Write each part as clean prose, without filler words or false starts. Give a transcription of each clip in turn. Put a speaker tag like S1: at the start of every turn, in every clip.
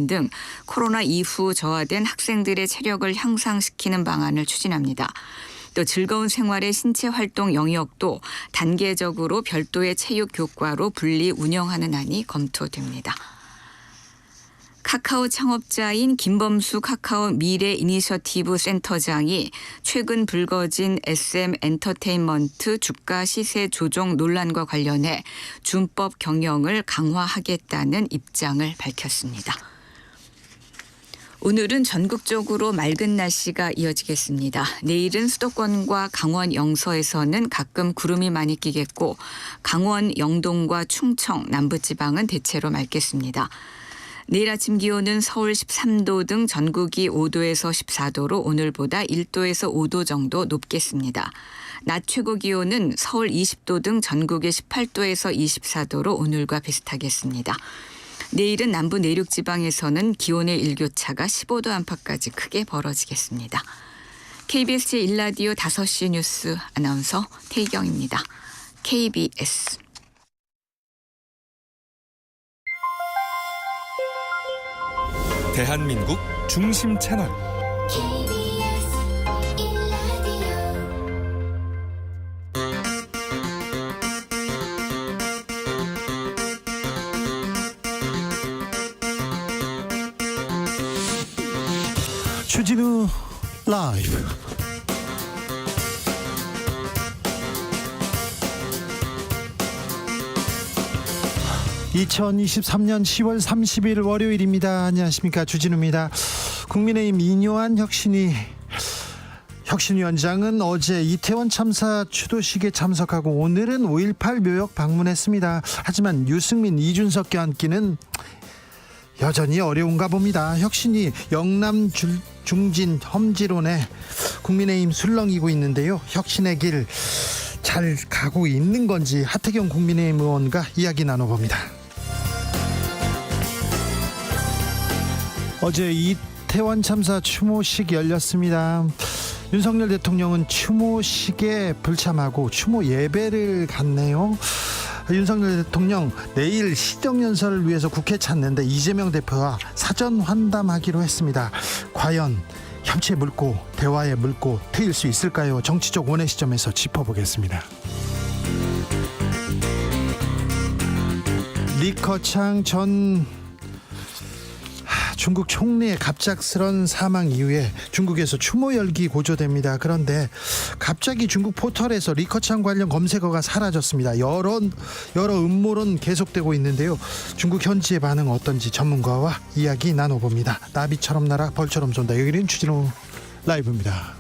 S1: 등 코로나 이후 저하된 학생들의 체력을 향상시키는 방안을 추진합니다. 또 즐거운 생활의 신체 활동 영역도 단계적으로 별도의 체육 교과로 분리 운영하는 안이 검토됩니다. 카카오 창업자인 김범수 카카오 미래 이니셔티브 센터장이 최근 불거진 SM 엔터테인먼트 주가 시세 조정 논란과 관련해 준법 경영을 강화하겠다는 입장을 밝혔습니다. 오늘은 전국적으로 맑은 날씨가 이어지겠습니다. 내일은 수도권과 강원 영서에서는 가끔 구름이 많이 끼겠고 강원 영동과 충청 남부지방은 대체로 맑겠습니다. 내일 아침 기온은 서울 13도 등 전국이 5도에서 14도로 오늘보다 1도에서 5도 정도 높겠습니다. 낮 최고 기온은 서울 20도 등 전국의 18도에서 24도로 오늘과 비슷하겠습니다. 내일은 남부 내륙 지방에서는 기온의 일교차가 15도 안팎까지 크게 벌어지겠습니다. KBS 제1라디오 5시 뉴스 아나운서 태희경입니다. KBS
S2: 대한민국 중심 채널
S3: 주진우 라이브. (2023년 10월 30일) 월요일입니다. 안녕하십니까, 주진우입니다. 국민의힘 이뇨한 혁신위원장은 어제 이태원 참사 추도식에 참석하고 오늘은 5.18 묘역 방문했습니다. 하지만 유승민, 이준석 껴안기는 여전히 어려운가 봅니다. 혁신이 영남 중진 험지론에 국민의힘 술렁이고 있는데요. 혁신의 길 잘 가고 있는 건지 하태경 국민의힘 의원과 이야기 나눠봅니다. 어제 이태원 참사 추모식 열렸습니다. 윤석열 대통령은 추모식에 불참하고 추모 예배를 갔네요. 윤석열 대통령 내일 시정연설을 위해서 국회 찾는데 이재명 대표와 사전 환담하기로 했습니다. 과연 협치의 물고 대화의 물고 트일 수 있을까요? 정치적 원의 시점에서 짚어보겠습니다. 리커창 전 중국 총리의 갑작스런 사망 이후에 중국에서 추모 열기 고조됩니다. 그런데 갑자기 중국 포털에서 리커창 관련 검색어가 사라졌습니다. 여러 음모론 계속되고 있는데요. 중국 현지의 반응 어떤지 전문가와 이야기 나눠봅니다. 나비처럼 날아 벌처럼 쏜다. 여기는 주진우 라이브입니다.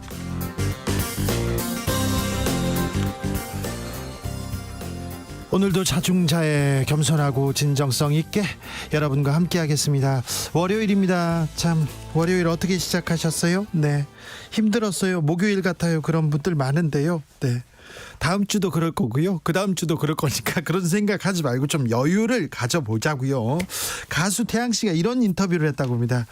S3: 오늘도 자중자애, 겸손하고 진정성 있게 여러분과 함께 하겠습니다. 월요일입니다. 참, 월요일 어떻게 시작하셨어요? 네, 힘들었어요. 목요일 같아요. 그런 분들 많은데요. 네, 다음 주도 그럴 거고요. 그 다음 주도 그럴 거니까 그런 생각하지 말고 좀 여유를 가져보자고요. 가수 태양씨가 이런 인터뷰를 했다고 합니다.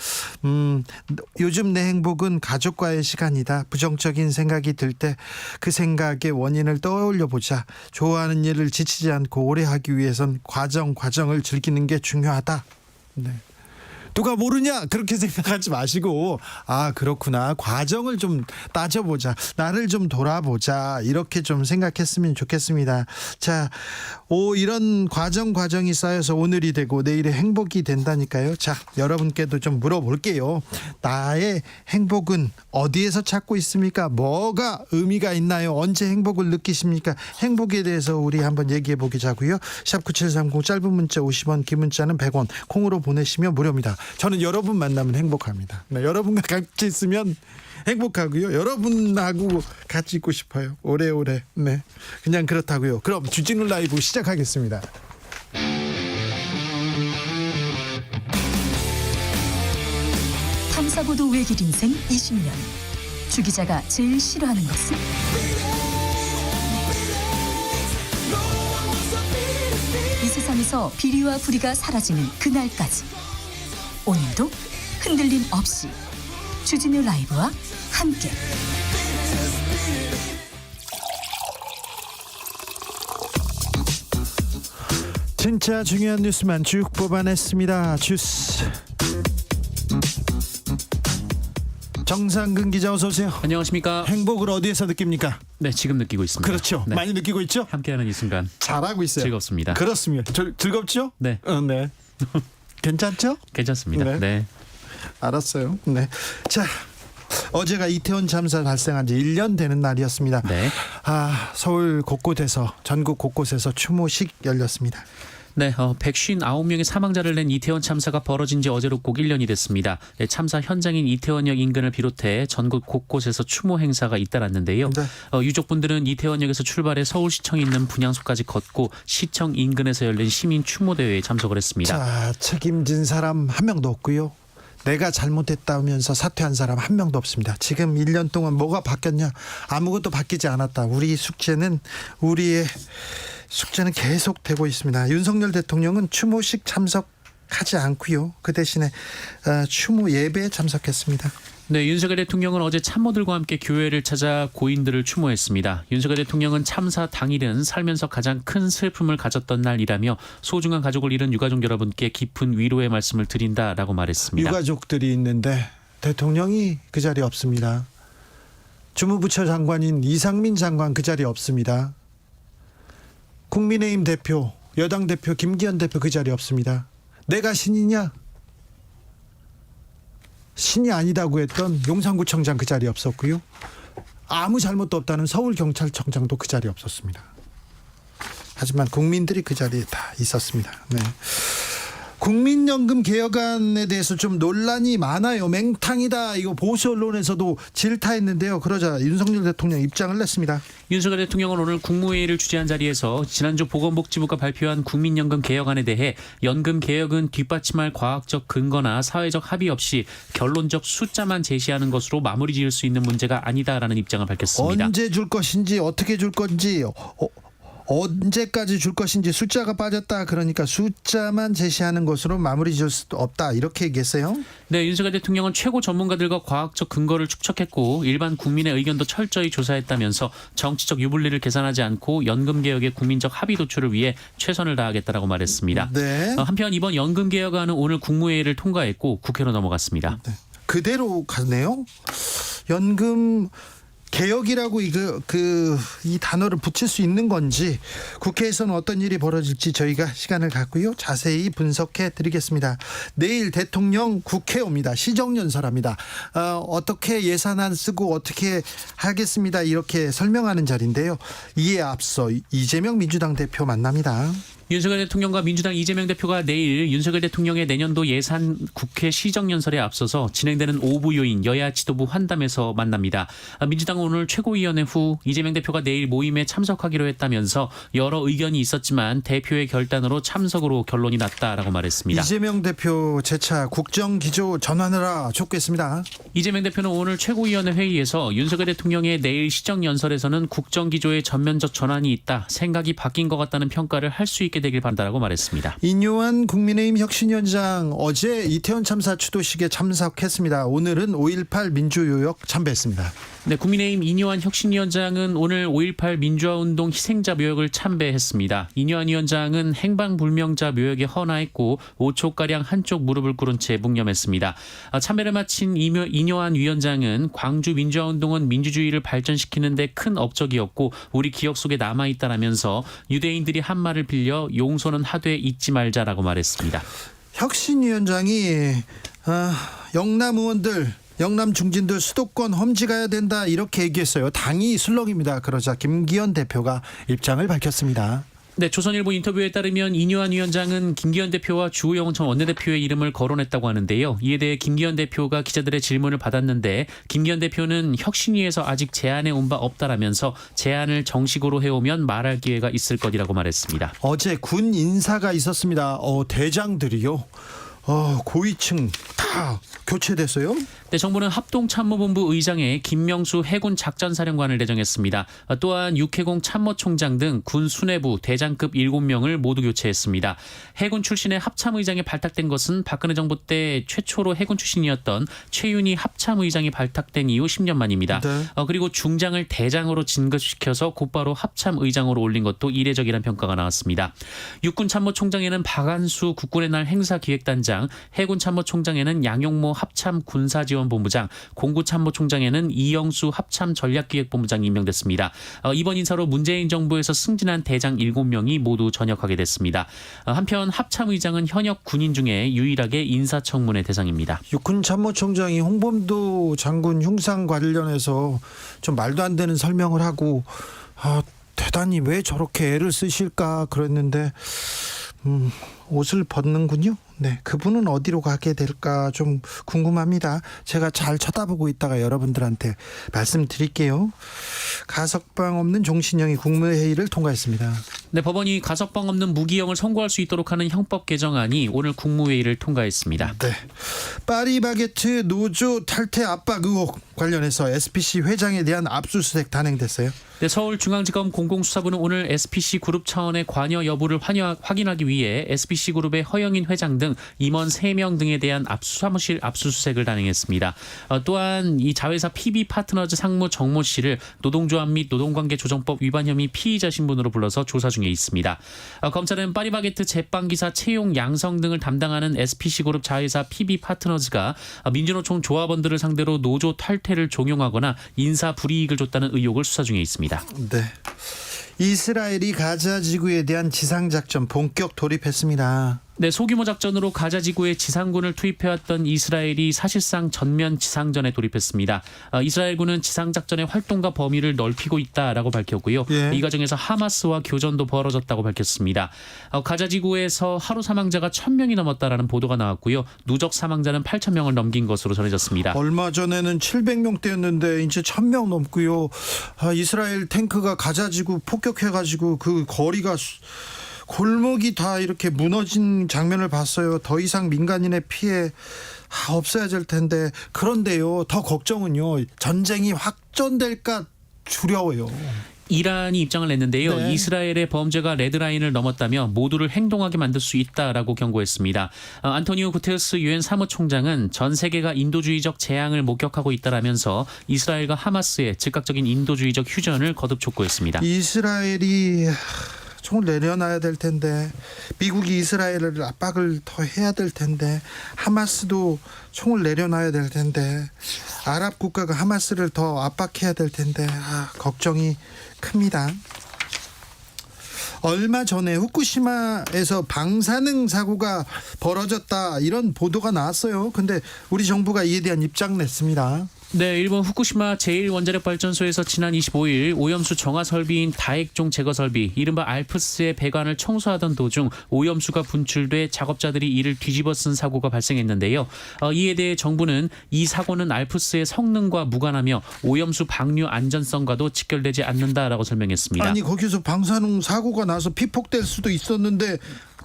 S3: 요즘 내 행복은 가족과의 시간이다. 부정적인 생각이 들 때 그 생각의 원인을 떠올려 보자. 좋아하는 일을 지치지 않고 오래 하기 위해선 과정을 즐기는 게 중요하다. 네. 누가 모르냐 그렇게 생각하지 마시고, 아 그렇구나, 과정을 좀 따져보자, 나를 좀 돌아보자, 이렇게 좀 생각했으면 좋겠습니다. 자, 이런 과정이 쌓여서 오늘이 되고 내일의 행복이 된다니까요. 자, 여러분께도 좀 물어볼게요. 나의 행복은 어디에서 찾고 있습니까? 뭐가 의미가 있나요? 언제 행복을 느끼십니까? 행복에 대해서 우리 한번 얘기해 보자고요. 샵 9730, 짧은 문자 50원, 긴 문자는 100원, 콩으로 보내시면 무료입니다. 저는 여러분 만나면 행복합니다. 네, 여러분과 같이 있으면 행복하고요. 여러분하고 같이 있고 싶어요. 오래오래. 네, 그냥 그렇다고요. 그럼 주진우 라이브 시작하겠습니다.
S4: 탐사보도 외길 인생 20년. 주 기자가 제일 싫어하는 것은? 이 세상에서 비리와 부리가 사라지는 그날까지. 오늘도 흔들림 없이 주진우 라이브와 함께.
S3: 진짜 중요한 뉴스만 쭉 뽑아냈습니다. 주스 정상근 기자 어서 오세요.
S5: 안녕하십니까.
S3: 행복을 어디에서 느낍니까?
S5: 네, 지금 느끼고 있습니다.
S3: 그렇죠.
S5: 네,
S3: 많이 느끼고 있죠?
S5: 함께하는 이 순간
S3: 잘하고 있어요.
S5: 즐겁습니다.
S3: 그렇습니다. 즐겁죠?
S5: 네,
S3: 네. 괜찮죠?
S5: 괜찮습니다.
S3: 네.
S5: 네.
S3: 알았어요. 네. 자, 어제가 이태원 참사 발생한 지 1년 되는 날이었습니다.
S5: 네.
S3: 서울 곳곳에서 전국 곳곳에서 추모식 열렸습니다.
S5: 네, 159명의 사망자를 낸 이태원 참사가 벌어진 지 어제로 꼭 1년이 됐습니다. 네, 참사 현장인 이태원역 인근을 비롯해 전국 곳곳에서 추모 행사가 잇따랐는데요.
S3: 네.
S5: 유족분들은 이태원역에서 출발해 서울시청에 있는 분향소까지 걷고 시청 인근에서 열린 시민 추모 대회에 참석을 했습니다.
S3: 자, 책임진 사람 한 명도 없고요. 내가 잘못했다면서 사퇴한 사람 한 명도 없습니다. 지금 1년 동안 뭐가 바뀌었냐? 아무것도 바뀌지 않았다. 우리의 숙제는 계속되고 있습니다. 윤석열 대통령은 추모식 참석하지 않고요. 그 대신에 추모 예배에 참석했습니다.
S5: 네, 윤석열 대통령은 어제 참모들과 함께 교회를 찾아 고인들을 추모했습니다. 윤석열 대통령은 참사 당일은 살면서 가장 큰 슬픔을 가졌던 날이라며 소중한 가족을 잃은 유가족 여러분께 깊은 위로의 말씀을 드린다라고 말했습니다.
S3: 유가족들이 있는데 대통령이 그 자리에 없습니다. 주무부처 장관인 이상민 장관 그 자리에 없습니다. 국민의힘 대표, 여당 대표 김기현 대표 그 자리에 없습니다. 내가 신이냐? 신이 아니다고 했던 용산구청장 그 자리에 없었고요. 아무 잘못도 없다는 서울경찰청장도 그 자리에 없었습니다. 하지만 국민들이 그 자리에 다 있었습니다. 네. 국민연금 개혁안에 대해서 좀 논란이 많아요. 맹탕이다. 이거 보수 언론에서도 질타했는데요. 그러자 윤석열 대통령 입장을 냈습니다.
S5: 윤석열 대통령은 오늘 국무회의를 주재한 자리에서 지난주 보건복지부가 발표한 국민연금 개혁안에 대해 연금 개혁은 뒷받침할 과학적 근거나 사회적 합의 없이 결론적 숫자만 제시하는 것으로 마무리 지을 수 있는 문제가 아니다라는 입장을 밝혔습니다.
S3: 언제 줄 것인지 어떻게 줄 건지 언제까지 줄 것인지 숫자가 빠졌다. 그러니까 숫자만 제시하는 것으로 마무리 지을 수도 없다. 이렇게 얘기했어요.
S5: 네, 윤석열 대통령은 최고 전문가들과 과학적 근거를 축적했고 일반 국민의 의견도 철저히 조사했다면서 정치적 유불리를 계산하지 않고 연금개혁의 국민적 합의 도출을 위해 최선을 다하겠다라고 말했습니다.
S3: 네.
S5: 한편 이번 연금개혁안은 오늘 국무회의를 통과했고 국회로 넘어갔습니다.
S3: 네. 그대로 갔네요. 연금 개혁이라고 이 단어를 붙일 수 있는 건지 국회에서는 어떤 일이 벌어질지 저희가 시간을 갖고요 자세히 분석해 드리겠습니다. 내일 대통령 국회 옵니다. 시정연설합니다. 어떻게 예산안 쓰고 어떻게 하겠습니다. 이렇게 설명하는 자리인데요. 이에 앞서 이재명 민주당 대표 만납니다.
S5: 윤석열 대통령과 민주당 이재명 대표가 내일 윤석열 대통령의 내년도 예산 국회 시정연설에 앞서서 진행되는 오부 요인 여야 지도부 환담에서 만납니다. 민주당은 오늘 최고위원회 후 이재명 대표가 내일 모임에 참석하기로 했다면서 여러 의견이 있었지만 대표의 결단으로 참석으로 결론이 났다라고 말했습니다.
S3: 이재명 대표 재차 국정기조 전환하라 촉구했습니다.
S5: 이재명 대표는 오늘 최고위원회 회의에서 윤석열 대통령의 내일 시정연설에서는 국정기조의 전면적 전환이 있다. 생각이 바뀐 것 같다는 평가를 할 수 있게 되길 바란다라고 말했습니다.
S3: 인요한 국민의힘 혁신위원장 어제 이태원 참사 추도식에 참석했습니다. 오늘은 5.18 민주요역 참배했습니다.
S5: 네, 국민의힘 이뇨한 혁신위원장은 오늘 5.18 민주화운동 희생자 묘역을 참배했습니다. 이뇨한 위원장은 행방불명자 묘역에 헌화했고 5초가량 한쪽 무릎을 꿇은 채 묵념했습니다. 참배를 마친 이뇨한 위원장은 광주 민주화운동은 민주주의를 발전시키는 데 큰 업적이었고 우리 기억 속에 남아있다라면서 유대인들이 한 말을 빌려 용서는 하되 잊지 말자라고 말했습니다.
S3: 혁신위원장이 영남 의원들 영남 중진들 수도권 험지 가야 된다 이렇게 얘기했어요. 당이 술렁입니다. 그러자 김기현 대표가 입장을 밝혔습니다.
S5: 네, 조선일보 인터뷰에 따르면 이뇨한 위원장은 김기현 대표와 주호영 전 원내대표의 이름을 거론했다고 하는데요. 이에 대해 김기현 대표가 기자들의 질문을 받았는데 김기현 대표는 혁신위에서 아직 제안해 온 바 없다라면서 제안을 정식으로 해오면 말할 기회가 있을 것이라고 말했습니다.
S3: 어제 군 인사가 있었습니다. 대장들이요. 고위층 다 교체됐어요?
S5: 네, 정부는 합동참모본부 의장에 김명수 해군 작전사령관을 내정했습니다. 또한 육해공 참모총장 등 군 수뇌부 대장급 7명을 모두 교체했습니다. 해군 출신의 합참의장이 발탁된 것은 박근혜 정부 때 최초로 해군 출신이었던 최윤희 합참의장이 발탁된 이후 10년 만입니다.
S3: 네.
S5: 그리고 중장을 대장으로 진급시켜서 곧바로 합참의장으로 올린 것도 이례적이라는 평가가 나왔습니다. 육군 참모총장에는 박안수 국군의 날 행사기획단장, 해군 참모총장에는 양용모 합참 군사지원 국가안전보건본부장, 공구참모총장에는 이영수 합참전략기획본부장이 임명됐습니다. 이번 인사로 문재인 정부에서 승진한 대장 7명이 모두 전역하게 됐습니다. 한편 합참의장은 현역 군인 중에 유일하게 인사청문회 대상입니다.
S3: 육군 참모총장이 홍범도 장군 흉상 관련해서 좀 말도 안 되는 설명을 하고 대단히 왜 저렇게 애를 쓰실까 그랬는데 옷을 벗는군요. 네, 그분은 어디로 가게 될까 좀 궁금합니다. 제가 잘 쳐다보고 있다가 여러분들한테 말씀드릴게요. 가석방 없는 종신형이 국무회의를 통과했습니다.
S5: 네, 법원이 가석방 없는 무기형을 선고할 수 있도록 하는 형법 개정안이 오늘 국무회의를 통과했습니다.
S3: 네, 파리바게트 노조 탈퇴 압박 의혹 관련해서 SPC 회장에 대한 압수수색 단행됐어요.
S5: 네, 서울중앙지검 공공수사부는 오늘 SPC 그룹 차원의 관여 여부를 확인하기 위해 SPC 그룹의 허영인 회장 등 임원 3명 등에 대한 사무실 압수수색을 단행했습니다. 또한 이 자회사 PB파트너즈 상무 정모 씨를 노동조합 및 노동관계조정법 위반 혐의 피의자 신분으로 불러서 조사 중에 있습니다. 검찰은 파리바게트 제빵기사 채용 양성 등을 담당하는 SPC 그룹 자회사 PB파트너즈가 민주노총 조합원들을 상대로 노조 탈퇴를 종용하거나 인사 불이익을 줬다는 의혹을 수사 중에 있습니다.
S3: 네. 이스라엘이 가자 지구에 대한 지상작전 본격 돌입했습니다.
S5: 네, 소규모 작전으로 가자 지구에 지상군을 투입해왔던 이스라엘이 사실상 전면 지상전에 돌입했습니다. 이스라엘군은 지상작전의 활동과 범위를 넓히고 있다라고 밝혔고요.
S3: 예.
S5: 이 과정에서 하마스와 교전도 벌어졌다고 밝혔습니다. 가자 지구에서 하루 사망자가 1,000명이 넘었다라는 보도가 나왔고요. 누적 사망자는 8,000명을 넘긴 것으로 전해졌습니다.
S3: 얼마 전에는 700명대였는데 이제 1,000명 넘고요. 이스라엘 탱크가 가자 지구 폭격해가지고 그 거리가 골목이 다 이렇게 무너진 장면을 봤어요. 더 이상 민간인의 피해 없어야 될 텐데 그런데요. 더 걱정은요. 전쟁이 확전될까 두려워요.
S5: 이란이 입장을 냈는데요.
S3: 네.
S5: 이스라엘의 범죄가 레드라인을 넘었다며 모두를 행동하게 만들 수 있다라고 경고했습니다. 안토니오 구테르스 유엔 사무총장은 전 세계가 인도주의적 재앙을 목격하고 있다라면서 이스라엘과 하마스의 즉각적인 인도주의적 휴전을 거듭 촉구했습니다.
S3: 이스라엘이 총을 내려놔야 될 텐데 미국이 이스라엘을 압박을 더 해야 될 텐데 하마스도 총을 내려놔야 될 텐데 아랍 국가가 하마스를 더 압박해야 될 텐데 걱정이 큽니다. 얼마 전에 후쿠시마에서 방사능 사고가 벌어졌다 이런 보도가 나왔어요. 근데 우리 정부가 이에 대한 입장 냈습니다.
S5: 네, 일본 후쿠시마 제1원자력발전소에서 지난 25일 오염수 정화 설비인 다액종 제거 설비, 이른바 알프스의 배관을 청소하던 도중 오염수가 분출돼 작업자들이 이를 뒤집어 쓴 사고가 발생했는데요. 이에 대해 정부는 이 사고는 알프스의 성능과 무관하며 오염수 방류 안전성과도 직결되지 않는다라고 설명했습니다.
S3: 아니 거기서 방사능 사고가 나서 피폭될 수도 있었는데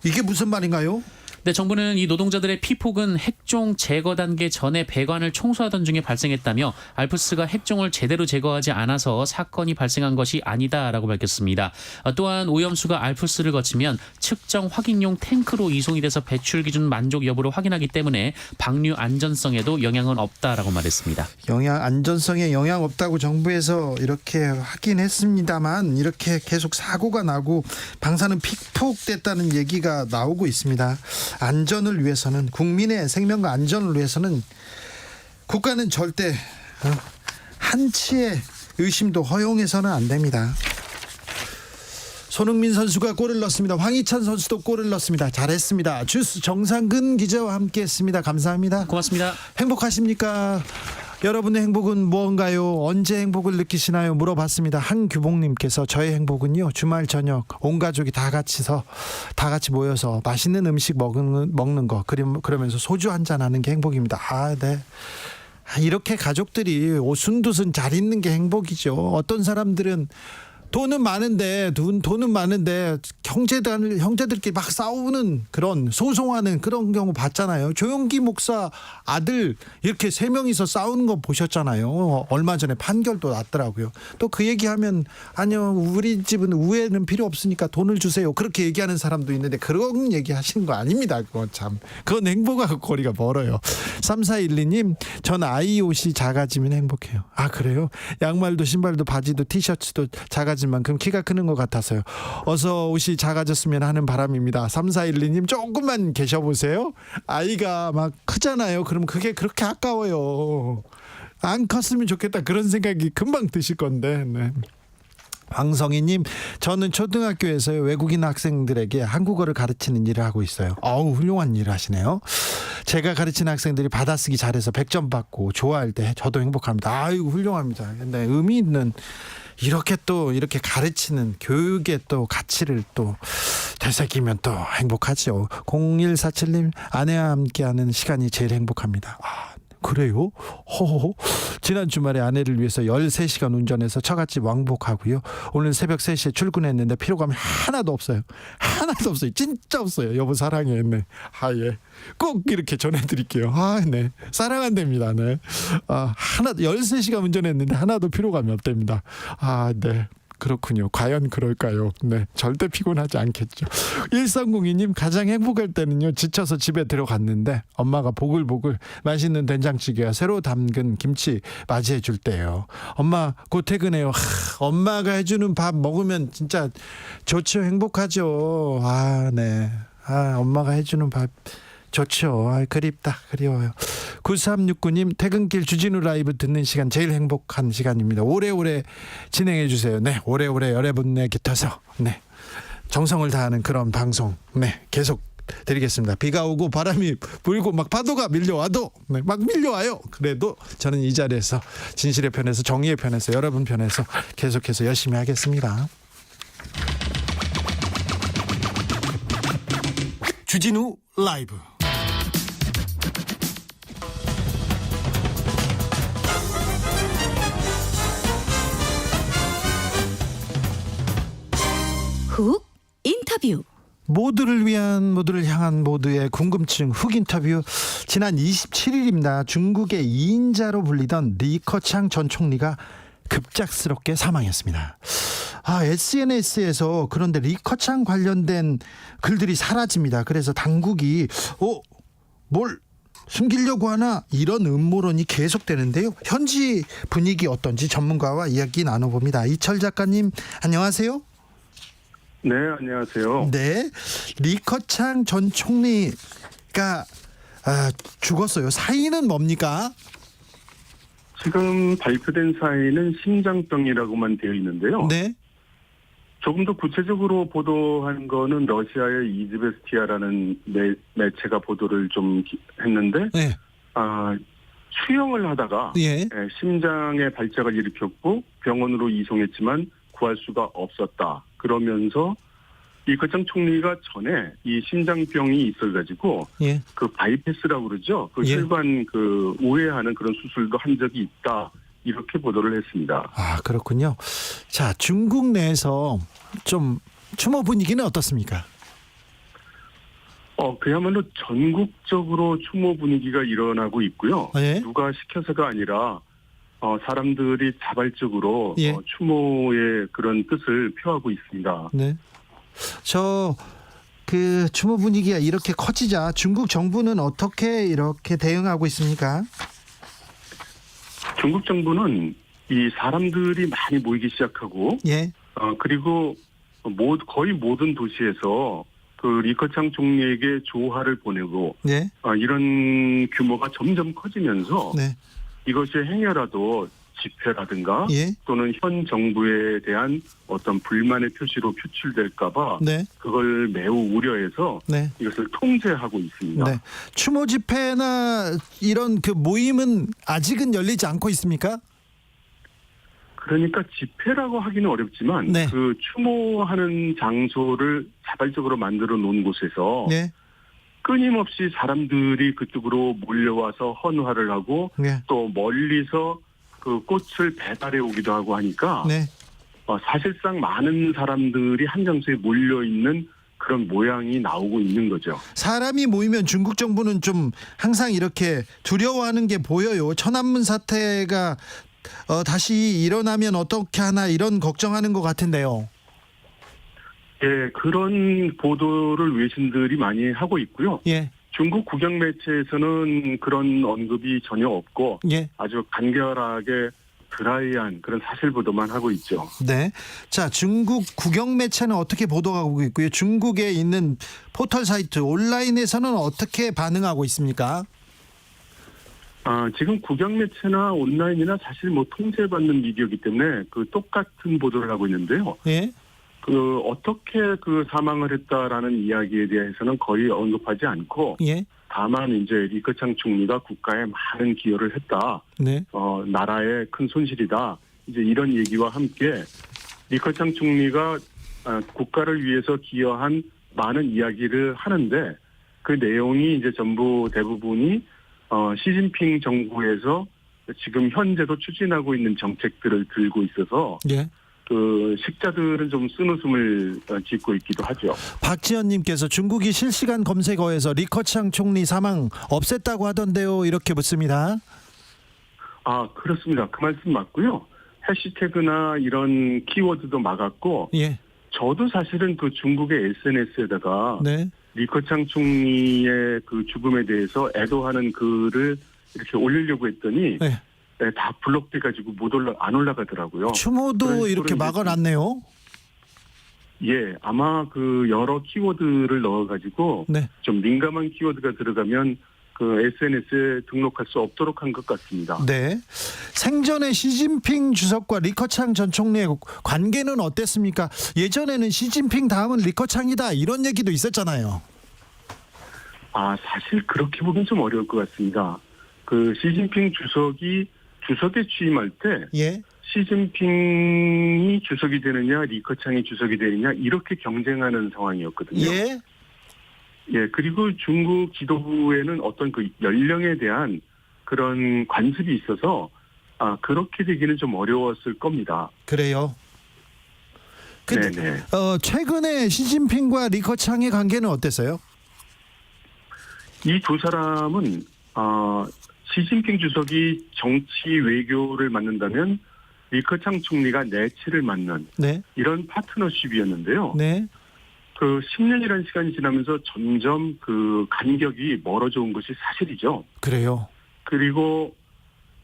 S3: 이게 무슨 말인가요?
S5: 네, 정부는 이 노동자들의 피폭은 핵종 제거 단계 전에 배관을 청소하던 중에 발생했다며 알프스가 핵종을 제대로 제거하지 않아서 사건이 발생한 것이 아니다라고 밝혔습니다. 또한 오염수가 알프스를 거치면 측정 확인용 탱크로 이송이 돼서 배출 기준 만족 여부를 확인하기 때문에 방류 안전성에도 영향은 없다라고 말했습니다.
S3: 안전성에 영향 없다고 정부에서 이렇게 확인했습니다만 이렇게 계속 사고가 나고 방사능 피폭됐다는 얘기가 나오고 있습니다. 안전을 위해서는 국민의 생명과 안전을 위해서는 국가는 절대 한치의 의심도 허용해서는 안 됩니다. 손흥민 선수가 골을 넣었습니다. 황희찬 선수도 골을 넣었습니다. 잘했습니다. 주스 정상근 기자와 함께했습니다. 감사합니다.
S5: 고맙습니다.
S3: 행복하십니까? 여러분의 행복은 무언가요? 언제 행복을 느끼시나요? 물어봤습니다. 한규봉님께서 저의 행복은요, 주말 저녁 온 가족이 다 같이 모여서 맛있는 음식 먹는 거, 그러면서 소주 한잔 하는 게 행복입니다. 네. 이렇게 가족들이 오순도순 잘 있는 게 행복이죠. 어떤 사람들은 돈은 많은데 형제들끼리 막 싸우는 그런 소송하는 그런 경우 봤잖아요. 조용기 목사 아들 이렇게 3명이서 싸우는 거 보셨잖아요. 얼마 전에 판결도 났더라고요. 또 그 얘기하면 아니요, 우리 집은 우애는 필요 없으니까 돈을 주세요, 그렇게 얘기하는 사람도 있는데 그런 얘기 하시는 거 아닙니다. 그건 행복하고 거리가 멀어요. 3412님, 전 아이 옷이 작아지면 행복해요. 아, 그래요? 양말도 신발도 바지도 티셔츠도 작아지면 작아진 만큼 키가 크는 것 같아서요. 어서 옷이 작아졌으면 하는 바람입니다. 3412님 조금만 계셔보세요. 아이가 막 크잖아요. 그럼 그게 그렇게 아까워요. 안 컸으면 좋겠다 그런 생각이 금방 드실 건데. 네. 황성희님, 저는 초등학교에서 외국인 학생들에게 한국어를 가르치는 일을 하고 있어요. 어우, 훌륭한 일을 하시네요. 제가 가르치는 학생들이 받아쓰기 잘해서 100점 받고 좋아할 때 저도 행복합니다. 아이고, 훌륭합니다. 근데 의미 있는 이렇게 가르치는 교육의 또 가치를 또 되새기면 또 행복하죠. 0147님, 아내와 함께하는 시간이 제일 행복합니다. 그래요? 허허. 지난 주말에 아내를 위해서 13시간 운전해서 처갓집 왕복하고요. 오늘 새벽 3시에 출근했는데 피로감이 하나도 없어요. 하나도 없어요. 진짜 없어요. 여보 사랑해. 네. 예. 꼭 이렇게 전해드릴게요. 네. 사랑한답니다. 네. 13시간 운전했는데 하나도 피로감이 없답니다. 네. 그렇군요. 과연 그럴까요? 네, 절대 피곤하지 않겠죠. 1302님, 가장 행복할 때는요, 지쳐서 집에 들어갔는데 엄마가 보글보글 맛있는 된장찌개와 새로 담근 김치 맞이해 줄 때예요. 엄마 곧 퇴근해요. 엄마가 해주는 밥 먹으면 진짜 좋죠. 행복하죠. 네. 엄마가 해주는 밥 좋죠. 그립다. 그리워요. 9369님, 퇴근길 주진우 라이브 듣는 시간 제일 행복한 시간입니다. 오래오래 진행해 주세요. 네, 오래오래 여러분의 곁에서 정성을 다하는 그런 방송 계속 드리겠습니다. 비가 오고 바람이 불고 막 파도가 밀려와도 막 밀려와요. 그래도 저는 이 자리에서 진실의 편에서 정의의 편에서 여러분 편에서 계속해서 열심히 하겠습니다. 주진우 라이브.
S4: 훅 인터뷰.
S3: 모두를 위한, 모두를 향한 모두의 궁금증 훅 인터뷰. 지난 27일입니다. 중국의 2인자로 불리던 리커창 전 총리가 급작스럽게 사망했습니다. SNS에서 그런데 리커창 관련된 글들이 사라집니다. 그래서 당국이 뭘 숨기려고 하나, 이런 음모론이 계속되는데요. 현지 분위기 어떤지 전문가와 이야기 나눠봅니다. 이철 작가님, 안녕하세요.
S6: 네, 안녕하세요.
S3: 네, 리커창 전 총리가 죽었어요. 사인은 뭡니까?
S6: 지금 발표된 사인은 심장병이라고만 되어 있는데요.
S3: 네.
S6: 조금 더 구체적으로 보도한 거는 러시아의 이즈베스티아라는 매체가 보도를 좀 했는데,
S3: 네.
S6: 수영을 하다가 심장에 발작을 일으켰고 병원으로 이송했지만 구할 수가 없었다. 그러면서 리커창 총리가 전에 이 심장병이 있어가지고 그 바이패스라고 그러죠. 그 혈관 우회하는 그런 수술도 한 적이 있다. 이렇게 보도를 했습니다.
S3: 그렇군요. 자, 중국 내에서 좀 추모 분위기는 어떻습니까?
S6: 그야말로 전국적으로 추모 분위기가 일어나고 있고요. 누가 시켜서가 아니라 사람들이 자발적으로 추모의 그런 뜻을 표하고 있습니다. 네.
S3: 추모 분위기가 이렇게 커지자 중국 정부는 어떻게 이렇게 대응하고 있습니까?
S6: 중국 정부는 이 사람들이 많이 모이기 시작하고, 그리고 거의 모든 도시에서 그 리커창 총리에게 조화를 보내고, 이런 규모가 점점 커지면서 이것이 행여라도 집회라든가 또는 현 정부에 대한 어떤 불만의 표시로 표출될까봐 그걸 매우 우려해서 이것을 통제하고 있습니다.
S3: 추모 집회나 이런 그 모임은 아직은 열리지 않고 있습니까?
S6: 그러니까 집회라고 하기는 어렵지만 그 추모하는 장소를 자발적으로 만들어 놓은 곳에서 끊임없이 사람들이 그쪽으로 몰려와서 헌화를 하고 또 멀리서 그 꽃을 배달해 오기도 하고 하니까 사실상 많은 사람들이 한 장소에 몰려 있는 그런 모양이 나오고 있는 거죠.
S3: 사람이 모이면 중국 정부는 좀 항상 이렇게 두려워하는 게 보여요. 천안문 사태가 다시 일어나면 어떻게 하나 이런 걱정하는 것 같은데요.
S6: 그런 보도를 외신들이 많이 하고 있고요. 중국 국영 매체에서는 그런 언급이 전혀 없고 아주 간결하게 드라이한 그런 사실 보도만 하고 있죠.
S3: 네. 자, 중국 국영 매체는 어떻게 보도하고 있고요? 중국에 있는 포털 사이트 온라인에서는 어떻게 반응하고 있습니까?
S6: 지금 국영 매체나 온라인이나 사실 뭐 통제받는 미디어이기 때문에 그 똑같은 보도를 하고 있는데요.
S3: 예.
S6: 그 어떻게 그 사망을 했다라는 이야기에 대해서는 거의 언급하지 않고
S3: 예.
S6: 다만 이제 리커창 총리가 국가에 많은 기여를 했다.
S3: 네.
S6: 나라의 큰 손실이다. 이제 이런 얘기와 함께 리커창 총리가 국가를 위해서 기여한 많은 이야기를 하는데 그 내용이 이제 전부 대부분이 시진핑 정부에서 지금 현재도 추진하고 있는 정책들을 들고 있어서
S3: 예.
S6: 그 식자들은 좀 쓴웃음을 짓고 있기도 하죠.
S3: 박지연님께서 중국이 실시간 검색어에서 리커창 총리 사망 없앴다고 하던데요. 이렇게 묻습니다.
S6: 그렇습니다. 그 말씀 맞고요. 해시태그나 이런 키워드도 막았고,
S3: 예.
S6: 저도 사실은 그 중국의 SNS에다가
S3: 네.
S6: 리커창 총리의 그 죽음에 대해서 애도하는 글을 이렇게 올리려고 했더니
S3: 네.
S6: 다 블록돼가지고 안 올라가더라고요.
S3: 추모도 이렇게 막아놨네요.
S6: 예, 아마 그 여러 키워드를 넣어가지고
S3: 네.
S6: 좀 민감한 키워드가 들어가면 그 SNS에 등록할 수 없도록 한 것 같습니다.
S3: 네. 생전에 시진핑 주석과 리커창 전 총리의 관계는 어땠습니까? 예전에는 시진핑 다음은 리커창이다 이런 얘기도 있었잖아요.
S6: 사실 그렇게 보면 좀 어려울 것 같습니다. 그 시진핑 주석에 취임할 때
S3: 예.
S6: 시진핑이 주석이 되느냐 리커창이 주석이 되느냐 이렇게 경쟁하는 상황이었거든요.
S3: 예.
S6: 예, 그리고 중국 지도부에는 어떤 그 연령에 대한 그런 관습이 있어서 그렇게 되기는 좀 어려웠을 겁니다.
S3: 그래요. 근데
S6: 네네.
S3: 최근에 시진핑과 리커창의 관계는 어땠어요?
S6: 이 두 사람은 시진핑 주석이 정치 외교를 맡는다면 리커창 총리가 내치를 맡는
S3: 네.
S6: 이런 파트너십이었는데요.
S3: 네.
S6: 그 10년이라는 시간이 지나면서 점점 그 간격이 멀어져 온 것이 사실이죠.
S3: 그래요.
S6: 그리고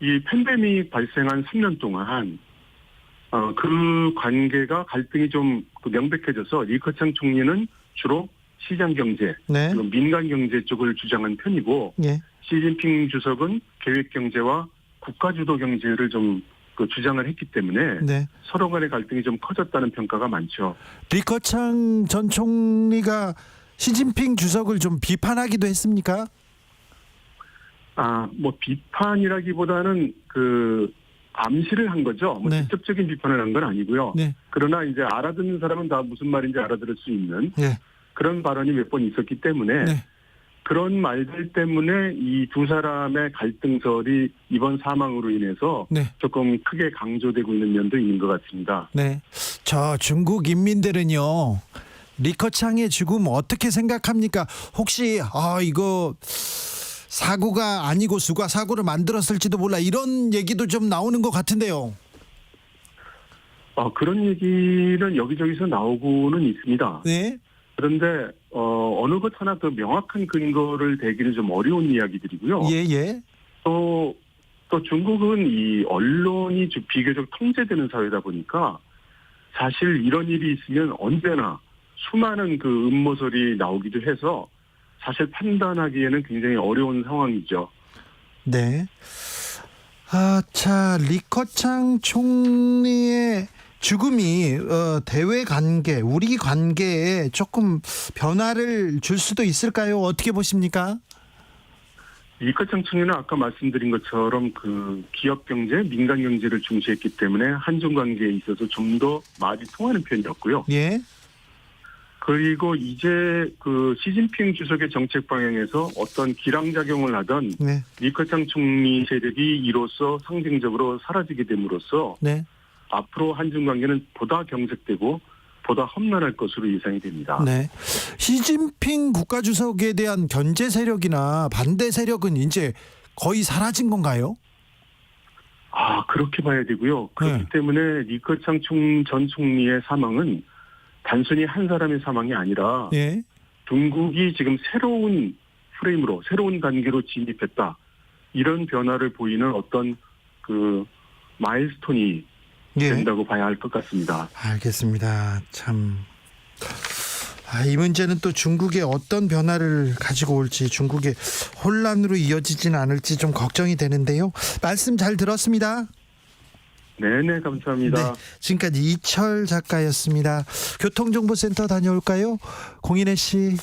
S6: 이 팬데믹 발생한 3년 동안 그 관계가 갈등이 좀 명백해져서 리커창 총리는 주로 시장 경제,
S3: 네.
S6: 그리고 민간 경제 쪽을 주장한 편이고
S3: 예.
S6: 시진핑 주석은 계획 경제와 국가 주도 경제를 좀 주장을 했기 때문에
S3: 네.
S6: 서로 간의 갈등이 좀 커졌다는 평가가 많죠.
S3: 리커창 전 총리가 시진핑 주석을 좀 비판하기도 했습니까?
S6: 뭐 비판이라기보다는 암시를 한 거죠. 뭐
S3: 네.
S6: 직접적인 비판을 한 건 아니고요.
S3: 네.
S6: 그러나 이제 알아듣는 사람은 다 무슨 말인지 알아들을 수 있는
S3: 네.
S6: 그런 발언이 몇 번 있었기 때문에
S3: 네.
S6: 그런 말들 때문에 이 두 사람의 갈등설이 이번 사망으로 인해서
S3: 네.
S6: 조금 크게 강조되고 있는 면도 있는 것 같습니다.
S3: 네. 저 중국 인민들은요. 리커창의 죽음 어떻게 생각합니까? 혹시 이거 사고가 아니고 수가 사고를 만들었을지도 몰라 이런 얘기도 좀 나오는 것 같은데요.
S6: 그런 얘기는 여기저기서 나오고는 있습니다.
S3: 네.
S6: 그런데 어느 것 하나 더 명확한 근거를 대기는 좀 어려운 이야기들이고요.
S3: 예.
S6: 또 중국은 이 언론이 비교적 통제되는 사회다 보니까 사실 이런 일이 있으면 언제나 수많은 그 음모설이 나오기도 해서 사실 판단하기에는 굉장히 어려운 상황이죠.
S3: 네. 자, 리커창 총리의 죽음이 대외 관계, 우리 관계에 조금 변화를 줄 수도 있을까요? 어떻게 보십니까?
S6: 리커창 총리는 아까 말씀드린 것처럼 그 기업 경제, 민간 경제를 중시했기 때문에 한중 관계에 있어서 좀 더 말이 통하는 편이었고요.
S3: 예.
S6: 그리고 이제 그 시진핑 주석의 정책 방향에서 어떤 기량작용을 하던
S3: 네.
S6: 리커창 총리 세력이 이로써 상징적으로 사라지게 됨으로써
S3: 네.
S6: 앞으로 한중 관계는 보다 경색되고 보다 험난할 것으로 예상이 됩니다.
S3: 네. 시진핑 국가주석에 대한 견제 세력이나 반대 세력은 이제 거의 사라진 건가요?
S6: 그렇게 봐야 되고요. 그렇기 때문에 리커창 전 총리의 사망은 단순히 한 사람의 사망이 아니라
S3: 예.
S6: 중국이 지금 새로운 프레임으로 새로운 단계로 진입했다. 이런 변화를 보이는 어떤 그 마일스톤이
S3: 예.
S6: 된다고 봐야 할 것 같습니다.
S3: 알겠습니다. 참. 이 문제는 또 중국의 어떤 변화를 가지고 올지, 중국의 혼란으로 이어지지는 않을지 좀 걱정이 되는데요. 말씀 잘 들었습니다.
S6: 네네, 감사합니다.
S3: 네, 지금까지 이철 작가였습니다. 교통정보센터 다녀올까요? 공인혜 씨.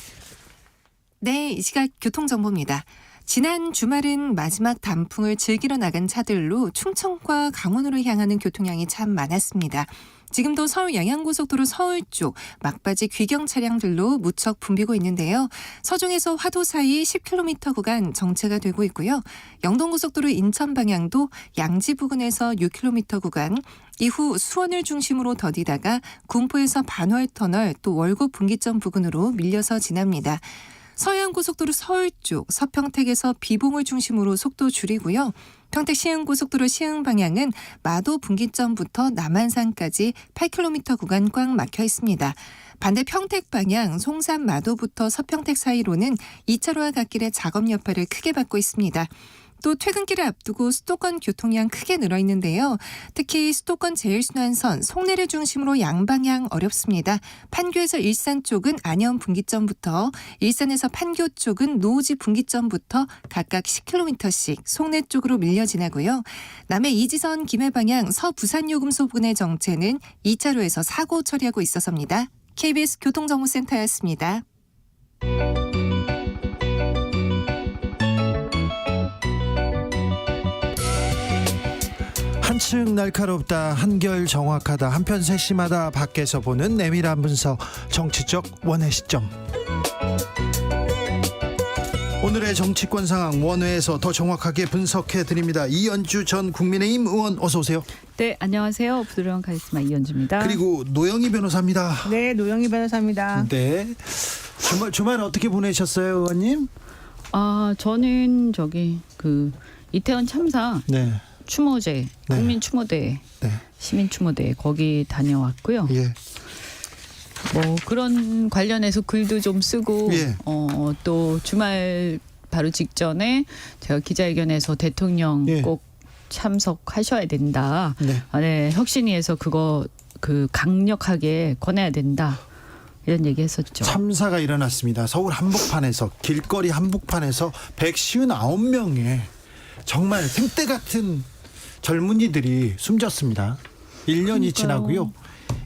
S7: 네, 이 시각 교통정보입니다. 지난 주말은 마지막 단풍을 즐기러 나간 차들로 충청과 강원으로 향하는 교통량이 참 많았습니다. 지금도 서울 양양고속도로 서울 쪽 막바지 귀경 차량들로 무척 붐비고 있는데요. 서중에서 화도 사이 10km 구간 정체가 되고 있고요. 영동고속도로 인천 방향도 양지 부근에서 6km 구간, 이후 수원을 중심으로 더디다가 군포에서 반월터널 또 월곡 분기점 부근으로 밀려서 지납니다. 서해안고속도로 서울 쪽 서평택에서 비봉을 중심으로 속도 줄이고요. 평택 시흥고속도로 시흥 방향은 마도 분기점부터 남한산까지 8km 구간 꽉 막혀 있습니다. 반대 평택 방향 송산 마도부터 서평택 사이로는 2차로와 갓길의 작업 여파를 크게 받고 있습니다. 또 퇴근길을 앞두고 수도권 교통량 크게 늘어 있는데요. 특히 수도권 제일순환선 송내를 중심으로 양방향 어렵습니다. 판교에서 일산 쪽은 안현 분기점부터, 일산에서 판교 쪽은 노우지 분기점부터 각각 10km씩 송내 쪽으로 밀려 지나고요. 남해 이지선 김해 방향 서부산요금소 부근의 정체는 2차로에서 사고 처리하고 있어서입니다. KBS 교통정보센터였습니다.
S3: 한층 날카롭다, 한결 정확하다, 한편 세심하다, 밖에서 보는 내밀한 분석, 정치적 원의 시점. 오늘의 정치권 상황 원회에서 더 정확하게 분석해 드립니다. 이연주 전 국민의힘 의원 어서 오세요.
S8: 네, 안녕하세요. 부드러운 카리스마 이연주입니다.
S3: 그리고 노영희 변호사입니다.
S9: 네, 노영희 변호사입니다.
S3: 네. 주말 어떻게 보내셨어요, 의원님?
S8: 저는 이태원 참사
S3: 네.
S8: 추모제,
S3: 네.
S8: 국민 추모대,
S3: 네.
S8: 시민 추모대 거기 다녀왔고요.
S3: 예.
S8: 뭐 그런 관련해서 글도 좀 쓰고
S3: 예.
S8: 또 주말 바로 직전에 제가 기자회견에서 대통령
S3: 예.
S8: 꼭 참석하셔야 된다.
S3: 네.
S8: 네, 혁신위에서 그거 강력하게 권해야 된다. 이런 얘기 했었죠.
S3: 참사가 일어났습니다. 서울 한복판에서, 길거리 한복판에서 159명의 정말 생떼 같은 젊은이들이 숨졌습니다. 1년이 지나고요.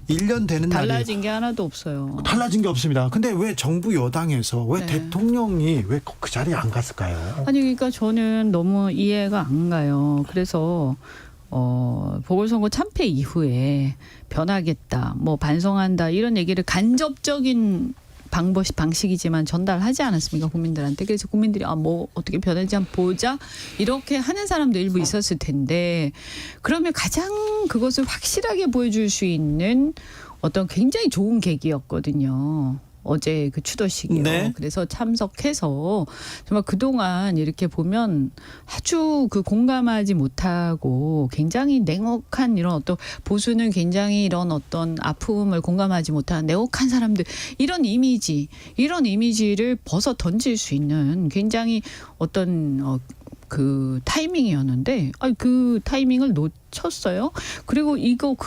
S3: 1년 되는 날이
S8: 달라진 게 하나도 없어요.
S3: 달라진 게 없습니다. 근데 왜 정부 여당에서 왜
S8: 네.
S3: 대통령이 왜 그 자리에 안 갔을까요?
S8: 아니 그러니까 저는 너무 이해가 안 가요. 그래서 보궐선거 참패 이후에 변하겠다, 뭐 반성한다 이런 얘기를 간접적인 방식이지만 전달하지 않았습니까, 국민들한테. 그래서 국민들이 뭐 어떻게 변할지 한번 보자 이렇게 하는 사람도 일부 있었을 텐데, 그러면 가장 그것을 확실하게 보여줄 수 있는 어떤 굉장히 좋은 계기였거든요. 어제 그 추도식이요.
S3: 네.
S8: 그래서 참석해서 정말 그동안 이렇게 보면 아주 공감하지 못하고 굉장히 냉혹한 이런 어떤 보수는 굉장히 이런 어떤 아픔을 공감하지 못하는 냉혹한 사람들, 이런 이미지를 벗어 던질 수 있는 굉장히 어떤 그 타이밍이었는데 그 타이밍을 놓쳤어요. 그리고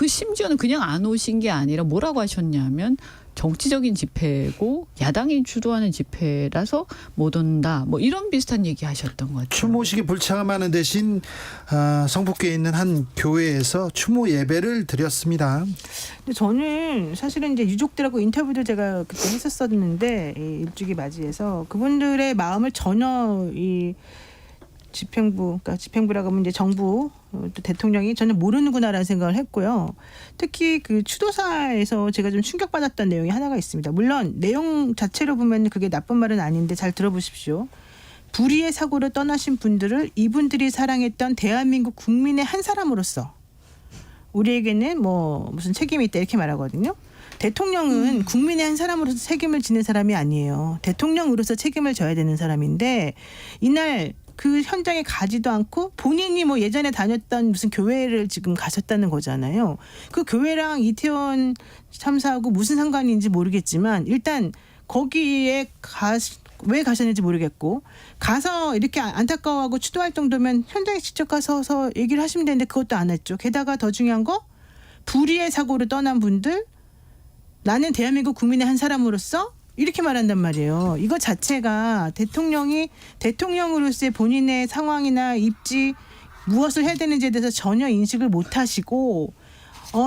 S8: 심지어는 그냥 안 오신 게 아니라 뭐라고 하셨냐면 정치적인 집회고 야당이 주도하는 집회라서 못 온다, 뭐 이런 비슷한 얘기 하셨던 것 같아요.
S3: 추모식이 불참하는 대신 성북구에 있는 한 교회에서 추모 예배를 드렸습니다.
S9: 근데 저는 사실은 이제 유족들하고 인터뷰도 제가 그때 했었었는데, 이 일주기 맞이해서 그분들의 마음을 전혀 이 집행부라고 하면 이제 정부 또 대통령이 전혀 모르는구나라는 생각을 했고요. 특히 그 추도사에서 제가 좀 충격받았던 내용이 하나가 있습니다. 물론 내용 자체로 보면 그게 나쁜 말은 아닌데 잘 들어보십시오. 불의의 사고를 떠나신 분들을 이분들이 사랑했던 대한민국 국민의 한 사람으로서 우리에게는 뭐 무슨 책임이 있다 이렇게 말하거든요. 대통령은 국민의 한 사람으로서 책임을 지는 사람이 아니에요. 대통령으로서 책임을 져야 되는 사람인데, 이날 그 현장에 가지도 않고 본인이 뭐 예전에 다녔던 무슨 교회를 지금 가셨다는 거잖아요. 그 교회랑 이태원 참사하고 무슨 상관인지 모르겠지만 일단 거기에 왜 가셨는지 모르겠고 가서 이렇게 안타까워하고 추도 활동 되면 현장에 직접 가서 얘기를 하시면 되는데 그것도 안 했죠. 게다가 더 중요한 거 불의의 사고로 떠난 분들 나는 대한민국 국민의 한 사람으로서 이렇게 말한단 말이에요. 이거 자체가 대통령이 대통령으로서의 본인의 상황이나 입지 무엇을 해야 되는지에 대해서 전혀 인식을 못 하시고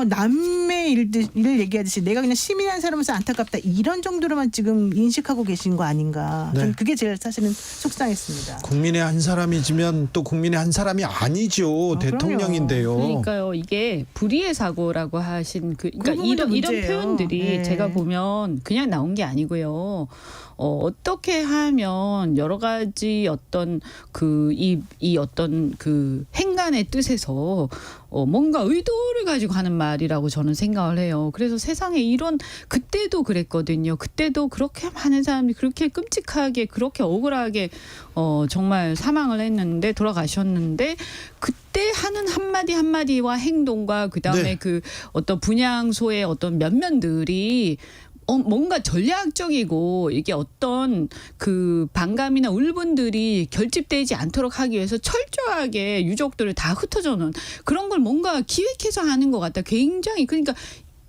S9: 남의 일을 얘기하듯이 내가 그냥 시민한 사람으로서 안타깝다 이런 정도로만 지금 인식하고 계신 거 아닌가.
S3: 네.
S9: 저는 그게 제일 사실은 속상했습니다.
S3: 국민의 한 사람이지만 또 국민의 한 사람이 아니죠. 대통령인데요.
S8: 그러니까요. 이게 불의의 사고라고 하신 그러니까
S9: 부분도
S8: 이런
S9: 문제예요.
S8: 표현들이
S9: 네.
S8: 제가 보면 그냥 나온 게 아니고요. 어떻게 하면 여러 가지 어떤 이 어떤 그 행간의 뜻에서 뭔가 의도를 가지고 하는 말이라고 저는 생각을 해요. 그래서 세상에 이런 그때도 그랬거든요. 그때도 그렇게 많은 사람이 그렇게 끔찍하게 그렇게 억울하게 정말 사망을 했는데 돌아가셨는데 그때 하는 한마디 한마디와 행동과 그다음에
S3: 네.
S8: 그 어떤 분향소의 어떤 면면들이 뭔가 전략적이고 이게 어떤 그 반감이나 울분들이 결집되지 않도록 하기 위해서 철저하게 유족들을 다 흩어져놓은 그런 걸 뭔가 기획해서 하는 것 같다. 굉장히 그러니까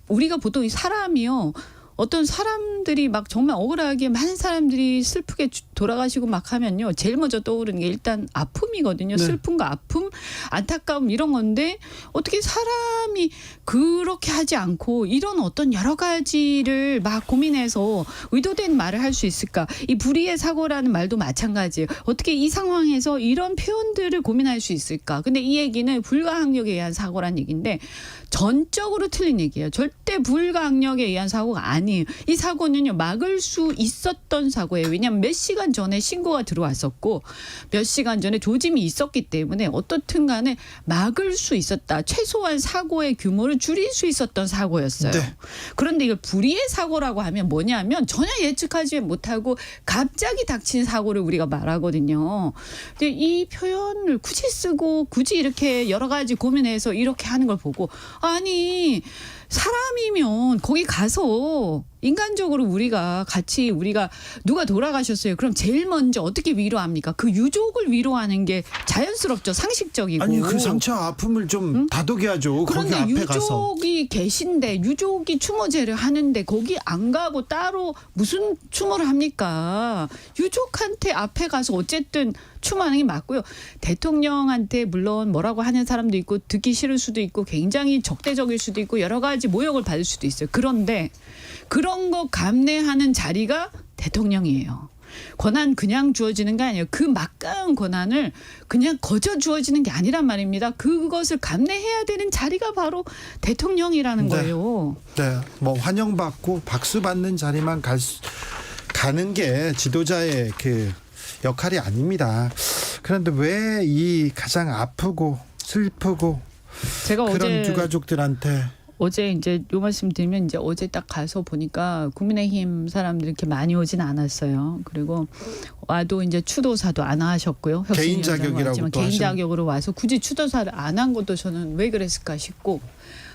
S8: 우리가 보통 사람이요. 어떤 사람들이 막 정말 억울하게 많은 사람들이 슬프게 돌아가시고 막 하면요. 제일 먼저 떠오르는 게 일단 아픔이거든요.
S3: 네.
S8: 슬픔과 아픔, 안타까움 이런 건데 어떻게 사람이 그렇게 하지 않고 이런 어떤 여러 가지를 막 고민해서 의도된 말을 할 수 있을까. 이 불의의 사고라는 말도 마찬가지예요. 어떻게 이 상황에서 이런 표현들을 고민할 수 있을까. 근데 이 얘기는 불가항력에 의한 사고란 얘기인데 전적으로 틀린 얘기예요. 절대 불가항력에 의한 사고가 아니에요. 이 사고는요. 막을 수 있었던 사고예요. 왜냐하면 몇 시간 전에 신고가 들어왔었고 몇 시간 전에 조짐이 있었기 때문에 어떻든 간에 막을 수 있었다. 최소한 사고의 규모를 줄일 수 있었던 사고였어요.
S3: 네.
S8: 그런데 이걸 불의의 사고라고 하면 뭐냐면 전혀 예측하지 못하고 갑자기 닥친 사고를 우리가 말하거든요. 근데 이 표현을 굳이 쓰고 굳이 이렇게 여러 가지 고민해서 이렇게 하는 걸 보고 아니 사람이면 거기 가서 인간적으로 우리가 누가 돌아가셨어요. 그럼 제일 먼저 어떻게 위로합니까? 그 유족을 위로하는 게 자연스럽죠. 상식적이고.
S3: 아니 그 상처와 아픔을 좀 다독여야죠. 거기
S8: 그런데
S3: 앞에 가서.
S8: 유족이 계신데 유족이 추모제를 하는데 거기 안 가고 따로 무슨 추모를 합니까? 유족한테 앞에 가서 어쨌든 추모하는 게 맞고요. 대통령한테 물론 뭐라고 하는 사람도 있고 듣기 싫을 수도 있고 굉장히 적대적일 수도 있고 여러 가지 모욕을 받을 수도 있어요. 그런데 그런 거 감내하는 자리가 대통령이에요. 권한 그냥 주어지는 게 아니에요. 그 막강한 권한을 그냥 거저 주어지는 게 아니란 말입니다. 그것을 감내해야 되는 자리가 바로 대통령이라는
S3: 네.
S8: 거예요.
S3: 네, 뭐 환영받고 박수 받는 자리만 가는 게 지도자의 그 역할이 아닙니다. 그런데 왜 이 가장 아프고 슬프고
S8: 제가
S3: 그런 유가족들한테
S8: 어제 이제 요 말씀 드리면 이제 어제 딱 가서 보니까 국민의힘 사람들이 이렇게 많이 오진 않았어요. 그리고 와도 이제 추도사도 안 하셨고요.
S3: 개인 자격이라고 또
S8: 개인 자격으로 와서 굳이 추도사를 안 한 것도 저는 왜 그랬을까 싶고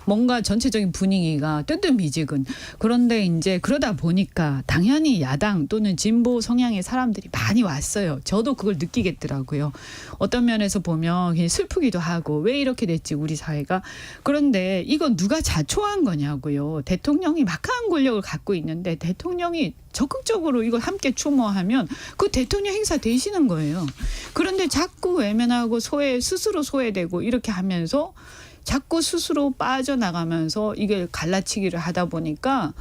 S8: 뭔가 전체적인 분위기가 뜨뜻미지근. 그런데 이제 그러다 보니까 당연히 야당 또는 진보 성향의 사람들이 많이 왔어요. 저도 그걸 느끼겠더라고요. 어떤 면에서 보면 그냥 슬프기도 하고 왜 이렇게 됐지 우리 사회가. 그런데 이건 누가 자초한 거냐고요. 대통령이 막강한 권력을 갖고 있는데 대통령이 적극적으로 이걸 함께 추모하면 그 대통령 행사 되시는 거예요. 그런데 자꾸 외면하고 스스로 소외되고 이렇게 하면서 자꾸 스스로 빠져나가면서 이게 갈라치기를 하다 보니까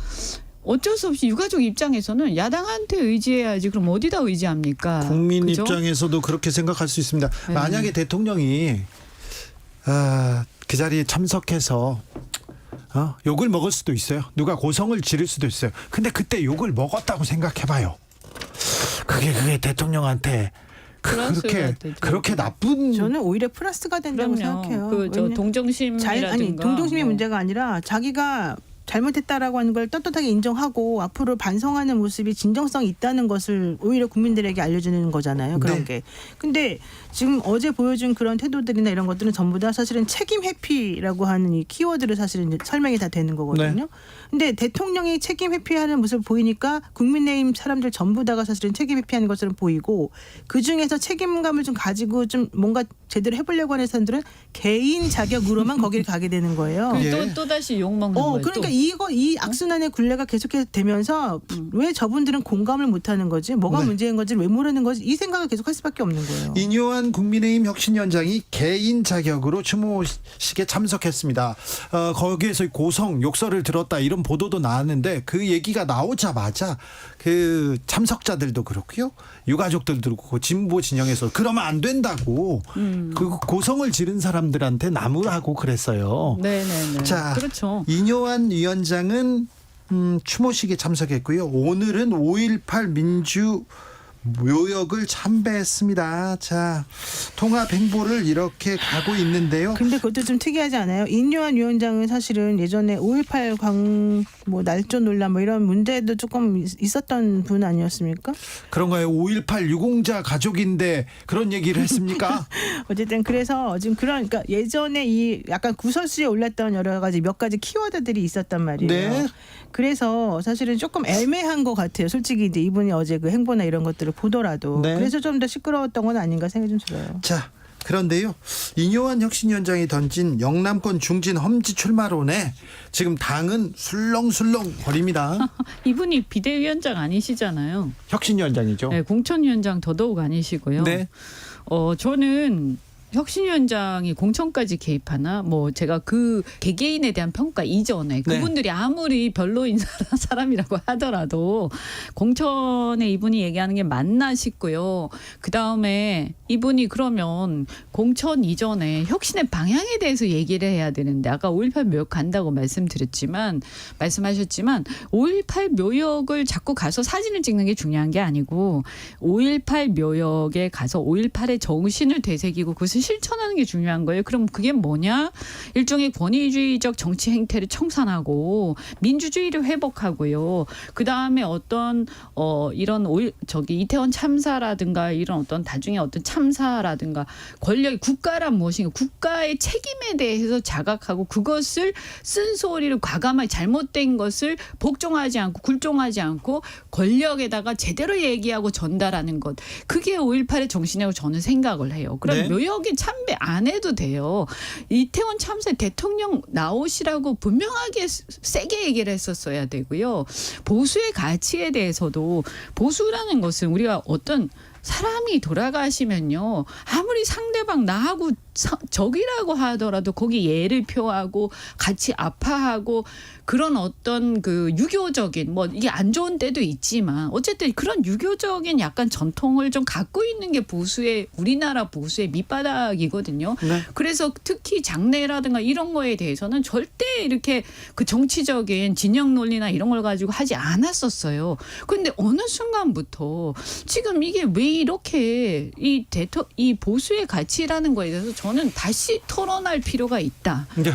S8: 어쩔 수 없이 유가족 입장에서는 야당한테 의지해야지 그럼 어디다 의지합니까?
S3: 국민
S8: 그죠?
S3: 입장에서도 그렇게 생각할 수 있습니다.
S8: 네.
S3: 만약에 대통령이 그 자리에 참석해서 욕을 먹을 수도 있어요. 누가 고성을 지를 수도 있어요. 근데 그때 욕을 먹었다고 생각해봐요. 그게 대통령한테 그렇게 나쁜.
S9: 저는 오히려 플러스가 된다고
S8: 그럼요.
S9: 생각해요.
S8: 그 저 동정심이라든가
S9: 동정심의 문제가 아니라 자기가 잘못했다라고 하는 걸 떳떳하게 인정하고 앞으로 반성하는 모습이 진정성이 있다는 것을 오히려 국민들에게 알려주는 거잖아요. 그런 게. 근데 지금 어제 보여준 그런 태도들이나 이런 것들은 전부 다 사실은 책임 회피라고 하는 이 키워드를 사실은 이제 설명이 다 되는 거거든요. 근데 대통령이 책임 회피하는 모습을 보이니까 국민의힘 사람들 전부 다가 사실은 책임 회피하는 것처럼 보이고 그중에서 책임감을 좀 가지고 좀 뭔가 제대로 해보려고 하는 사람들은 개인 자격으로만 거기를 가게 되는 거예요.
S8: 또 다시 욕 먹는 거예요.
S9: 그러니까 이 악순환의 굴레가 계속해서 되면서 왜 저분들은 공감을 못하는 거지? 뭐가 문제인 건지 왜 모르는 거지? 이 생각을 계속할 수밖에 없는 거예요.
S3: 인요한 국민의힘 혁신위원장이 개인 자격으로 추모식에 참석했습니다. 거기에서 고성 욕설을 들었다 이런 보도도 나왔는데 그 얘기가 나오자마자 그 참석자들도 그렇고요, 유가족들도 그렇고 진보 진영에서 그러면 안 된다고 그 고성을 지른 사람들한테 나무라고 그랬어요.
S8: 네네네.
S3: 자,
S8: 그렇죠.
S3: 인요한 위원장은 추모식에 참석했고요. 오늘은 5.18 민주 묘역을 참배했습니다. 자, 통합 행보를 이렇게 가고 있는데요.
S9: 근데 그것도 좀 특이하지 않아요? 인요한 위원장은 사실은 예전에 5.18 날조 논란 이런 문제도 조금 있었던 분 아니었습니까?
S3: 그런가요? 5.18 유공자 가족인데 그런 얘기를 했습니까?
S9: 어쨌든 그래서 지금 그러니까 예전에 이 약간 구설수에 올랐던 여러 가지 몇 가지 키워드들이 있었단 말이에요.
S3: 네.
S9: 그래서 사실은 조금 애매한 것 같아요. 솔직히 이제 이분이 어제 그 행보나 이런 것들을 보더라도.
S3: 네.
S9: 그래서 좀 더 시끄러웠던 건 아닌가 생각이 좀 들어요.
S3: 자, 그런데요, 인요한 혁신위원장이 던진 영남권 중진 험지 출마론에 지금 당은 술렁술렁 거립니다.
S8: 이분이 비대위원장 아니시잖아요.
S3: 혁신위원장이죠.
S8: 네, 공천위원장 더더욱 아니시고요.
S3: 네.
S8: 저는 혁신위원장이 공천까지 개입하나? 제가 그 개개인에 대한 평가 이전에 그분들이 아무리 별로인 사람이라고 하더라도 공천에 이분이 얘기하는 게 맞나 싶고요. 그다음에 이분이 그러면 공천 이전에 혁신의 방향에 대해서 얘기를 해야 되는데 아까 5.18 묘역 간다고 말씀하셨지만 5.18 묘역을 자꾸 가서 사진을 찍는 게 중요한 게 아니고 5.18 묘역에 가서 5.18의 정신을 되새기고 그것을 실천하는 게 중요한 거예요. 그럼 그게 뭐냐? 일종의 권위주의적 정치 행태를 청산하고 민주주의를 회복하고요. 그다음에 어떤 이런 이태원 참사라든가 이런 어떤 나중에 어떤 참사라든가 권력이 국가란 무엇인가 국가의 책임에 대해서 자각하고 그것을 쓴소리를 과감하게 잘못된 것을 복종하지 않고 굴종하지 않고 권력에다가 제대로 얘기하고 전달하는 것. 그게 5.18의 정신이라고 저는 생각을 해요. 그럼 묘역에 참배 안 해도 돼요. 이태원 참사에 대통령 나오시라고 분명하게 세게 얘기를 했었어야 되고요. 보수의 가치에 대해서도 보수라는 것은 우리가 어떤 사람이 돌아가시면요. 아무리 상대방 나하고 적이라고 하더라도 거기 예를 표하고 같이 아파하고 그런 어떤 그 유교적인 이게 안 좋은 때도 있지만 어쨌든 그런 유교적인 약간 전통을 좀 갖고 있는 게 우리나라 보수의 밑바닥이거든요. 네. 그래서 특히 장례라든가 이런 거에 대해서는 절대 이렇게 그 정치적인 진영 논리나 이런 걸 가지고 하지 않았었어요. 그런데 어느 순간부터 지금 이게 왜 이렇게 이 보수의 가치라는 거에 대해서 저는 다시 토론할 필요가 있다. 네.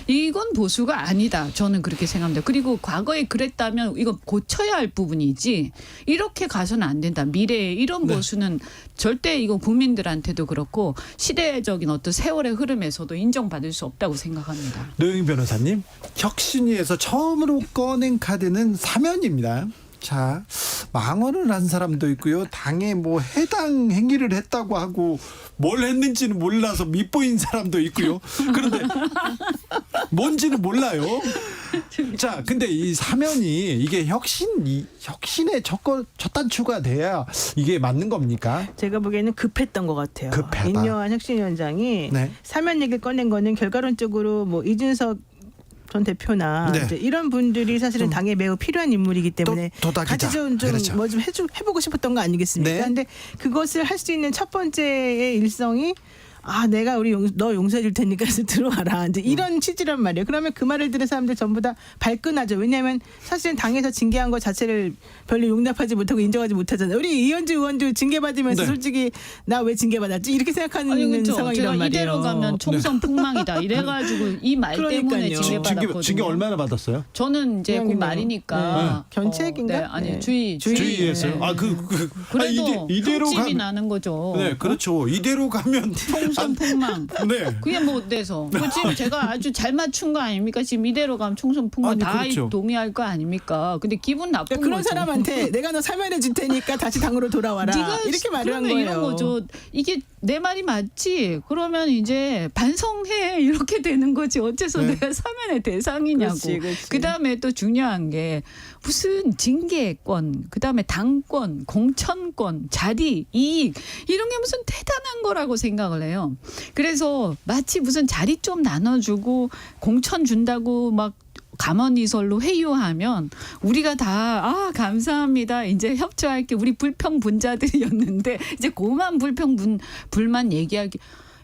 S8: 이건 보수가 아니다. 저는 그렇게 생각합니다. 그리고 과거에 그랬다면 이거 고쳐야 할 부분이지 이렇게 가서는 안 된다. 미래에 이런 보수는 절대 이건 국민들한테도 그렇고 시대적인 어떤 세월의 흐름에서도 인정받을 수 없다고 생각합니다.
S3: 노영희 변호사님, 혁신위에서 처음으로 꺼낸 카드는 사면입니다. 자, 망언을 한 사람도 있고요. 당에 해당 행위를 했다고 하고 뭘 했는지는 몰라서 밉보인 사람도 있고요. 그런데 뭔지는 몰라요. 자, 근데 이 사면이 이게 혁신의 첫 단추가 돼야 이게 맞는 겁니까?
S9: 제가 보기에는 급했던 것 같아요.
S3: 급하다.
S9: 인요한 혁신위원장이 사면 얘기를 꺼낸 거는 결과론적으로 이준석 전 대표나 이제 이런 분들이 사실은 당에 매우 필요한 인물이기 때문에 같이 좀 해보고 싶었던 거 아니겠습니까? 그런데 그것을 할 수 있는 첫 번째의 일성이 내가 너 용서해 줄 테니까 들어와라. 이제 이런 취지란 말이에요. 그러면 그 말을 들은 사람들 전부 다 발끈하죠. 왜냐하면 사실은 당에서 징계한 것 자체를 별로 용납하지 못하고 인정하지 못하잖아요. 우리 이현주 의원도 징계받으면서
S3: 네.
S9: 솔직히 나 왜 징계받았지 이렇게 생각하는
S8: 그렇죠.
S9: 상황이란
S8: 제가
S9: 말이에요.
S8: 이대로 가면 총선 폭망이다. 이래가지고 이 말 때문에
S9: 그러니까요.
S8: 징계받았거든요.
S3: 징계 얼마나 받았어요?
S8: 저는 이제 곧
S9: 이왕이면.
S8: 말이니까
S9: 견책인가?
S8: 네, 아니
S9: 네.
S3: 주의했어요.
S8: 그래도
S3: 이대로
S8: 흠집이
S3: 가면
S8: 나는 거죠.
S3: 네, 그렇죠. 이대로 가면
S8: 총선 폭망.
S3: 네.
S8: 그게 못 돼서. 지금 제가 아주 잘 맞춘 거 아닙니까? 지금 이대로 가면 총선 폭망
S3: 아니,
S8: 다
S3: 그렇죠.
S8: 동의할 거 아닙니까? 근데 기분 나쁜
S9: 그런
S8: 거죠.
S9: 사람한테 내가 너 사면해 줄 테니까 다시 당으로 돌아와라.
S8: 네가
S9: 이렇게 말을 한
S8: 그러면
S9: 거예요.
S8: 이런 거죠. 이게 내 말이 맞지? 그러면 이제 반성해 이렇게 되는 거지. 어째서
S3: 네.
S8: 내가 사면의 대상이냐고.
S9: 그렇지.
S8: 그다음에 또 중요한 게 무슨 징계권, 그다음에 당권, 공천권, 자리, 이익 이런 게 무슨 대단한 거라고 생각을 해요. 그래서 마치 무슨 자리 좀 나눠주고 공천 준다고 막 감언이설로 회유하면 우리가 다 감사합니다. 이제 협조할게. 우리 불평분자들이었는데 이제 고만 불만 얘기하기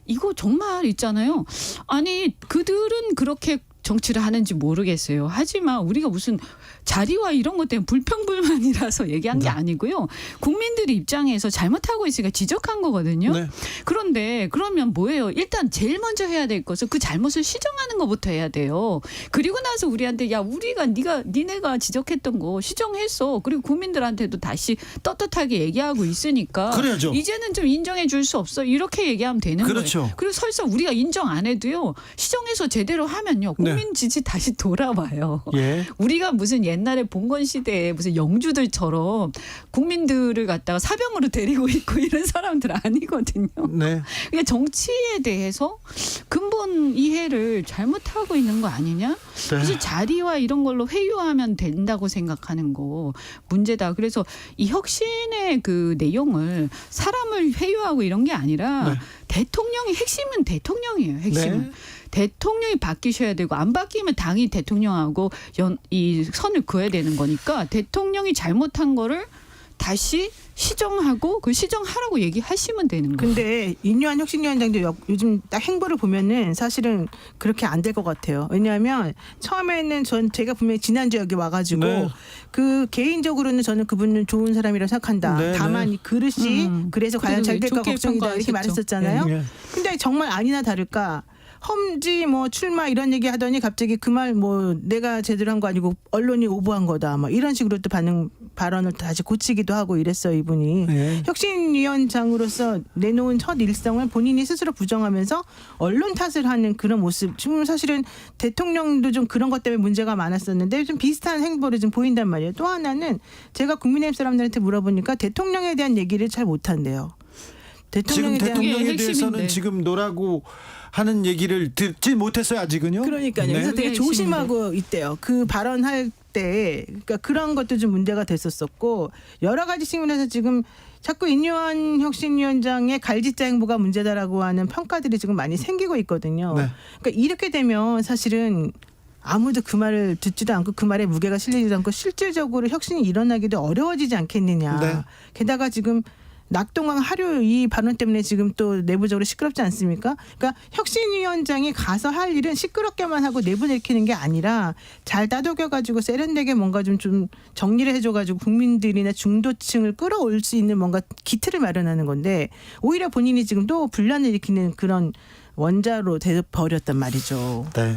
S8: 이거 정말 있잖아요. 아니 그들은 그렇게 정치를 하는지 모르겠어요. 하지만 우리가 무슨 자리와 이런 것 때문에 불평불만이라서 얘기한 게 아니고요. 국민들의 입장에서 잘못하고 있으니까 지적한 거거든요.
S3: 네.
S8: 그런데 그러면 뭐예요? 일단 제일 먼저 해야 될 것은 그 잘못을 시정하는 것부터 해야 돼요. 그리고 나서 우리한테 우리가 니네가 지적했던 거 시정했어. 그리고 국민들한테도 다시 떳떳하게 얘기하고 있으니까
S3: 그래야죠.
S8: 이제는 좀 인정해 줄 수 없어. 이렇게 얘기하면 되는
S3: 그렇죠.
S8: 거예요. 그리고 설사 우리가 인정 안 해도요. 시정해서 제대로 하면요. 국민 지지 다시 돌아와요.
S3: 예.
S8: 우리가 무슨 옛날에 봉건 시대에 무슨 영주들처럼 국민들을 갖다가 사병으로 데리고 있고 이런 사람들 아니거든요.
S3: 네.
S8: 그러니까 정치에 대해서 근본 이해를 잘못하고 있는 거 아니냐? 그래서 자리와 이런 걸로 회유하면 된다고 생각하는 거 문제다. 그래서 이 혁신의 그 내용을 사람을 회유하고 이런 게 아니라 대통령이 핵심은 대통령이에요. 핵심은.
S3: 네.
S8: 대통령이 바뀌셔야 되고 안 바뀌면 당이 대통령하고 이 선을 그어야 되는 거니까 대통령이 잘못한 거를 다시 시정하고 그 시정하라고 얘기하시면 되는 거예요.
S9: 근데 인류한 혁신위원장도 요즘 딱 행보를 보면은 사실은 그렇게 안 될 것 같아요. 왜냐하면 처음에는 제가 분명히 지난주 여기 와가지고 그 개인적으로는 저는 그분은 좋은 사람이라고 생각한다.
S3: 네,
S9: 다만 이 그릇이 그래서 과연 잘 될까
S8: 좋게
S9: 걱정이다 이렇게
S8: 평가하셨죠.
S9: 말했었잖아요. 근데 정말 아니나 다를까 험지 출마 이런 얘기 하더니 갑자기 그 말 내가 제대로 한 거 아니고 언론이 오보한 거다 이런 식으로 또 발언을 다시 고치기도 하고 이랬어요 이분이. 혁신위원장으로서 내놓은 첫 일성을 본인이 스스로 부정하면서 언론 탓을 하는 그런 모습. 지금 사실은 대통령도 좀 그런 것 때문에 문제가 많았었는데 좀 비슷한 행보를 좀 보인단 말이에요. 또 하나는 제가 국민의힘 사람들한테 물어보니까 대통령에 대한 얘기를 잘 못한대요.
S3: 지금 대통령에 대해서는
S8: 핵심인데.
S3: 지금 노라고 하는 얘기를 듣지 못했어요 아직은요.
S9: 그러니까요.
S3: 네.
S9: 그래서 되게 조심하고 있대요. 그 발언할 때 그러니까 그런 것도 좀 문제가 됐었었고 여러 가지 측면에서 지금 자꾸 인류한 혁신위원장의 갈짓자 행보가 문제다라고 하는 평가들이 지금 많이 생기고 있거든요.
S3: 네.
S9: 그러니까 이렇게 되면 사실은 아무도 그 말을 듣지도 않고 그 말에 무게가 실리지도 않고 실질적으로 혁신이 일어나기도 어려워지지 않겠느냐.
S3: 네.
S9: 게다가 지금 낙동강 하류 이 발언 때문에 지금 또 내부적으로 시끄럽지 않습니까? 그러니까 혁신위원장이 가서 할 일은 시끄럽게만 하고 내보내키는 게 아니라 잘 다독여가지고 세련되게 뭔가 좀 정리를 해줘가지고 국민들이나 중도층을 끌어올 수 있는 뭔가 기틀을 마련하는 건데 오히려 본인이 지금 또 분란을 일으키는 그런 원자로 돼버렸단 말이죠.
S3: 네.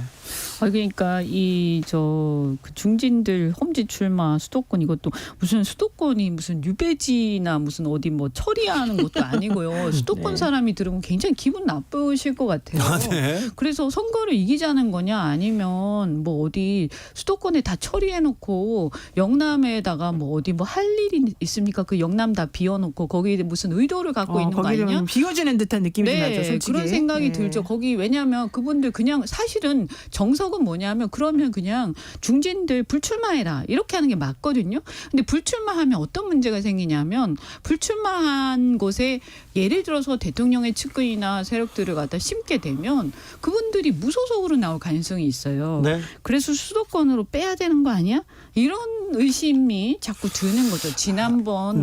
S8: 그러니까 그 중진들 험지 출마 수도권 이것도 무슨 수도권이 무슨 유배지나 무슨 어디 처리하는 것도 아니고요. 수도권 사람이 들으면 굉장히 기분 나쁘실 것 같아요.
S3: 네.
S8: 그래서 선거를 이기자는 거냐 아니면 어디 수도권에 다 처리해놓고 영남에다가 어디 할 일이 있습니까? 그 영남 다 비워놓고 거기에 무슨 의도를 갖고 있는 거 아니냐?
S9: 거기를 비워주는 듯한 느낌이 나죠. 솔직히.
S8: 그런 생각이 들죠. 거기 왜냐하면 그분들 그냥 사실은 정석은 뭐냐면 그러면 그냥 중진들 불출마해라 이렇게 하는 게 맞거든요. 근데 불출마하면 어떤 문제가 생기냐면 불출마한 곳에 예를 들어서 대통령의 측근이나 세력들을 갖다 심게 되면 그분들이 무소속으로 나올 가능성이 있어요.
S3: 네.
S8: 그래서 수도권으로 빼야 되는 거 아니야? 이런 의심이 자꾸 드는 거죠. 지난번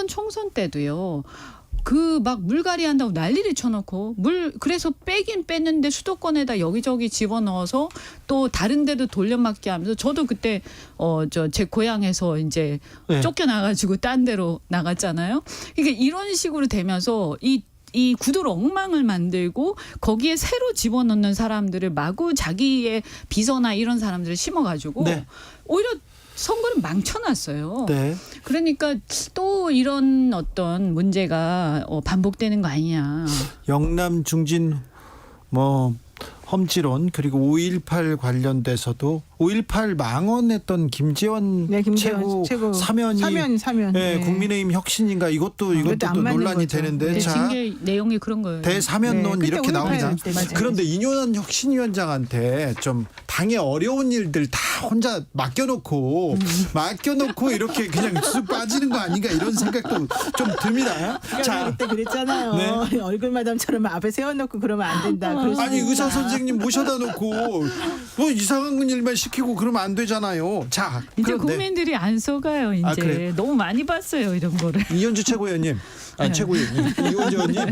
S8: 총선 때도요. 그 막 물갈이 한다고 난리를 쳐놓고 그래서 빼긴 뺐는데 수도권에다 여기저기 집어넣어서 또 다른 데도 돌려막기 하면서 저도 그때 제 고향에서 이제
S3: 네.
S8: 쫓겨나가지고 딴 데로 나갔잖아요. 그러니까 이런 식으로 되면서 이 구도를 엉망을 만들고 거기에 새로 집어넣는 사람들을 마구 자기의 비서나 이런 사람들을 심어가지고
S3: 네.
S8: 오히려 선거를 망쳐놨어요.
S3: 네.
S8: 그러니까 또 이런 어떤 문제가 반복되는 거 아니냐.
S3: 영남 중진 험지론 그리고 5.18 관련돼서도 5.18 망언했던 김재원,
S9: 네, 김재원 최고
S3: 사면이
S9: 사면.
S3: 네,
S9: 네.
S3: 국민의힘 혁신인가 이것도
S9: 그것도 안
S3: 또
S9: 맞는
S3: 논란이
S9: 거죠.
S3: 되는데
S9: 네,
S3: 자
S8: 징계 내용이 그런 거예요.
S3: 대사면론
S9: 네,
S3: 이렇게
S9: 그때
S3: 나옵니다.
S9: 5.18 때 맞아요.
S3: 그런데 이뇨한 혁신위원장한테 좀 당의 어려운 일들 다 혼자 맡겨놓고 이렇게 그냥 쑥 빠지는 거 아닌가 이런 생각도 좀 듭니다.
S9: 자, 그때 그랬잖아요.
S3: 네.
S9: 얼굴 마담처럼 앞에 세워놓고 그러면 안 된다. 그럴 수
S3: 아니
S9: 있다.
S3: 의사 선생님 모셔다 놓고 뭐 이상한 일만 시키고 그러면 안 되잖아요. 자,
S8: 이제
S3: 그런데
S8: 국민들이 안 속아요. 이제
S3: 그래요?
S8: 너무 많이 봤어요 이런 거를.
S3: 이현주 최고위원님, 최고위원님, 이현주 의원님,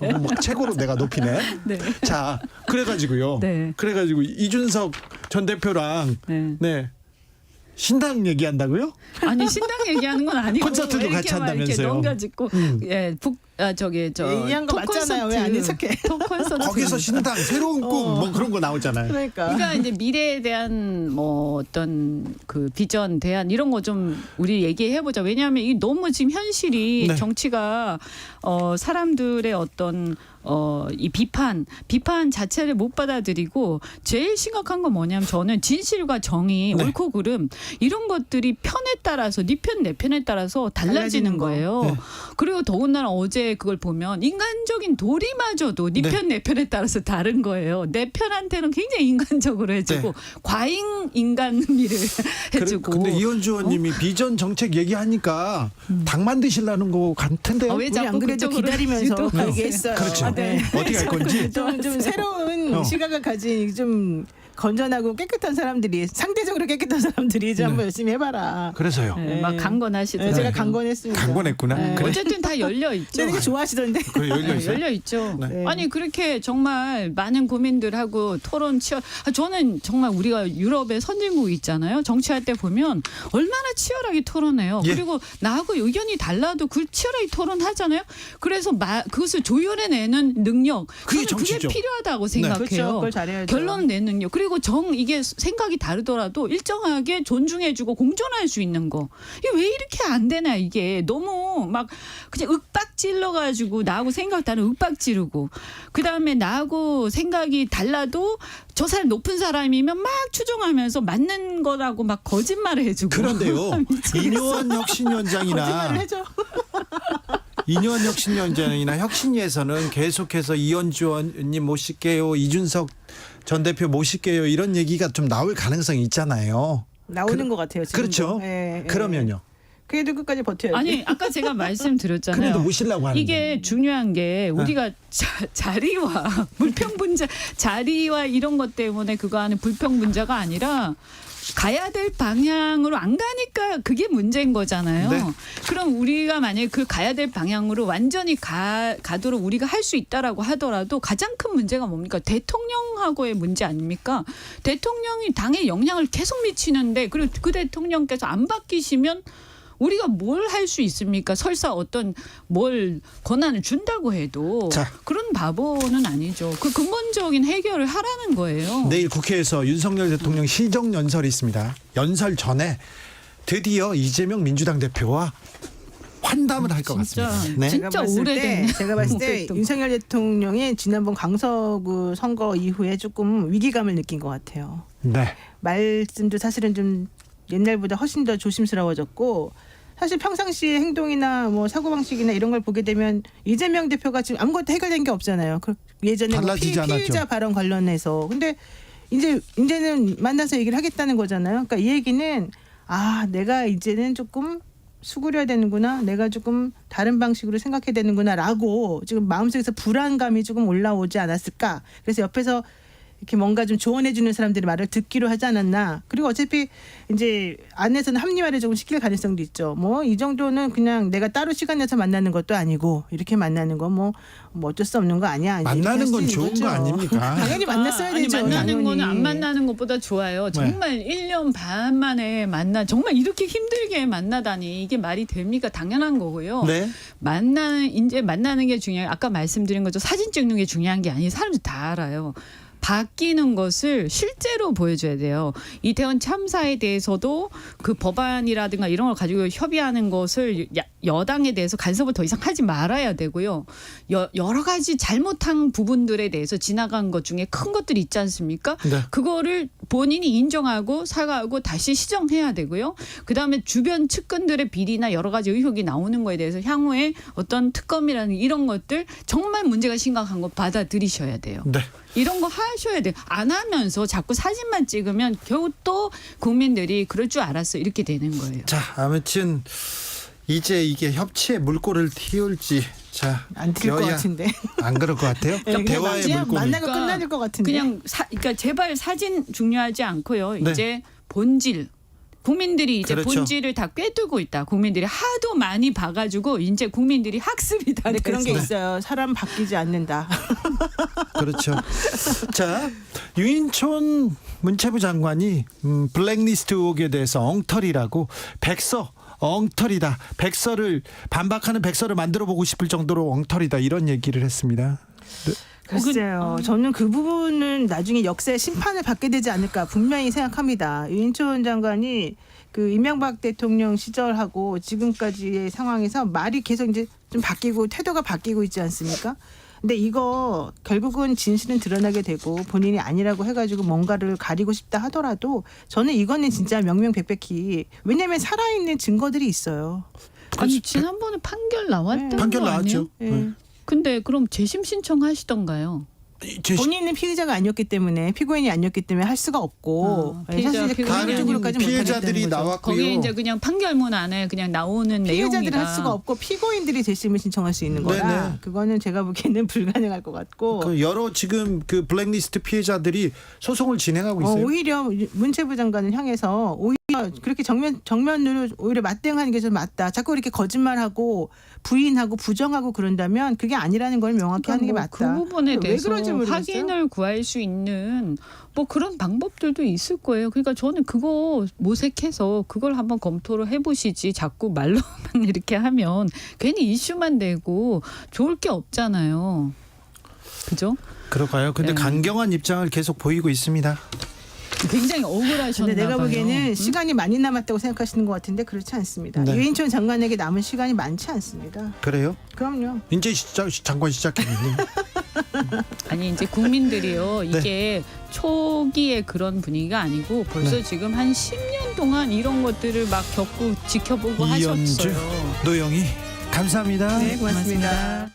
S8: 네.
S3: 막 최고로 내가 높이네.
S8: 네.
S3: 자, 그래가지고요.
S8: 네.
S3: 그래가지고 이준석 전 대표랑
S8: 네.
S3: 신당 얘기한다고요?
S8: 아니 신당 얘기하는 건 아니고
S3: 콘서트도
S8: 이렇게
S3: 같이
S8: 막
S3: 한다면서요.
S8: 이렇게 넘겨짓고
S9: 얘기한 거 맞잖아요. 왜 아닌 척해?
S8: 콘서트.
S3: 거기서 신당 새로운 꿈 뭐 그런 거 나오잖아요.
S8: 그러니까 이제 미래에 대한 어떤 그 비전 대안 이런 거 좀 우리 얘기해 보자. 왜냐하면 이 너무 지금 현실이
S3: 네.
S8: 정치가 사람들의 어떤 이 비판 자체를 못 받아들이고 제일 심각한 건 뭐냐면 저는 진실과 정의,
S3: 네.
S8: 옳고 그름 이런 것들이 편에 따라서 네 편 내 편에 따라서 달라지는 거예요.
S3: 네.
S8: 그리고 더군다나 어제 그걸 보면 인간적인 도리마저도 네
S3: 네.
S8: 편 내 편에 따라서 다른 거예요. 내 편한테는 굉장히 인간적으로 해주고 과잉 인간미를 해주고.
S3: 근데 이현주 의원님이 비전 정책 얘기하니까 당 만드시려는 거 같은데요.
S8: 왜
S9: 우리
S8: 자꾸
S9: 안 그래도
S8: 그쪽으로
S9: 기다리면서
S8: 시도하세요?
S9: 얘기했어요.
S3: 그렇죠.
S8: 네.
S3: 어떻게 할 건지.
S9: 좀 새로운 시각을 가진 좀 건전하고 깨끗한 사람들이 상대적으로 깨끗한 사람들이 이제 한번 열심히 해봐라.
S3: 그래서요.
S8: 네, 막 강건하시더라고요.
S9: 제가 강건했습니다.
S3: 강건했구나.
S8: 네.
S3: 그래.
S8: 어쨌든 다 열려 있죠.
S9: 되게 좋아하시던데.
S3: 그래 열려 있어요.
S8: 열려 있죠.
S3: 네.
S8: 아니 그렇게 정말 많은 고민들하고 토론 저는 정말 우리가 유럽의 선진국 있잖아요. 정치할 때 보면 얼마나 치열하게 토론해요.
S3: 예.
S8: 그리고 나하고 의견이 달라도 그 치열하게 토론하잖아요. 그래서 그것을 조율해내는 능력
S3: 그게
S8: 저는
S3: 정치죠.
S8: 그게 필요하다고
S3: 네.
S8: 생각해요.
S9: 그렇죠. 그걸 잘해야죠.
S8: 결론 내 능력. 그리고 이게 생각이 다르더라도 일정하게 존중해주고 공존할 수 있는 거. 이게 왜 이렇게 안 되나 이게 너무 막 그냥 윽박 찔러가지고 나하고 생각 다른 윽박 지르고 그 다음에 나하고 생각이 달라도 저 사람 높은 사람이면 막 추종하면서 맞는 거라고 막 거짓말을 해주고.
S3: 그런데요. 이뇨한 혁신위원장이나
S9: 거짓말을 해줘.
S3: 이뇨한 혁신위원장이나 혁신위에서는 계속해서 이현주 의원님 모실게요, 이준석 전 대표 모실게요 이런 얘기가 좀 나올 가능성이 있잖아요.
S9: 나오는 것 같아요. 지금도.
S3: 그렇죠.
S9: 예, 예.
S3: 그러면요.
S9: 그래도 끝까지 버텨야지.
S8: 아니 아까 제가 말씀드렸잖아요.
S3: 그래도 모시려고 하는데.
S8: 이게 중요한 게 우리가 자리와 불평분자 자리와 이런 것 때문에 그거 하는 불평분자가 아니라 가야 될 방향으로 안 가니까 그게 문제인 거잖아요.
S3: 네.
S8: 그럼 우리가 만약에 그 가야 될 방향으로 완전히 가도록 우리가 할 수 있다라고 하더라도 가장 큰 문제가 뭡니까? 대통령하고의 문제 아닙니까? 대통령이 당에 영향을 계속 미치는데 그리고 그 대통령께서 안 바뀌시면 우리가 뭘 할 수 있습니까? 설사 어떤 뭘 권한을 준다고 해도
S3: 자.
S8: 그런 바보는 아니죠. 그 근본적인 해결을 하라는 거예요.
S3: 내일 국회에서 윤석열 대통령 시정연설이 있습니다. 연설 전에 드디어 이재명 민주당 대표와 환담을 할 것
S8: 진짜.
S3: 같습니다. 네.
S8: 진짜 오래된.
S9: 제가 봤을 때
S8: 오랫동안.
S9: 윤석열 대통령이 지난번 강서구 선거 이후에 조금 위기감을 느낀 것 같아요.
S3: 네.
S9: 말씀도 사실은 좀 옛날보다 훨씬 더 조심스러워졌고 사실 평상시의 행동이나 뭐 사고방식이나 이런 걸 보게 되면 이재명 대표가 지금 아무것도 해결된 게 없잖아요. 예전에 뭐
S3: 달라지지 않았죠.
S9: 피의자 발언 관련해서. 근데 이제는 만나서 얘기를 하겠다는 거잖아요. 그러니까 이 얘기는 내가 이제는 조금 수그려야 되는구나. 내가 조금 다른 방식으로 생각해야 되는구나라고 지금 마음속에서 불안감이 조금 올라오지 않았을까. 그래서 옆에서 이렇게 뭔가 좀 조언해주는 사람들의 말을 듣기로 하지 않았나. 그리고 어차피 이제 안에서는 합리화를 조금 시킬 가능성도 있죠. 뭐 이 정도는 그냥 내가 따로 시간 내서 만나는 것도 아니고 이렇게 만나는 거 뭐 어쩔 수 없는 거 아니야.
S3: 만나는 건 좋은 거 아닙니까?
S9: 당연히 만났어야
S8: 아니,
S9: 되죠.
S8: 만나는
S9: 당연히.
S8: 거는 안 만나는 것보다 좋아요. 정말 1년 반 만에 정말 이렇게 힘들게 만나다니 이게 말이 됩니까? 당연한 거고요.
S3: 네.
S8: 이제 만나는 게 중요해요. 아까 말씀드린 것처럼 사진 찍는 게 중요한 게 아니에요. 사람들 다 알아요. 바뀌는 것을 실제로 보여줘야 돼요. 이태원 참사에 대해서도 그 법안이라든가 이런 걸 가지고 협의하는 것을 여당에 대해서 간섭을 더 이상 하지 말아야 되고요. 여러 가지 잘못한 부분들에 대해서 지나간 것 중에 큰 것들이 있지 않습니까?
S3: 네.
S8: 그거를 본인이 인정하고 사과하고 다시 시정해야 되고요. 그다음에 주변 측근들의 비리나 여러 가지 의혹이 나오는 거에 대해서 향후에 어떤 특검이라는 이런 것들 정말 문제가 심각한 거 받아들이셔야 돼요.
S3: 네.
S8: 이런 거 하셔야 돼요. 안 하면서 자꾸 사진만 찍으면 겨우 또 국민들이 그럴 줄 알았어 이렇게 되는 거예요.
S3: 자, 아무튼 이제 이게 협치의 물꼬를 틔울지
S9: 안 튈 것 같은데.
S3: 안 그럴 것 같아요.
S9: 네,
S3: 대화의 물꼬는
S9: 만나고 끝날 것 같은데.
S8: 그냥 그러니까 제발 사진 중요하지 않고요.
S3: 네.
S8: 이제 본질. 국민들이 이제
S3: 그렇죠.
S8: 본질을 다 꿰뚫고 있다. 국민들이 하도 많이 봐가지고 이제 국민들이 학습이 다
S9: 근데 그런 게
S8: 돼서.
S9: 있어요. 사람 바뀌지 않는다.
S3: 그렇죠. 자, 유인촌 문체부 장관이 블랙리스트 의혹에 대해서 엉터리라고 엉터리다. 반박하는 백서를 만들어 보고 싶을 정도로 엉터리다. 이런 얘기를 했습니다. 네.
S9: 글쎄요. 저는 그 부분은 나중에 역사의 심판을 받게 되지 않을까 분명히 생각합니다. 유인촌 장관이 그 이명박 대통령 시절하고 지금까지의 상황에서 말이 계속 이제 좀 바뀌고 태도가 바뀌고 있지 않습니까? 근데 이거 결국은 진실은 드러나게 되고 본인이 아니라고 해가지고 뭔가를 가리고 싶다 하더라도 저는 이거는 진짜 명명백백히 왜냐하면 살아있는 증거들이 있어요.
S8: 아니 지난번에 판결 나왔던
S3: 판결
S8: 거 아니에요?
S3: 나왔죠.
S8: 근데 그럼 재심 신청하시던가요?
S9: 본인은 피의자가 아니었기 때문에 피고인이 아니었기 때문에 할 수가 없고 사실
S3: 다른 피해자들이 나왔고요.
S8: 거기에 이제 그냥 판결문 안에 그냥 나오는
S9: 피해자들은
S8: 내용이라
S9: 할 수가 없고 피고인들이 재심을 신청할 수 있는 거라
S3: 네네.
S9: 그거는 제가 보기에는 불가능할 것 같고
S3: 그 여러 지금 그 블랙리스트 피해자들이 소송을 진행하고 있어요.
S9: 오히려 문체부 장관을 향해서 오히려 그렇게 정면으로 오히려 맞대응하는 게 좀 맞다. 자꾸 이렇게 거짓말하고 부인하고 부정하고 그런다면 그게 아니라는 걸 명확히 하는 게 맞다.
S8: 그 부분에 대해서
S9: 모르겠어요.
S8: 확인을 구할 수 있는 뭐 그런 방법들도 있을 거예요. 그러니까 저는 그거 모색해서 그걸 한번 검토를 해보시지 자꾸 말로만 이렇게 하면 괜히 이슈만 되고 좋을 게 없잖아요. 그죠?
S3: 그럴까요? 근데
S8: 네.
S3: 강경한 입장을 계속 보이고 있습니다.
S8: 굉장히 억울하셨나
S9: 근데 내가
S8: 봐요.
S9: 보기에는 시간이 많이 남았다고 생각하시는 것 같은데 그렇지 않습니다.
S3: 네.
S9: 유인촌 장관에게 남은 시간이 많지 않습니다.
S3: 그래요?
S9: 그럼요.
S3: 이제 장관 시작했는데.
S8: 아니 이제 국민들이요 이게 초기에 그런 분위기가 아니고 벌써 지금 한 10년 동안 이런 것들을 막 겪고 지켜보고
S3: 이연주,
S8: 하셨어요.
S3: 노영희 감사합니다.
S9: 네, 고맙습니다.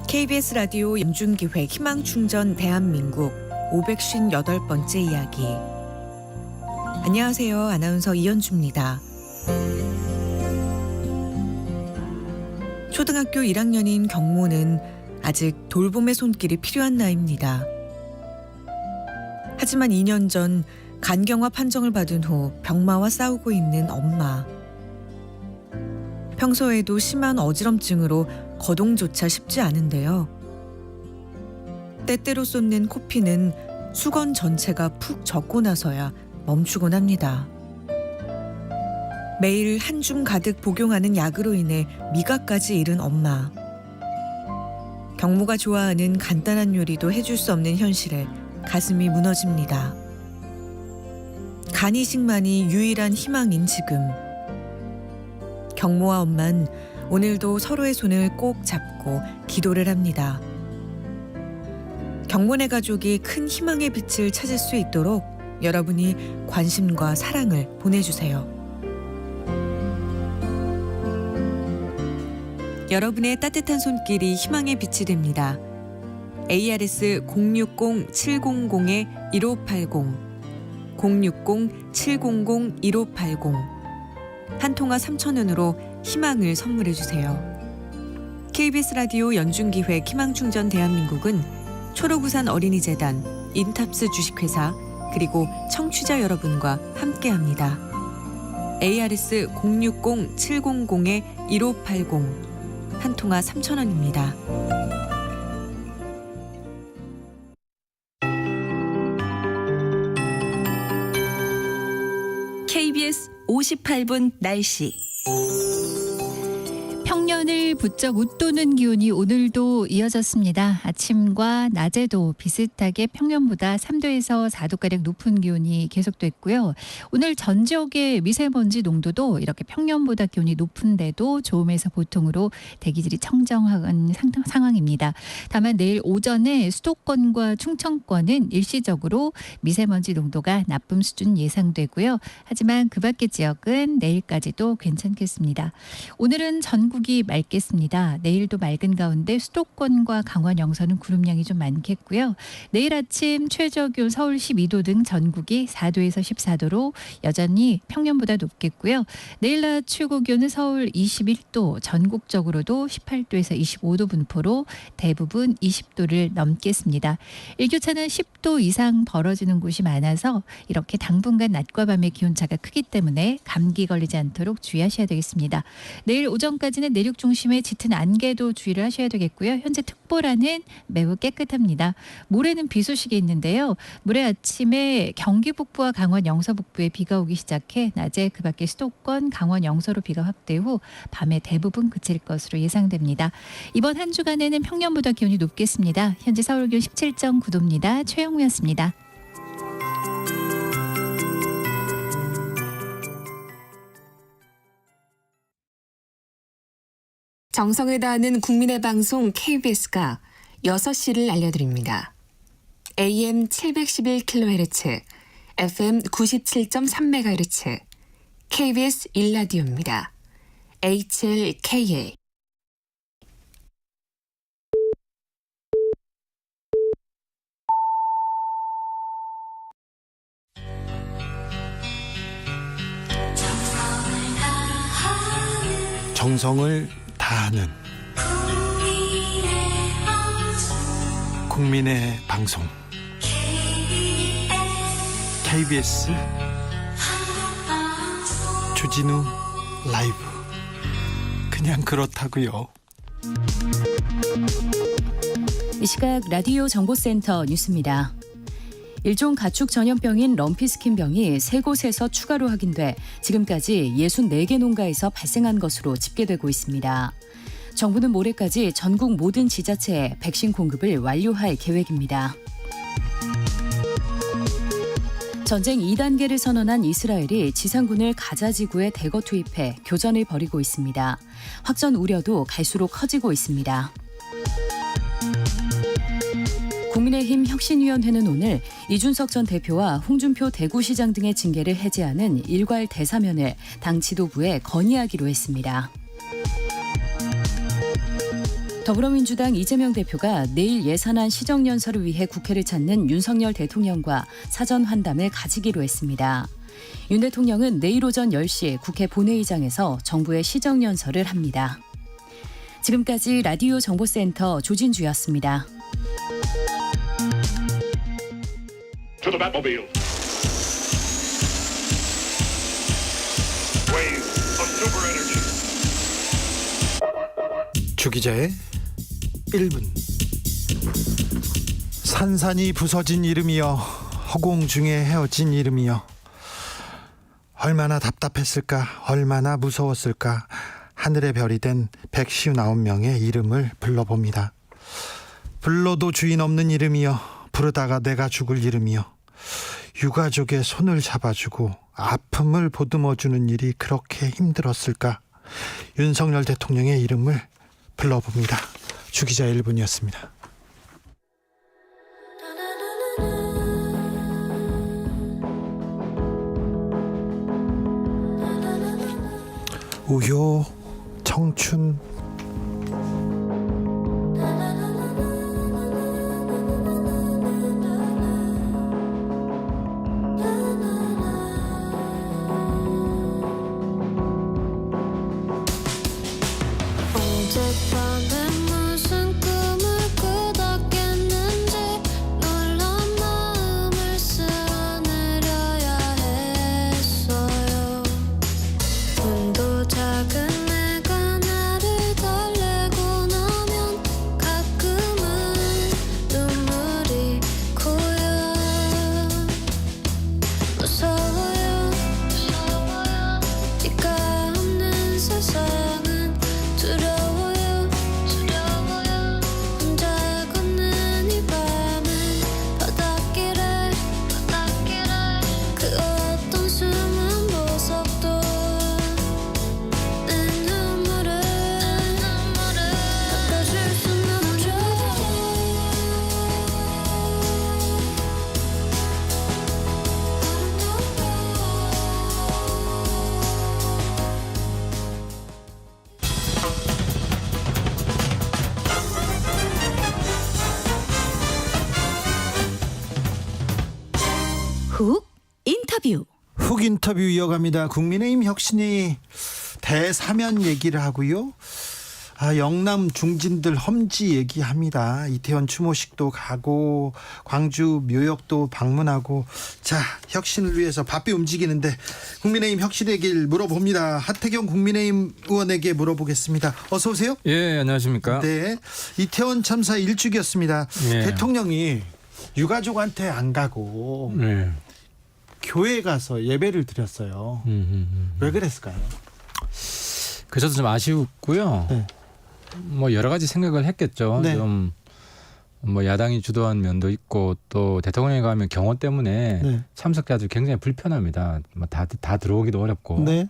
S10: KBS 라디오 연중기획 희망충전 대한민국 558번째 이야기. 안녕하세요. 아나운서 이연주입니다. 초등학교 1학년인 경모는 아직 돌봄의 손길이 필요한 나이입니다. 하지만 2년 전 간경화 판정을 받은 후 병마와 싸우고 있는 엄마. 평소에도 심한 어지럼증으로 거동조차 쉽지 않은데요. 때때로 쏟는 코피는 수건 전체가 푹 젖고 나서야 멈추곤 합니다. 매일 한 줌 가득 복용하는 약으로 인해 미각까지 잃은 엄마. 경모가 좋아하는 간단한 요리도 해줄 수 없는 현실에 가슴이 무너집니다. 간이식만이 유일한 희망인 지금. 경모와 엄만 오늘도 서로의 손을 꼭 잡고 기도를 합니다. 경모네 가족이 큰 희망의 빛을 찾을 수 있도록 여러분이 관심과 사랑을 보내주세요. 여러분의 따뜻한 손길이 희망의 빛이 됩니다. ARS 060-700-1580 060-700-1580 한 통화 3,000원으로 희망을 선물해 주세요. KBS 라디오 연중기획 희망충전 대한민국은 초록우산 어린이재단, 인탑스 주식회사 그리고 청취자 여러분과 함께합니다. ARS 060-700-1580 한 통화 3,000원입니다.
S4: KBS 58분 날씨. 평년을 부쩍 웃도는 기온이 오늘도 이어졌습니다. 아침과 낮에도 비슷하게 평년보다 3도에서 4도가량 높은 기온이 계속됐고요. 오늘 전 지역의 미세먼지 농도도 이렇게 평년보다 기온이 높은데도 좋음에서 보통으로 대기질이 청정한 상황입니다. 다만 내일 오전에 수도권과 충청권은 일시적으로 미세먼지 농도가 나쁨 수준 예상되고요. 하지만 그 밖의 지역은 내일까지도 괜찮겠습니다. 오늘은 전국이 맑겠습니다. 내일도 맑은 가운데 수도권과 강원 영서는 구름량이 좀 많겠고요. 내일 아침 최저 기온 서울 12도 등 전국이 4도에서 14도로 여전히 평년보다 높겠고요. 내일 낮 최고 기온은 서울 21도, 전국적으로도 18도에서 25도 분포로 대부분 20도를 넘겠습니다. 일교차는 10도 이상 벌어지는 곳이 많아서 이렇게 당분간 낮과 밤의 기온차가 크기 때문에 감기 걸리지 않도록 주의하셔야 되겠습니다. 내일 오전까지는 내륙 중심의 짙은 안개도 주의를 하셔야 되겠고요. 현재 특보라는 매우 깨끗합니다. 모레는 비 소식이 있는데요. 모레 아침에 경기 북부와 강원 영서 북부에 비가 오기 시작해 낮에 그 밖에 수도권, 강원 영서로 비가 확대 후 밤에 대부분 그칠 것으로 예상됩니다. 이번 한 주간에는 평년보다 기온이 높겠습니다. 현재 서울 기온 17.9도입니다. 최영우였습니다.
S11: 정성을 다하는 국민의 방송 KBS가 6시를 알려드립니다. AM 711kHz, FM 97.3MHz, KBS 1라디오입니다. HLKA.
S3: 정성을 다하는 국민의 방송 KBS 주진우 라이브. 그냥 그렇다고요.
S12: 이 시각 라디오 정보센터 뉴스입니다. 일종 가축 전염병인 럼피스킨병이 3곳에서 추가로 확인돼 지금까지 64개 농가에서 발생한 것으로 집계되고 있습니다. 정부는 모레까지 전국 모든 지자체에 백신 공급을 완료할 계획입니다. 전쟁 2단계를 선언한 이스라엘이 지상군을 가자 지구에 대거 투입해 교전을 벌이고 있습니다. 확전 우려도 갈수록 커지고 있습니다. 국민의힘 혁신위원회는 오늘 이준석 전 대표와 홍준표 대구시장 등의 징계를 해제하는 일괄 대사면을 당 지도부에 건의하기로 했습니다. 더불어민주당 이재명 대표가 내일 예산안 시정연설을 위해 국회를 찾는 윤석열 대통령과 사전 환담을 가지기로 했습니다. 윤 대통령은 내일 오전 10시 국회 본회의장에서 정부의 시정연설을 합니다. 지금까지 라디오 정보센터 조진주였습니다.
S13: To the Batmobile. Wave of super energy.
S3: 주기자의 1분. 산산이 부서진 이름이여, 허공 중에 헤어진 이름이여. 얼마나 답답했을까, 얼마나 무서웠을까. 하늘의 별이 된 159명의 이름을 불러봅니다. 불러도 주인 없는 이름이여, 부르다가 내가 죽을 이름이여. 유가족의 손을 잡아주고 아픔을 보듬어주는 일이 그렇게 힘들었을까. 윤석열 대통령의 이름을 불러봅니다. 주기자 1분이었습니다. 우효, 청춘.
S10: 인터뷰.
S3: 훅 인터뷰 이어갑니다. 국민의힘 혁신이 대사면 얘기를 하고요. 영남 중진들 험지 얘기합니다. 이태원 추모식도 가고 광주 묘역도 방문하고, 자, 혁신을 위해서 바삐 움직이는데 국민의힘 혁신의 길 물어봅니다. 하태경 국민의힘 의원에게 물어보겠습니다. 어서 오세요.
S14: 예, 안녕하십니까.
S3: 네, 이태원 참사 일주기였습니다.
S14: 예.
S3: 대통령이 유가족한테 안 가고 교회에 가서 예배를 드렸어요. 왜 그랬을까요?
S14: 그 저도 좀 아쉬웠고요.
S3: 네.
S14: 뭐 여러 가지 생각을 했겠죠.
S3: 네.
S14: 좀 뭐 야당이 주도한 면도 있고, 또 대통령이 가면 경호 때문에
S3: 네.
S14: 참석자들 굉장히 불편합니다. 뭐 다 들어오기도 어렵고.
S3: 네.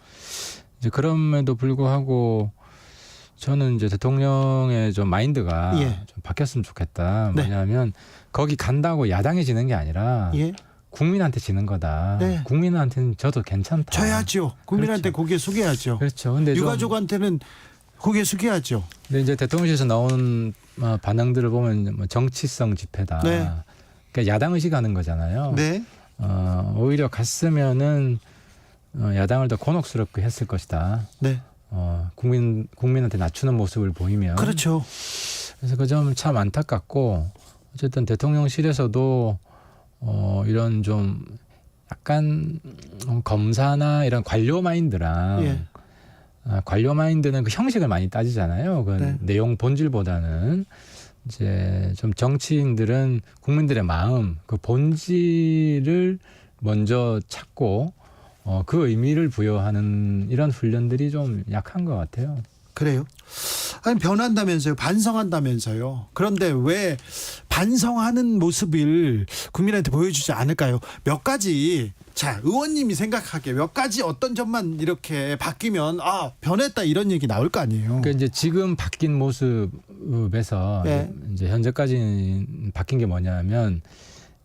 S14: 이제 그럼에도 불구하고 저는 이제 대통령의 좀 마인드가 좀 바뀌었으면 좋겠다.
S3: 네.
S14: 뭐냐면 거기 간다고 야당이 지는 게 아니라 국민한테 지는 거다.
S3: 네.
S14: 국민한테는 저도 괜찮다.
S3: 져야죠. 국민한테 고개 숙여야죠.
S14: 그렇죠. 근데
S3: 유가족한테는 고개 숙여야죠.
S14: 근데 이제 대통령실에서 나온 반응들을 보면 뭐 정치성 집회다.
S3: 네.
S14: 그러니까 야당 의식하는 거잖아요.
S3: 네.
S14: 오히려 갔으면은 야당을 더 곤혹스럽게 했을 것이다.
S3: 네.
S14: 국민한테 낮추는 모습을 보이면.
S3: 그렇죠.
S14: 그래서 그 점은 참 안타깝고, 어쨌든 대통령실에서도 이런 좀 약간 검사나 이런 관료 마인드랑 관료 마인드는 그 형식을 많이 따지잖아요. 그 내용 본질보다는 이제 좀 정치인들은 국민들의 마음, 그 본질을 먼저 찾고 그 의미를 부여하는 이런 훈련들이 좀 약한 것 같아요.
S3: 그래요? 아니, 변한다면서요. 반성한다면서요. 그런데 왜 반성하는 모습을 국민한테 보여주지 않을까요? 몇 가지, 자, 의원님이 생각하기에 몇 가지 어떤 점만 이렇게 바뀌면 변했다 이런 얘기 나올 거 아니에요.
S14: 그러니까 이제 지금 바뀐 모습에서 이제 현재까지 바뀐 게 뭐냐면,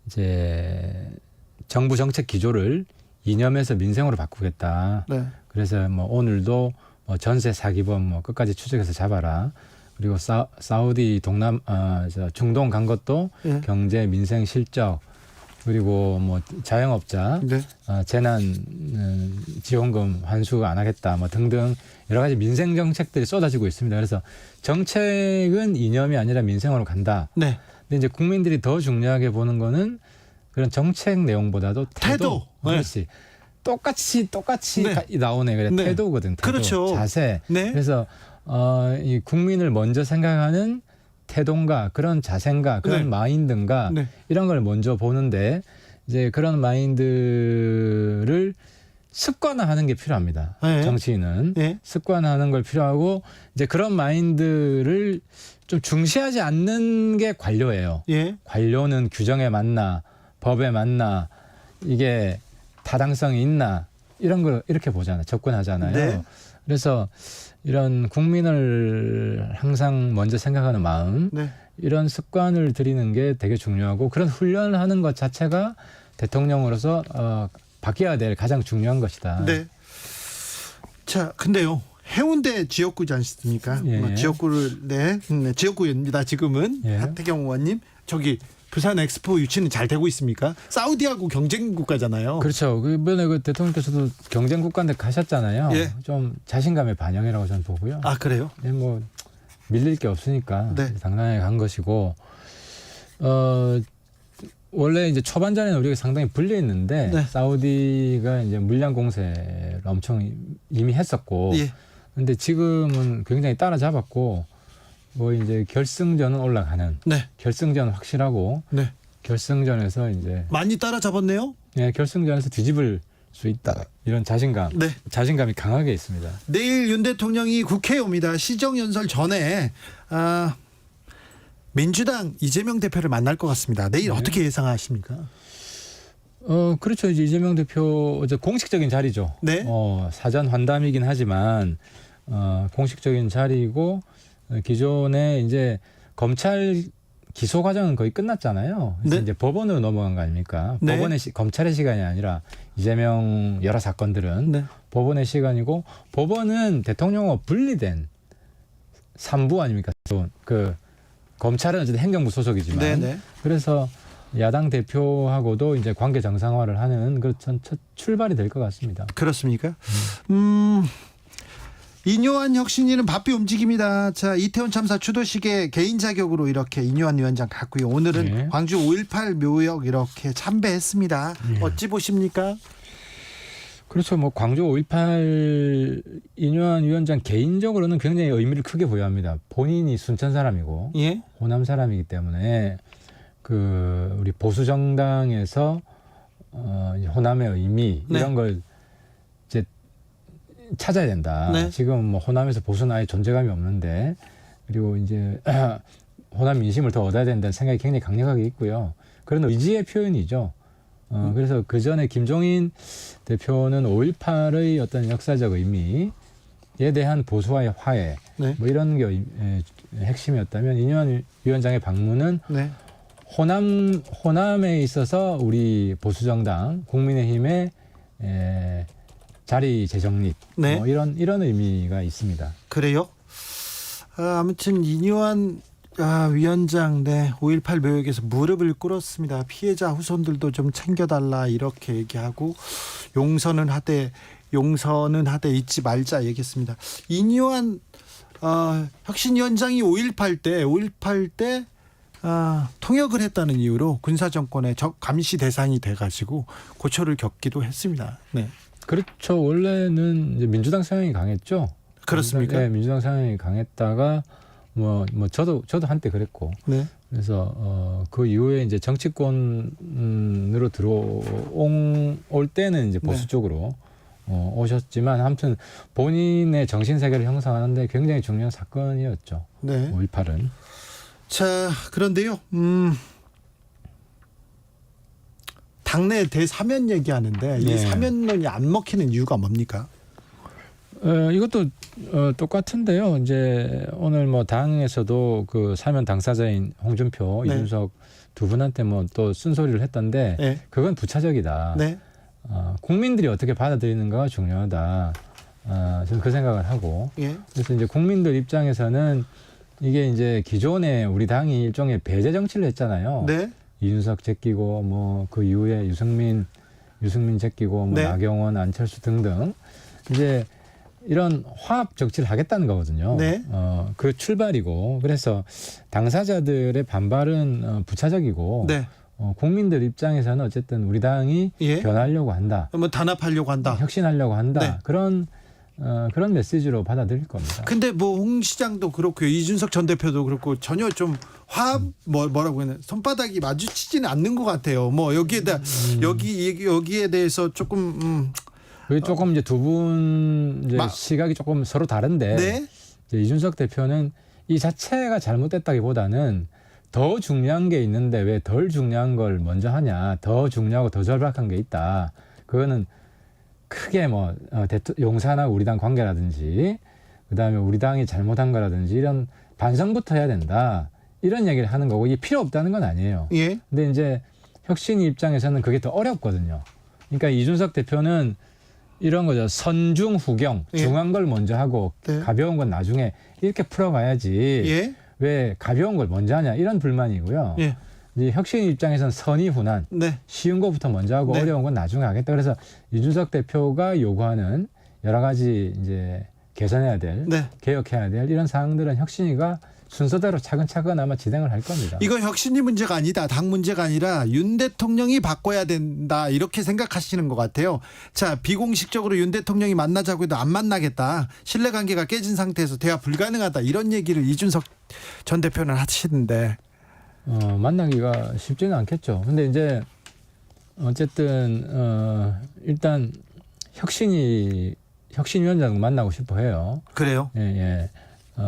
S14: 이제 정부 정책 기조를 이념에서 민생으로 바꾸겠다. 그래서 뭐 오늘도 전세 사기범 끝까지 추적해서 잡아라. 그리고 사우디 중동 간 것도 경제 민생 실적, 그리고 뭐 자영업자 재난 지원금 환수 안 하겠다 뭐 등등 여러 가지 민생 정책들이 쏟아지고 있습니다. 그래서 정책은 이념이 아니라 민생으로 간다. 근데 이제 국민들이 더 중요하게 보는 거는 그런 정책 내용보다도 태도. 그렇지. 똑같이 나오네. 그래. 태도거든. 태도.
S3: 그렇죠.
S14: 자세. 그래서 이 국민을 먼저 생각하는 태도인가, 그런 자세인가, 그런 마인드인가, 이런 걸 먼저 보는데, 이제 그런 마인드를 습관화하는 게 필요합니다. 정치인은 습관화하는 걸 필요하고, 이제 그런 마인드를 좀 중시하지 않는 게 관료예요. 관료는 규정에 맞나, 법에 맞나, 이게 타당성이 있나, 이런 걸 이렇게 보잖아요. 접근하잖아요. 그래서 이런 국민을 항상 먼저 생각하는 마음, 이런 습관을 들이는 게 되게 중요하고, 그런 훈련을 하는 것 자체가 대통령으로서 바뀌어야 될 가장 중요한 것이다.
S3: 자, 근데요, 해운대 지역구지 않습니까? 지역구를 지역구입니다. 지금은 하태경 의원님, 저기 부산 엑스포 유치는 잘 되고 있습니까? 사우디하고 경쟁 국가잖아요.
S14: 그렇죠. 이번에 그 대통령께서도 경쟁 국가인데 가셨잖아요. 좀 자신감의 반영이라고 저는 보고요.
S3: 그래요?
S14: 뭐 밀릴 게 없으니까 당당하게 간 것이고, 원래 이제 초반전에는 우리가 상당히 불리했는데 사우디가 이제 물량 공세를 엄청 이미 했었고, 근데 지금은 굉장히 따라잡았고. 뭐 이제 결승전은 올라가는, 결승전 확실하고, 결승전에서 이제
S3: 많이 따라잡았네요.
S14: 결승전에서 뒤집을 수 있다, 이런 자신감이 강하게 있습니다.
S3: 내일 윤 대통령이 국회에 옵니다. 시정연설 전에 민주당 이재명 대표를 만날 것 같습니다. 내일 어떻게 예상하십니까?
S14: 그렇죠. 이제 이재명 대표 이제 공식적인 자리죠. 사전 환담이긴 하지만 공식적인 자리이고. 기존에 이제 검찰 기소 과정은 거의 끝났잖아요. 그래서 이제 법원으로 넘어간 거 아닙니까? 검찰의 시간이 아니라 이재명 여러 사건들은 법원의 시간이고, 법원은 대통령과 분리된 3부 아닙니까? 그 검찰은 어쨌든 행정부 소속이지만, 그래서 야당 대표하고도 이제 관계 정상화를 하는 그 첫 출발이 될 것 같습니다.
S3: 그렇습니까? 이뇨한 혁신위는 바삐 움직입니다. 자, 이태원 참사 추도식에 개인 자격으로 이렇게 이뇨한 위원장 갔고요. 오늘은
S14: 네.
S3: 광주 5.18 묘역 이렇게 참배했습니다. 어찌 보십니까?
S14: 그렇죠. 뭐 광주 5.18 이뇨한 위원장 개인적으로는 굉장히 의미를 크게 부여합니다. 본인이 순천 사람이고
S3: 예?
S14: 호남 사람이기 때문에 그 우리 보수 정당에서 호남의 의미
S3: 네.
S14: 이런 걸 이제 찾아야 된다.
S3: 네.
S14: 지금 뭐 호남에서 보수는 아예 존재감이 없는데 그리고 이제 호남 민심을 더 얻어야 된다는 생각이 굉장히 강력하게 있고요. 그런 의지의 표현이죠. 그래서 그 전에 김종인 대표는 5.18의 어떤 역사적 의미에 대한 보수와의 화해
S3: 네.
S14: 뭐 이런 게 핵심이었다면 이뇨한 위원장의 방문은
S3: 네.
S14: 호남에 있어서 우리 보수정당 국민의힘의 자리 재정립
S3: 네.
S14: 뭐 이런 의미가 있습니다.
S3: 그래요? 아무튼 이뇨한 위원장 5.18 묘역에서 무릎을 꿇었습니다. 피해자 후손들도 좀 챙겨달라 이렇게 얘기하고 용서는 하되 잊지 말자 얘기했습니다. 이뇨한 혁신위원장이 5.18 때 통역을 했다는 이유로 군사정권의 적 감시 대상이 돼가지고 고초를 겪기도 했습니다. 네.
S14: 그렇죠. 원래는 이제 민주당 성향이 강했죠.
S3: 그렇습니까?
S14: 네, 민주당 성향이 강했다가 뭐 저도 한때 그랬고.
S3: 네.
S14: 그래서 그 이후에 이제 정치권으로 들어올 때는 이제 보수
S3: 네.
S14: 쪽으로 오셨지만 아무튼 본인의 정신 세계를 형성하는데 굉장히 중요한 사건이었죠.
S3: 네.
S14: 5.18은.
S3: 자, 그런데요. 당내 대사면 얘기하는데 이
S14: 네.
S3: 사면론이 안 먹히는 이유가 뭡니까?
S14: 이것도 똑같은데요. 이제 오늘 뭐 당에서도 그 사면 당사자인 홍준표,
S3: 네.
S14: 이준석 두 분한테 뭐 또 쓴소리를 했던데
S3: 네.
S14: 그건 부차적이다.
S3: 네.
S14: 국민들이 어떻게 받아들이는가가 중요하다. 저는 그 생각을 하고.
S3: 예.
S14: 그래서 이제 국민들 입장에서는 이게 이제 기존에 우리 당이 일종의 배제 정치를 했잖아요.
S3: 네.
S14: 이준석 제끼고 뭐 그 이후에 유승민 제끼고 뭐
S3: 네.
S14: 나경원, 안철수 등등 이제 이런 화합 정치를 하겠다는 거거든요.
S3: 네.
S14: 그 출발이고 그래서 당사자들의 반발은 부차적이고
S3: 네.
S14: 국민들 입장에서는 어쨌든 우리 당이
S3: 예.
S14: 변하려고 한다.
S3: 뭐 단합하려고 한다.
S14: 혁신하려고 한다.
S3: 네.
S14: 그런 메시지로 받아들일 겁니다.
S3: 근데 뭐 홍 시장도 그렇고요. 이준석 전 대표도 그렇고 전혀 좀 화합 뭐라고 해야 되나 손바닥이 마주치지는 않는 것 같아요. 뭐 여기에다 여기에 대해서 조금
S14: 그게 조금 이제 두 분 시각이 조금 서로 다른데
S3: 네.
S14: 이제 이준석 대표는 이 자체가 잘못됐다기보다는 더 중요한 게 있는데 왜 덜 중요한 걸 먼저 하냐. 더 중요하고 더 절박한 게 있다. 그거는 크게 뭐 용사나 우리 당 관계라든지 그다음에 우리 당이 잘못한 거라든지 이런 반성부터 해야 된다. 이런 얘기를 하는 거고 이게 필요 없다는 건 아니에요.
S3: 예.
S14: 근데 이제 혁신 입장에서는 그게 더 어렵거든요. 그러니까 이준석 대표는 이런 거죠. 선중 후경,
S3: 예.
S14: 중요한 걸 먼저 하고
S3: 네.
S14: 가벼운 건 나중에 이렇게 풀어가야지.
S3: 예.
S14: 왜 가벼운 걸 먼저 하냐 이런 불만이고요.
S3: 예.
S14: 이제 혁신 입장에서는 선의훈안,
S3: 네.
S14: 쉬운 것부터 먼저 하고
S3: 네.
S14: 어려운 건 나중에 하겠다. 그래서 이준석 대표가 요구하는 여러 가지 이제 개선해야 될,
S3: 네.
S14: 개혁해야 될 이런 사항들은 혁신위가 순서대로 차근차근 아마 진행을 할 겁니다.
S3: 이거 혁신이 문제가 아니다. 당 문제가 아니라 윤 대통령이 바꿔야 된다. 이렇게 생각하시는 것 같아요. 자, 비공식적으로 윤 대통령이 만나자고 해도 안 만나겠다. 신뢰관계가 깨진 상태에서 대화 불가능하다. 이런 얘기를 이준석 전 대표는 하시는데.
S14: 만나기가 쉽지는 않겠죠. 근데 이제 어쨌든 일단 혁신위원장 만나고 싶어 해요.
S3: 그래요?
S14: 예.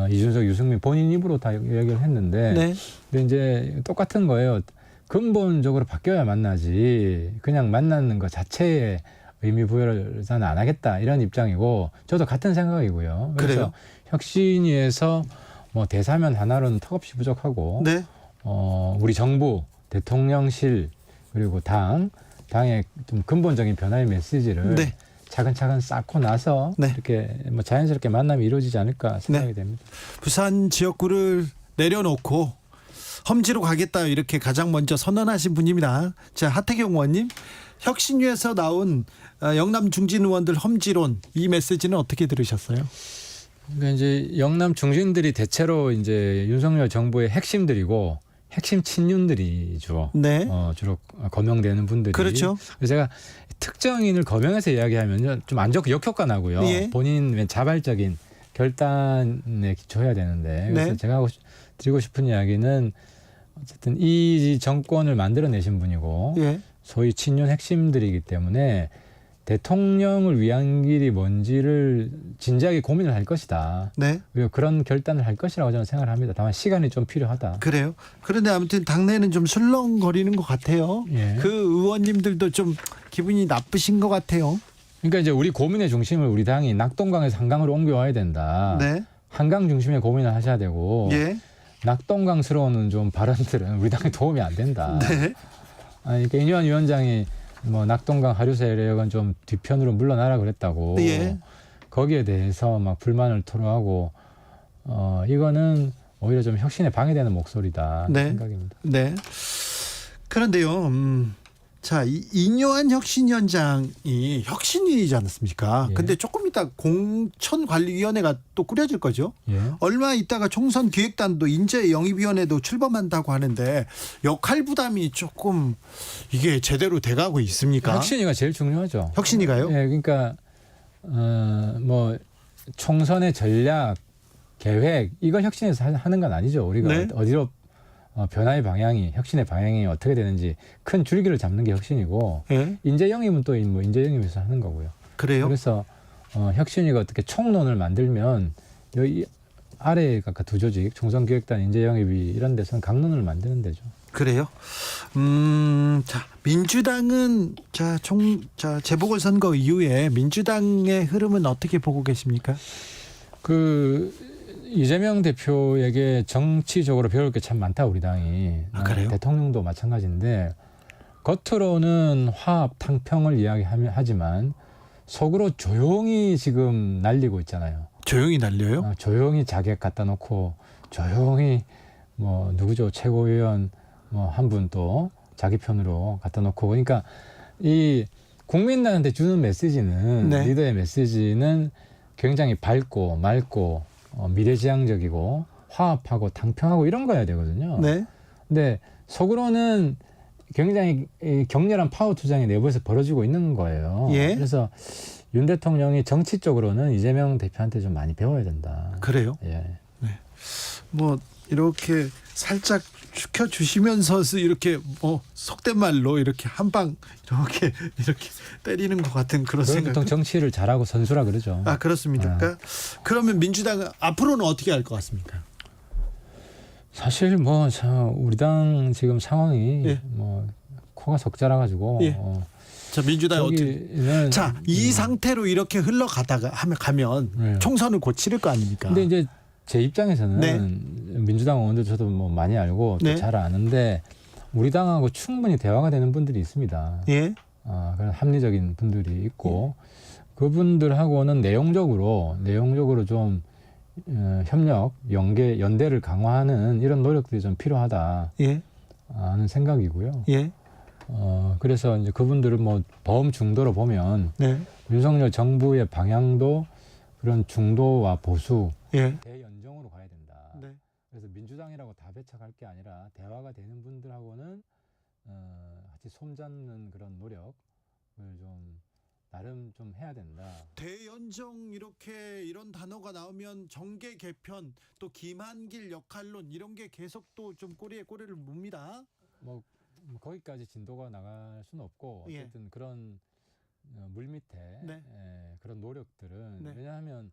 S14: 이준석, 유승민 본인 입으로 다 얘기를 했는데,
S3: 네.
S14: 근데 이제 똑같은 거예요. 근본적으로 바뀌어야 만나지. 그냥 만나는 것 자체에 의미 부여를 저는 안 하겠다 이런 입장이고, 저도 같은 생각이고요. 그래서
S3: 그래요?
S14: 혁신위에서 뭐 대사면 하나로는 턱없이 부족하고,
S3: 네.
S14: 우리 정부, 대통령실 그리고 당의 좀 근본적인 변화의 메시지를
S3: 네.
S14: 차근차근 쌓고 나서
S3: 네.
S14: 이렇게 뭐 자연스럽게 만남이 이루어지지 않을까 생각이 됩니다.
S3: 부산 지역구를 내려놓고 험지로 가겠다 이렇게 가장 먼저 선언하신 분입니다. 자, 하태경 의원님, 혁신위에서 나온 영남 중진 의원들 험지론 이 메시지는 어떻게 들으셨어요?
S14: 그러니까 이제 영남 중진들이 대체로 이제 윤석열 정부의 핵심들이고 핵심 친윤들이죠.
S3: 네.
S14: 주로 거명되는 분들이.
S3: 그렇죠.
S14: 그래서 제가 특정인을 거명해서 이야기하면요, 좀 안 좋고 역효과 나고요.
S3: 예.
S14: 본인 자발적인 결단에 기초해야 되는데, 그래서
S3: 네.
S14: 제가 드리고 싶은 이야기는 어쨌든 이 정권을 만들어내신 분이고
S3: 예.
S14: 소위 친윤 핵심들이기 때문에 대통령을 위한 길이 뭔지를 진지하게 고민을 할 것이다.
S3: 네.
S14: 그리고 그런 결단을 할 것이라고 저는 생각을 합니다. 다만 시간이 좀 필요하다.
S3: 그래요. 그런데 아무튼 당내는 좀 술렁거리는 것 같아요.
S14: 예.
S3: 그 의원님들도 좀 기분이 나쁘신 것 같아요.
S14: 그러니까 이제 우리 고민의 중심을 우리 당이 낙동강에서 한강으로 옮겨와야 된다.
S3: 네.
S14: 한강 중심의 고민을 하셔야 되고
S3: 예.
S14: 낙동강스러운 좀 발언들은 우리 당에 도움이 안 된다.
S3: 네.
S14: 그러니까 이뇨한 위원장이 뭐 낙동강 하류 세력은 좀 뒤편으로 물러나라 그랬다고.
S3: 예.
S14: 거기에 대해서 막 불만을 토로하고 이거는 오히려 좀 혁신에 방해되는 목소리다
S3: 네.
S14: 생각입니다.
S3: 네. 그런데요. 자, 이뇨한 혁신위원장이 혁신위이지 않습니까?
S14: 예.
S3: 근데 조금 이따 공천관리위원회가 또 꾸려질 거죠.
S14: 예.
S3: 얼마 있다가 총선기획단도 인재영입위원회도 출범한다고 하는데 역할 부담이 조금 이게 제대로 돼가고 있습니까?
S14: 혁신위가 제일 중요하죠.
S3: 혁신위가요?
S14: 예, 그러니까 뭐 총선의 전략, 계획 이걸 혁신에서 하는 건 아니죠. 우리가
S3: 네.
S14: 어디로 변화의 방향이, 혁신의 방향이 어떻게 되는지 큰 줄기를 잡는 게 혁신이고
S3: 예.
S14: 인재영입은 또 뭐 인재영입에서 하는 거고요.
S3: 그래요?
S14: 그래서 혁신위가 어떻게 총론을 만들면 여기 아래에 각각 두 조직, 총선기획단, 인재영입이 이런 데서는 강론을 만드는 데죠.
S3: 그래요? 자, 민주당은 자 재보궐선거 이후에 민주당의 흐름은 어떻게 보고 계십니까?
S14: 이재명 대표에게 정치적으로 배울 게 참 많다 우리 당이.
S3: 그래요?
S14: 대통령도 마찬가지인데 겉으로는 화합 탕평을 이야기하지만 속으로 조용히 지금 날리고 있잖아요.
S3: 조용히 날려요?
S14: 조용히 자객 갖다 놓고 조용히 뭐 누구죠 최고위원 뭐 한 분 또 자기 편으로 갖다 놓고, 그러니까 이 국민들한테 주는 메시지는
S3: 네.
S14: 리더의 메시지는 굉장히 밝고 맑고 미래지향적이고 화합하고 당평하고 이런 거여야 되거든요.
S3: 네.
S14: 근데 속으로는 굉장히 격렬한 파워 투쟁이 내부에서 벌어지고 있는 거예요.
S3: 예.
S14: 그래서 윤 대통령이 정치적으로는 이재명 대표한테 좀 많이 배워야 된다.
S3: 그래요?
S14: 예.
S3: 네. 뭐 이렇게 살짝 축혀주시면서 이렇게 속된 말로 이렇게 한 방 이렇게 때리는 것 같은 그런 생각.
S14: 보통 정치를 잘하고 선수라 그러죠.
S3: 아, 그렇습니까? 그러면 민주당은 앞으로는 어떻게 할 것 같습니까?
S14: 사실 뭐 우리 당 지금 상황이
S3: 예.
S14: 뭐 코가 석자라 가지고
S3: 예. 자, 민주당이 어떻게? 자, 이 상태로 이렇게 흘러가다가 가면
S14: 네.
S3: 총선을 곧 치를 거 아닙니까?
S14: 근데 이제 제 입장에서는
S3: 네.
S14: 민주당 의원들 저도 뭐 많이 알고 또
S3: 네.
S14: 잘 아는데 우리 당하고 충분히 대화가 되는 분들이 있습니다.
S3: 예.
S14: 그런 합리적인 분들이 있고 그분들하고는 내용적으로 좀 협력, 연대를 강화하는 이런 노력들이 좀 필요하다
S3: 예.
S14: 하는 생각이고요.
S3: 예.
S14: 그래서 이제 그분들을 뭐 범중도로 보면
S3: 네.
S14: 윤석열 정부의 방향도 그런 중도와 보수
S3: 예.
S14: 대연정으로 가야 된다.
S3: 네.
S14: 그래서 민주당이라고 다 배척할 게 아니라 대화가 되는 분들하고는 같이 손잡는 그런 노력을 좀 나름 좀 해야 된다.
S3: 대연정 이런 단어가 나오면 정계 개편 또 김한길 역할론 이런 게 계속 또 좀 꼬리에 꼬리를 뭅니다.
S14: 뭐 거기까지 진도가 나갈 수는 없고
S3: 예.
S14: 어쨌든 그런 물밑에
S3: 네.
S14: 그런 노력들은
S3: 네.
S14: 왜냐하면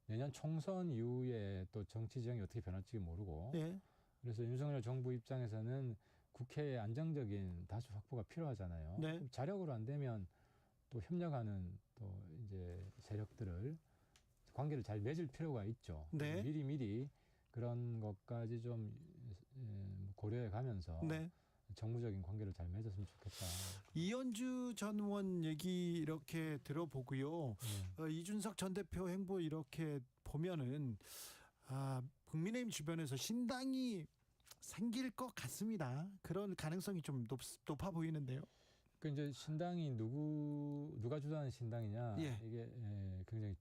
S14: 내년 총선 이후에 또 정치 지형이 어떻게 변할지 모르고
S3: 예.
S14: 그래서 윤석열 정부 입장에서는 국회의 안정적인 다수 확보가 필요하잖아요.
S3: 네.
S14: 자력으로 안 되면 또 협력하는 또 이제 세력들을 관계를 잘 맺을 필요가 있죠.
S3: 네.
S14: 미리 그런 것까지 좀 고려해 가면서
S3: 네.
S14: 정무적인 관계를 잘 맺었으면 좋겠다.
S3: 이현주 전 의원 얘기 이렇게 들어보고요. 이준석 전 대표 행보 이렇게 보면은 국민의힘 주변에서 신당이 생길 것 같습니다. 그런 가능성이 좀 높아 보이는데요.
S14: 그 이제 신당이 누가 주도하는 신당이냐
S3: 예.
S14: 이게 굉장히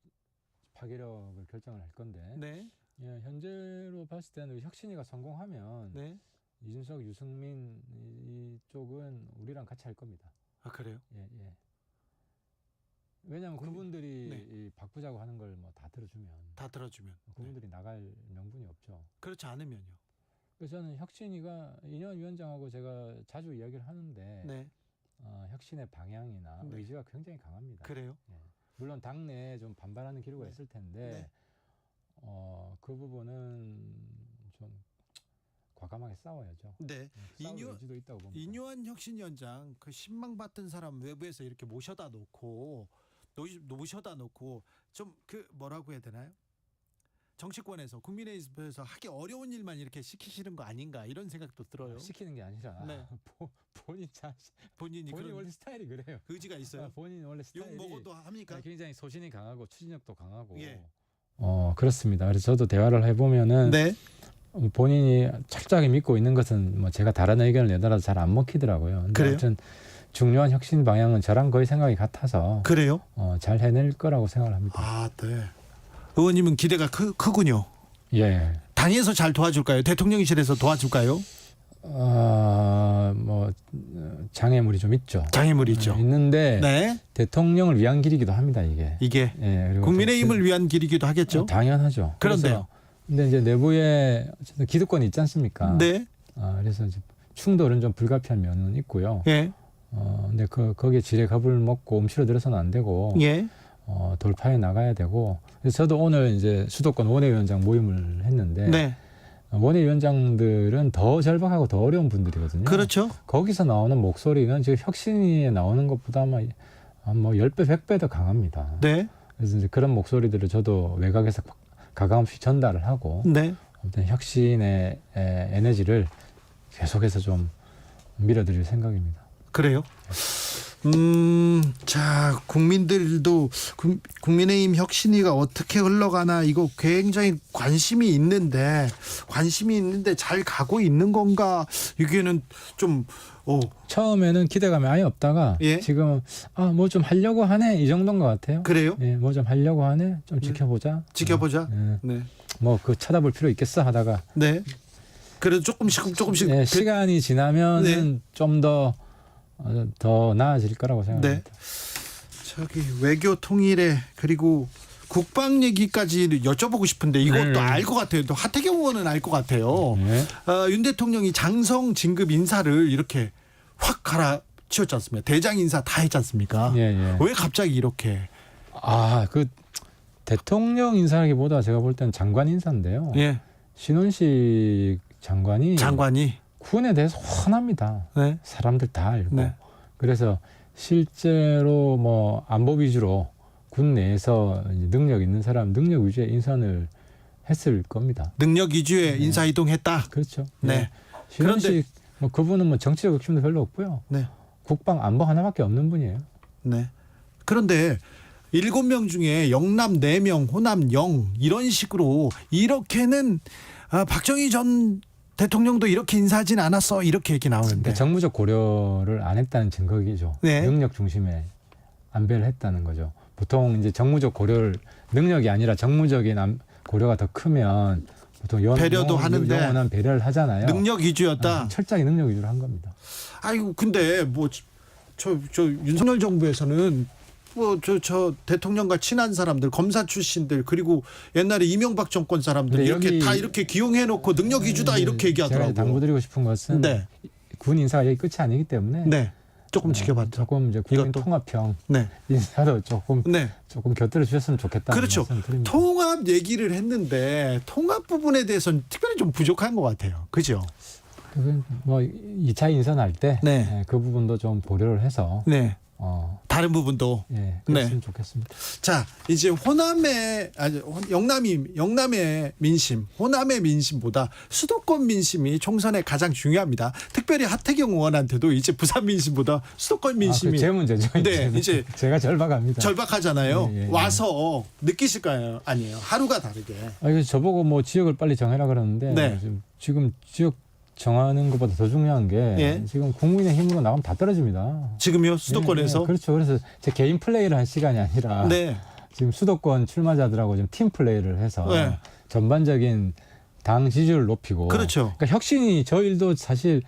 S14: 파괴력을 결정을 할 건데
S3: 네.
S14: 예, 현재로 봤을 때는 혁신이가 성공하면
S3: 네.
S14: 이준석, 유승민 이쪽은 우리랑 같이 할 겁니다.
S3: 아 그래요?
S14: 예, 예. 왜냐하면 그분들이
S3: 네.
S14: 이 바꾸자고 하는 걸 뭐 다 들어주면 그분들이 나갈 명분이 없죠.
S3: 그렇지 않으면요.
S14: 그래서 저는 혁신이가 이년 위원장하고 제가 자주 이야기를 하는데
S3: 네.
S14: 혁신의 방향이나
S3: 네.
S14: 의지가 굉장히 강합니다.
S3: 그래요?
S14: 예. 물론 당내에 좀 반발하는 기류가 있을 텐데 그 부분은 좀 과감하게 싸워야죠.
S3: 네.
S14: 싸울 의지도 있다고 봅니다.
S3: 이뇨한 혁신위원장 그 신망 받던 사람 외부에서 이렇게 모셔다 놓고 좀 그 뭐라고 해야 되나요? 정치권에서 국민의힘에서 하기 어려운 일만 이렇게 시키시는 거 아닌가 이런 생각도 들어요.
S14: 시키는 게 아니라
S3: 네. 본인이
S14: 원래 스타일이 그래요.
S3: 의지가 있어요.
S14: 본인 원래 스타일이
S3: 욕 먹어도 합니까?
S14: 굉장히 소신이 강하고 추진력도 강하고.
S3: 예.
S14: 그렇습니다. 그래서 저도 대화를 해보면은
S3: 네.
S14: 본인이 철저하게 믿고 있는 것은 뭐 제가 다른 의견을 내더라도 잘 안 먹히더라고요. 근데
S3: 그래요?
S14: 아무튼 중요한 혁신 방향은 저랑 거의 생각이 같아서
S3: 그래요?
S14: 잘 해낼 거라고 생각을 합니다.
S3: 아, 네. 의원님은 기대가 크군요.
S14: 예.
S3: 당에서 잘 도와줄까요? 대통령실에서 도와줄까요?
S14: 뭐 장애물이 좀 있죠.
S3: 장애물이 있죠.
S14: 있는데
S3: 네.
S14: 대통령을 위한 길이기도 합니다. 이게.
S3: 예,
S14: 그리고
S3: 국민의힘을 위한 길이기도 하겠죠.
S14: 당연하죠.
S3: 그런데요.
S14: 근데 이제 내부에 어쨌든 기득권이 있지 않습니까?
S3: 네.
S14: 그래서 이제 충돌은 좀 불가피한 면은 있고요.
S3: 예.
S14: 근데 거기에 지레 겁을 먹고 움츠러들어서는 안 되고.
S3: 예.
S14: 돌파해 나가야 되고. 그래서 저도 오늘 이제 수도권 원외위원장 모임을 했는데.
S3: 네.
S14: 원외위원장들은 더 절박하고 더 어려운 분들이거든요.
S3: 그렇죠.
S14: 거기서 나오는 목소리는 지금 혁신위에 나오는 것보다 아마 뭐 10배, 100배 더 강합니다.
S3: 네.
S14: 그래서 이제 그런 목소리들을 저도 외곽에서 가감없이 전달을 하고
S3: 네.
S14: 아무튼 혁신의 에너지를 계속해서 좀 밀어드릴 생각입니다.
S3: 그래요? 자, 국민들도 국민의힘 혁신위가 어떻게 흘러가나 이거 굉장히 관심이 있는데 잘 가고 있는 건가? 이게는 좀
S14: 처음에는 기대감이 아예 없다가
S3: 예?
S14: 지금 뭐 좀 하려고 하네 이 정도인 것 같아요.
S3: 그래요?
S14: 예, 뭐 좀 하려고 하네. 좀 지켜보자.
S3: 네.
S14: 뭐 그 쳐다볼 필요 있겠어 하다가.
S3: 네. 그래도 조금씩.
S14: 네, 시간이 지나면은 좀 더 나아질 거라고 생각합니다.
S3: 네. 저기 외교 통일에 그리고 국방 얘기까지 여쭤보고 싶은데 이것도 알 것 같아요. 또 하태경 의원은 알 것 같아요. 윤 대통령이 장성 진급 인사를 이렇게 확 갈아치웠지 않습니까? 대장 인사 다 했지 않습니까? 왜 갑자기 이렇게?
S14: 그 대통령 인사라기보다 제가 볼 때는 장관 인사인데요.
S3: 예.
S14: 신원식 장관이 군에 대해서 훤합니다.
S3: 네.
S14: 사람들 다 알고.
S3: 네.
S14: 그래서 실제로 뭐 안보 위주로 군 내에서 능력 있는 사람 능력 위주의 인선을 했을 겁니다.
S3: 능력 위주의 인사 이동했다.
S14: 그렇죠.
S3: 네.
S14: 신원식 뭐 그분은 뭐 정치적 욕심도 별로 없고요.
S3: 네.
S14: 국방 안보 하나밖에 없는 분이에요.
S3: 네. 그런데 7명 중에 영남 4명, 호남 0 이런 식으로 이렇게는 박정희 전 대통령도 이렇게 인사하진 않았어 이렇게 얘기 나오는데
S14: 정무적 고려를 안 했다는 증거이죠.
S3: 네.
S14: 능력 중심에 안배를 했다는 거죠. 보통 이제 정무적 고려를 능력이 아니라 정무적인 고려가 더 크면 보통
S3: 배려도 하는데
S14: 영원한 배려를 하잖아요.
S3: 능력 위주였다.
S14: 철저하게 능력 위주로 한 겁니다.
S3: 아이고 근데 뭐 저 윤석열 정부에서는 뭐 저 대통령과 친한 사람들 검사 출신들 그리고 옛날에 이명박 정권 사람들 이렇게 다 이렇게 기용해 놓고 능력 위주다 이렇게 얘기하더라고요.
S14: 제가 당부드리고 싶은 것은 군 인사가 여기 끝이 아니기 때문에
S3: 조금 지켜봤죠.
S14: 조금 이제 국민 통합형 인사도 조금 곁들여 주셨으면 좋겠다.
S3: 그렇죠. 통합 얘기를 했는데 통합 부분에 대해서는 특별히 좀 부족한 것 같아요. 그죠?
S14: 그건 뭐 2차 인선할 때 그 부분도 좀 고려를 해서
S3: 다른 부분도
S14: 그랬으면 좋겠습니다.
S3: 자, 이제 영남의 민심, 호남의 민심보다 수도권 민심이 총선에 가장 중요합니다. 특별히 하태경 의원한테도 이제 부산 민심보다 수도권 민심이
S14: 제 문제죠.
S3: 이제
S14: 제가 절박합니다.
S3: 절박하잖아요. 와서 느끼실까요? 아니에요. 하루가 다르게.
S14: 그래서 저보고 뭐 지역을 빨리 정해라 그러는데 지금 지역 정하는 것보다 더 중요한 게
S3: 예.
S14: 지금 국민의힘으로 나가면 다 떨어집니다.
S3: 지금요 수도권에서.
S14: 네, 그렇죠. 그래서 제 개인 플레이를 할 시간이 아니라
S3: 네.
S14: 지금 수도권 출마자들하고 좀 팀 플레이를 해서
S3: 네.
S14: 전반적인 당 지지율을 높이고.
S3: 그렇죠.
S14: 그러니까 혁신이 저 일도 사실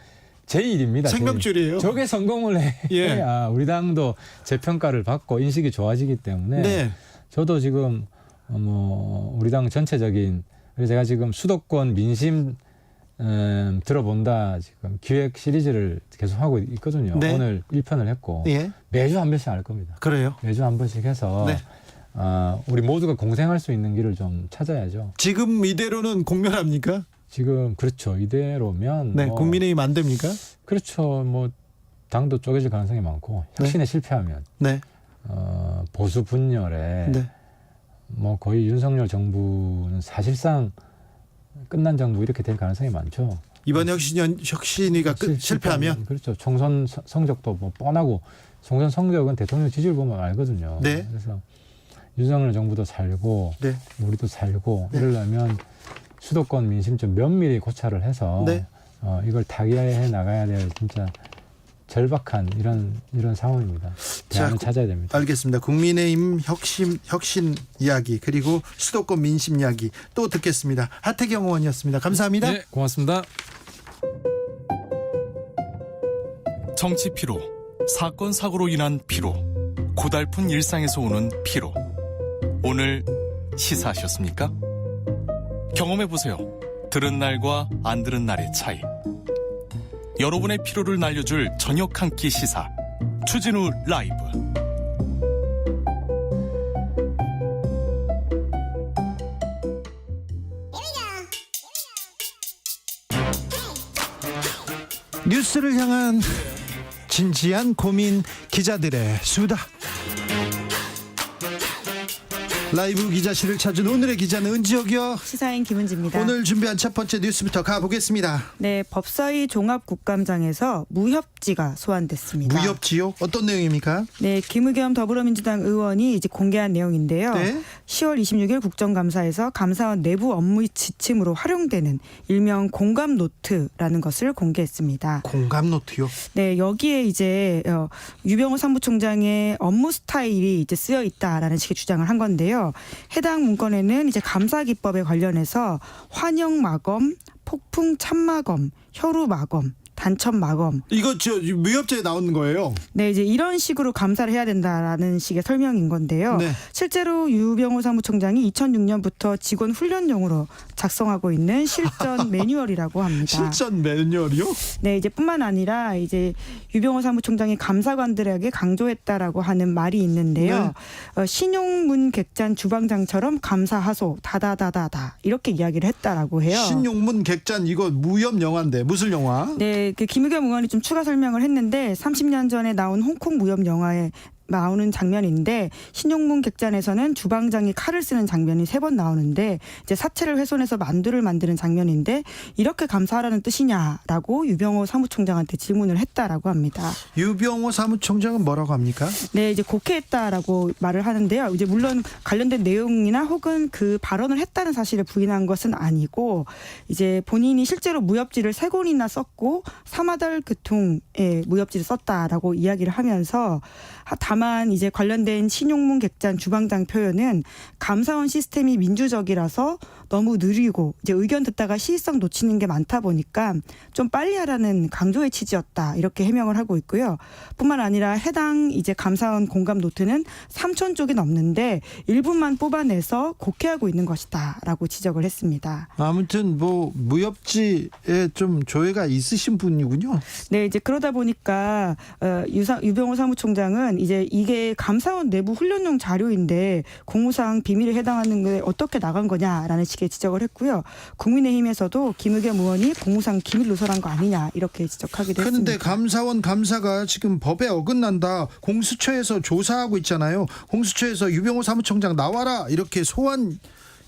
S14: 제 일입니다.
S3: 생명줄이에요.
S14: 저게 성공을 해야 우리 당도 재평가를 받고 인식이 좋아지기 때문에
S3: 네.
S14: 저도 지금 우리 당 전체적인 그래서 제가 지금 수도권 민심 들어본다 지금 기획 시리즈를 계속 하고 있거든요.
S3: 네.
S14: 오늘 1편을 했고
S3: 예.
S14: 매주 한 번씩 할 겁니다.
S3: 그래요.
S14: 매주 한 번씩 해서
S3: 네.
S14: 우리 모두가 공생할 수 있는 길을 좀 찾아야죠.
S3: 지금 이대로는 공멸합니까?
S14: 지금 그렇죠. 이대로면
S3: 네. 국민의힘 안 됩니까?
S14: 그렇죠. 뭐 당도 쪼개질 가능성이 많고 혁신에 실패하면
S3: 네.
S14: 보수 분열에
S3: 네.
S14: 뭐 거의 윤석열 정부는 사실상 끝난 정부 이렇게 될 가능성이 많죠.
S3: 이번 혁신위가 실패하면
S14: 그렇죠. 총선 성적도 뭐 뻔하고 총선 성적은 대통령 지지율 보면 알거든요.
S3: 네.
S14: 그래서 윤석열 정부도 살고
S3: 네.
S14: 우리도 살고
S3: 네.
S14: 이러려면 수도권 민심 좀 면밀히 고찰을 해서
S3: 네.
S14: 이걸 타개해 나가야 될 진짜 절박한 이런 상황입니다. 대안을 찾아야 됩니다.
S3: 알겠습니다. 국민의힘 혁신 이야기 그리고 수도권 민심 이야기 또 듣겠습니다. 하태경 의원이었습니다. 감사합니다.
S2: 네, 고맙습니다. 정치 피로, 사건 사고로 인한 피로, 고달픈 일상에서 오는 피로. 오늘 시사하셨습니까? 경험해보세요. 들은 날과 안 들은 날의 차이. 여러분의 피로를 날려줄 저녁 한 끼 시사 추진우 라이브.
S3: 뉴스를 향한 진지한 고민 기자들의 수다. 라이브 기자실을 찾은 오늘의 기자는 은지혁이요.
S15: 시사인 김은지입니다.
S3: 오늘 준비한 첫 번째 뉴스부터 가보겠습니다.
S15: 네, 법사위 종합국감장에서 무협지가 소환됐습니다.
S3: 무협지요? 어떤 내용입니까?
S15: 네, 김의겸 더불어민주당 의원이 이제 공개한 내용인데요.
S3: 네.
S15: 10월 26일 국정감사에서 감사원 내부 업무 지침으로 활용되는 일명 공감 노트라는 것을 공개했습니다.
S3: 공감 노트요?
S15: 네, 여기에 이제 유병호 사무총장의 업무 스타일이 이제 쓰여 있다라는 식의 주장을 한 건데요. 해당 문건에는 이제 감사 기법에 관련해서 환영 마검, 폭풍 참마검, 혈우 마검, 단첩 마검.
S3: 이거 저 무협지에 나오는 거예요.
S15: 네, 이제 이런 식으로 감사를 해야 된다라는 식의 설명인 건데요.
S3: 네.
S15: 실제로 유병호 사무총장이 2006년부터 직원 훈련용으로 작성하고 있는 실전 매뉴얼이라고 합니다.
S3: 실전 매뉴얼이요?
S15: 네, 이제 뿐만 아니라 이제 유병호 사무총장이 감사관들에게 강조했다라고 하는 말이 있는데요.
S3: 네.
S15: 신용문 객잔 주방장처럼 감사하소 다다다다다 이렇게 이야기를 했다라고 해요.
S3: 신용문 객잔 이거 무협 영화인데 무술 영화?
S15: 네, 김의겸 의원이 좀 추가 설명을 했는데 30년 전에 나온 홍콩 무협 영화에 나오는 장면인데 신용문 객잔에서는 주방장이 칼을 쓰는 장면이 3번 나오는데 이제 사체를 훼손해서 만두를 만드는 장면인데 이렇게 감사하라는 뜻이냐라고 유병호 사무총장한테 질문을 했다라고 합니다.
S3: 유병호 사무총장은 뭐라고 합니까?
S15: 네, 이제 곡해했다라고 말을 하는데요. 이제 물론 관련된 내용이나 혹은 그 발언을 했다는 사실을 부인한 것은 아니고 이제 본인이 실제로 무협지를 3권이나 썼고 사마달 교통에 무협지를 썼다라고 이야기를 하면서 다만 이제 관련된 신용문 객잔 주방장 표현은 감사원 시스템이 민주적이라서 너무 느리고 이제 의견 듣다가 시의성 놓치는 게 많다 보니까 좀 빨리 하라는 강조의 취지였다 이렇게 해명을 하고 있고요. 뿐만 아니라 해당 이제 감사원 공감 노트는 3천 쪽이 넘는데 일부만 뽑아내서 곡해하고 있는 것이다라고 지적을 했습니다.
S3: 아무튼 뭐 무협지에 좀 조예가 있으신 분이군요.
S15: 네, 이제 그러다 보니까 유병호 사무총장은 이제 이게 감사원 내부 훈련용 자료인데 공무상 비밀에 해당하는 게 어떻게 나간 거냐라는 식의 지적을 했고요. 국민의힘에서도 김의겸 의원이 공무상 기밀 누설한 거 아니냐 이렇게 지적하기도 했습니다.
S3: 그런데 감사원 감사가 지금 법에 어긋난다. 공수처에서 조사하고 있잖아요. 공수처에서 유병호 사무총장 나와라 이렇게 소환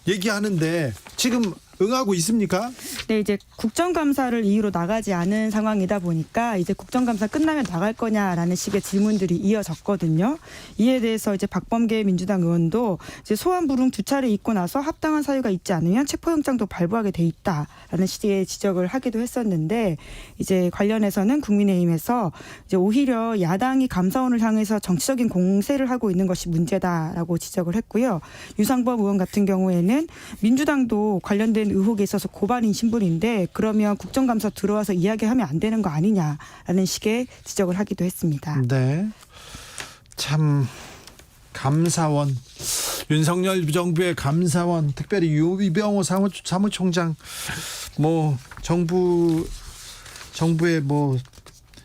S3: 얘기하는데 지금 응하고 있습니까?
S15: 네, 이제 국정감사를 이유로 나가지 않은 상황이다 보니까 이제 국정감사 끝나면 나갈 거냐라는 식의 질문들이 이어졌거든요. 이에 대해서 이제 박범계 민주당 의원도 이제 소환부릉 2차례 있고 나서 합당한 사유가 있지 않으면 체포영장도 발부하게 돼 있다라는 식의 지적을 하기도 했었는데 이제 관련해서는 국민의힘에서 이제 오히려 야당이 감사원을 향해서 정치적인 공세를 하고 있는 것이 문제다라고 지적을 했고요. 유상범 의원 같은 경우에는 민주당도 관련된 의혹에 있어서 고발인 신분인데 그러면 국정감사 들어와서 이야기하면 안 되는 거 아니냐라는 식의 지적을 하기도 했습니다.
S3: 네. 참 감사원 윤석열 정부의 감사원 특별히 유병호 사무총장 뭐 정부의 뭐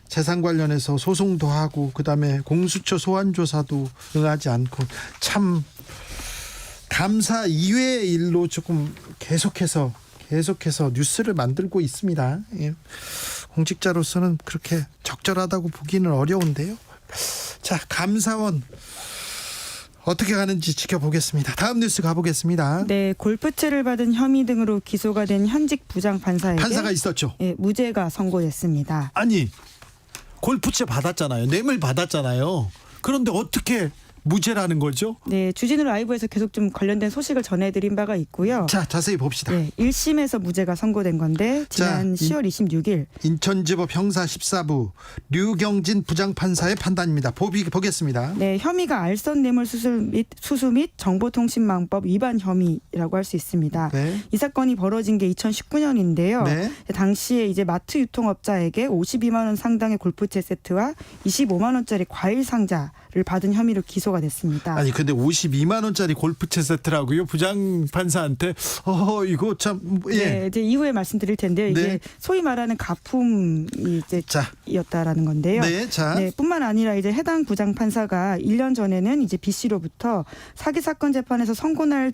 S3: 재산 관련해서 소송도 하고 그다음에 공수처 소환 조사도 응하지 않고 참 감사 이외의 일로 조금 계속해서 뉴스를 만들고 있습니다. 예. 공직자로서는 그렇게 적절하다고 보기는 어려운데요. 자, 감사원 어떻게 가는지 지켜보겠습니다. 다음 뉴스 가보겠습니다.
S15: 네, 골프채를 받은 혐의 등으로 기소가 된 현직 부장 판사에게
S3: 판사가 있었죠.
S15: 예, 무죄가 선고됐습니다.
S3: 아니, 골프채 받았잖아요. 뇌물 받았잖아요. 그런데 어떻게 무죄라는 거죠?
S15: 네, 주진우 라이브에서 계속 좀 관련된 소식을 전해드린 바가 있고요.
S3: 자, 자세히 봅시다.
S15: 네, 1심에서 무죄가 선고된 건데 지난 10월 26일
S3: 인천지법 형사 14부 류경진 부장판사의 판단입니다. 보겠습니다.
S15: 네, 혐의가 알선 뇌물 수수 및 정보통신망법 위반 혐의라고 할 수 있습니다.
S3: 네.
S15: 이 사건이 벌어진 게 2019년인데요.
S3: 네.
S15: 당시에 이제 마트 유통업자에게 52만 원 상당의 골프채 세트와 25만 원짜리 과일 상자를 받은 혐의로 기소가 됐습니다.
S3: 아니 근데 52만 원짜리 골프채 세트라고요? 부장 판사한테 이거 참 예.
S15: 네, 이제 이후에 말씀드릴 텐데요. 이게
S3: 네.
S15: 소위 말하는 가품이 이제 이었다라는 건데요.
S3: 네, 자.
S15: 네, 뿐만 아니라 이제 해당 부장 판사가 1년 전에는 이제 B 씨로부터 사기 사건 재판에서 선고하는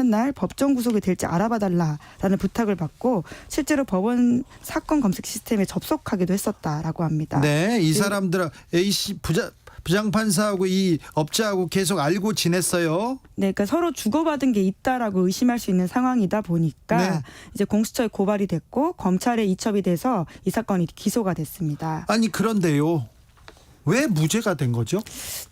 S15: 날 법정 구속이 될지 알아봐 달라라는 부탁을 받고 실제로 법원 사건 검색 시스템에 접속하기도 했었다라고 합니다.
S3: 네, 이 사람들 A 씨 부장판사하고 이 업자하고 계속 알고 지냈어요.
S15: 네, 그러니까 서로 주고받은 게 있다라고 의심할 수 있는 상황이다 보니까
S3: 네.
S15: 이제 공수처에 고발이 됐고 검찰에 이첩이 돼서 이 사건이 기소가 됐습니다.
S3: 아니 그런데요. 왜 무죄가 된 거죠?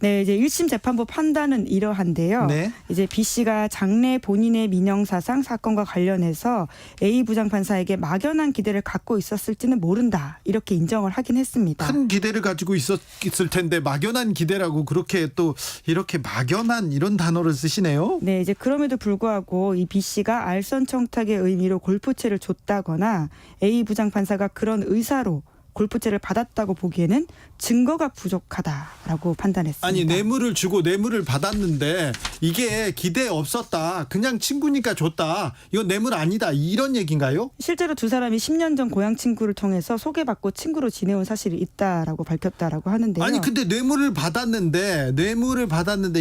S15: 네, 이제 1심 재판부 판단은 이러한데요.
S3: 네.
S15: 이제 B 씨가 장래 본인의 민영사상 사건과 관련해서 A 부장판사에게 막연한 기대를 갖고 있었을지는 모른다. 이렇게 인정을 하긴 했습니다.
S3: 큰 기대를 가지고 있었을 텐데 막연한 기대라고 그렇게 또 이렇게 막연한 이런 단어를 쓰시네요.
S15: 네, 이제 그럼에도 불구하고 이 B 씨가 알선 청탁의 의미로 골프채를 줬다거나 A 부장판사가 그런 의사로 골프채를 받았다고 보기에는 증거가 부족하다라고 판단했습니다.
S3: 아니 뇌물을 주고 뇌물을 받았는데 이게 기대 없었다. 그냥 친구니까 줬다. 이건 뇌물 아니다. 이런 얘기인가요?
S15: 실제로 두 사람이 10년 전 고향 친구를 통해서 소개받고 친구로 지내온 사실이 있다라고 밝혔다라고 하는데요.
S3: 아니 근데 뇌물을 받았는데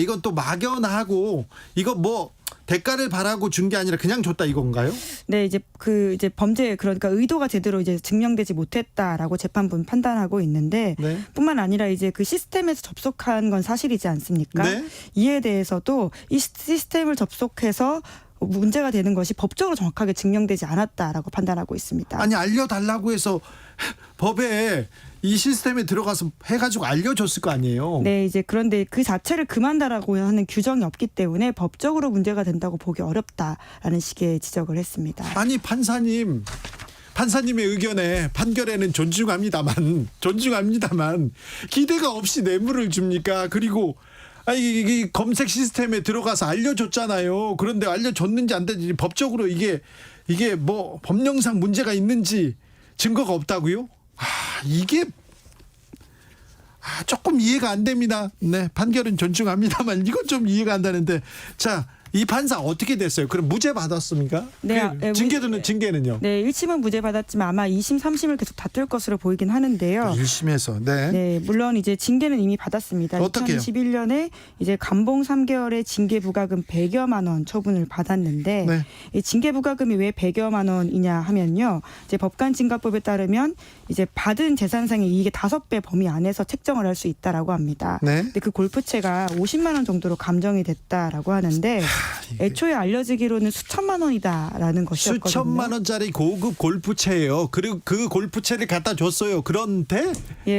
S3: 이건 또 막연하고 이거 뭐 대가를 바라고 준 게 아니라 그냥 줬다 이건가요?
S15: 네, 이제 범죄 그러니까 의도가 제대로 이제 증명되지 못했다라고 재판부는 판단하고 있는데
S3: 네.
S15: 뿐만 아니라 이제 그 시스템에서 접속한 건 사실이지 않습니까?
S3: 네.
S15: 이에 대해서도 이 시스템을 접속해서 문제가 되는 것이 법적으로 정확하게 증명되지 않았다라고 판단하고 있습니다.
S3: 아니 알려달라고 해서 법에 이 시스템에 들어가서 해가지고 알려줬을 거 아니에요.
S15: 네, 이제 그런데 그 자체를 금한다라고 하는 규정이 없기 때문에 법적으로 문제가 된다고 보기 어렵다라는 식의 지적을 했습니다.
S3: 아니 판사님의 의견에 판결에는 존중합니다만 기대가 없이 뇌물을 줍니까? 그리고 이 검색 시스템에 들어가서 알려줬잖아요. 그런데 알려줬는지 안 되는지 법적으로 이게 뭐 법령상 문제가 있는지 증거가 없다고요? 이게 조금 이해가 안 됩니다. 네, 판결은 존중합니다만 이건 좀 이해가 안 되는데 자. 이 판사 어떻게 됐어요? 그럼 무죄 받았습니까?
S15: 네,
S3: 징계는요?
S15: 네, 1심은 무죄 받았지만 아마 2심, 3심을 계속 다툴 것으로 보이긴 하는데요.
S3: 1심에서
S15: 네, 물론 이제 징계는 이미 받았습니다.
S3: 어떻게요?
S15: 2021년에 이제 감봉 3개월의 징계 부과금 100여만 원 처분을 받았는데
S3: 네.
S15: 이 징계 부과금이 왜 100여만 원이냐 하면요. 이제 법관징과법에 따르면 이제 받은 재산상의 이익의 5배 범위 안에서 책정을 할 수 있다라고 합니다.
S3: 네.
S15: 근데 그 골프채가 50만 원 정도로 감정이 됐다라고 하는데 애초에 알려지기로는 수천만 원이다라는 것이었거든요.
S3: 수천만 원짜리 고급 골프채예요. 그리고 그 골프채를 갖다 줬어요. 그런데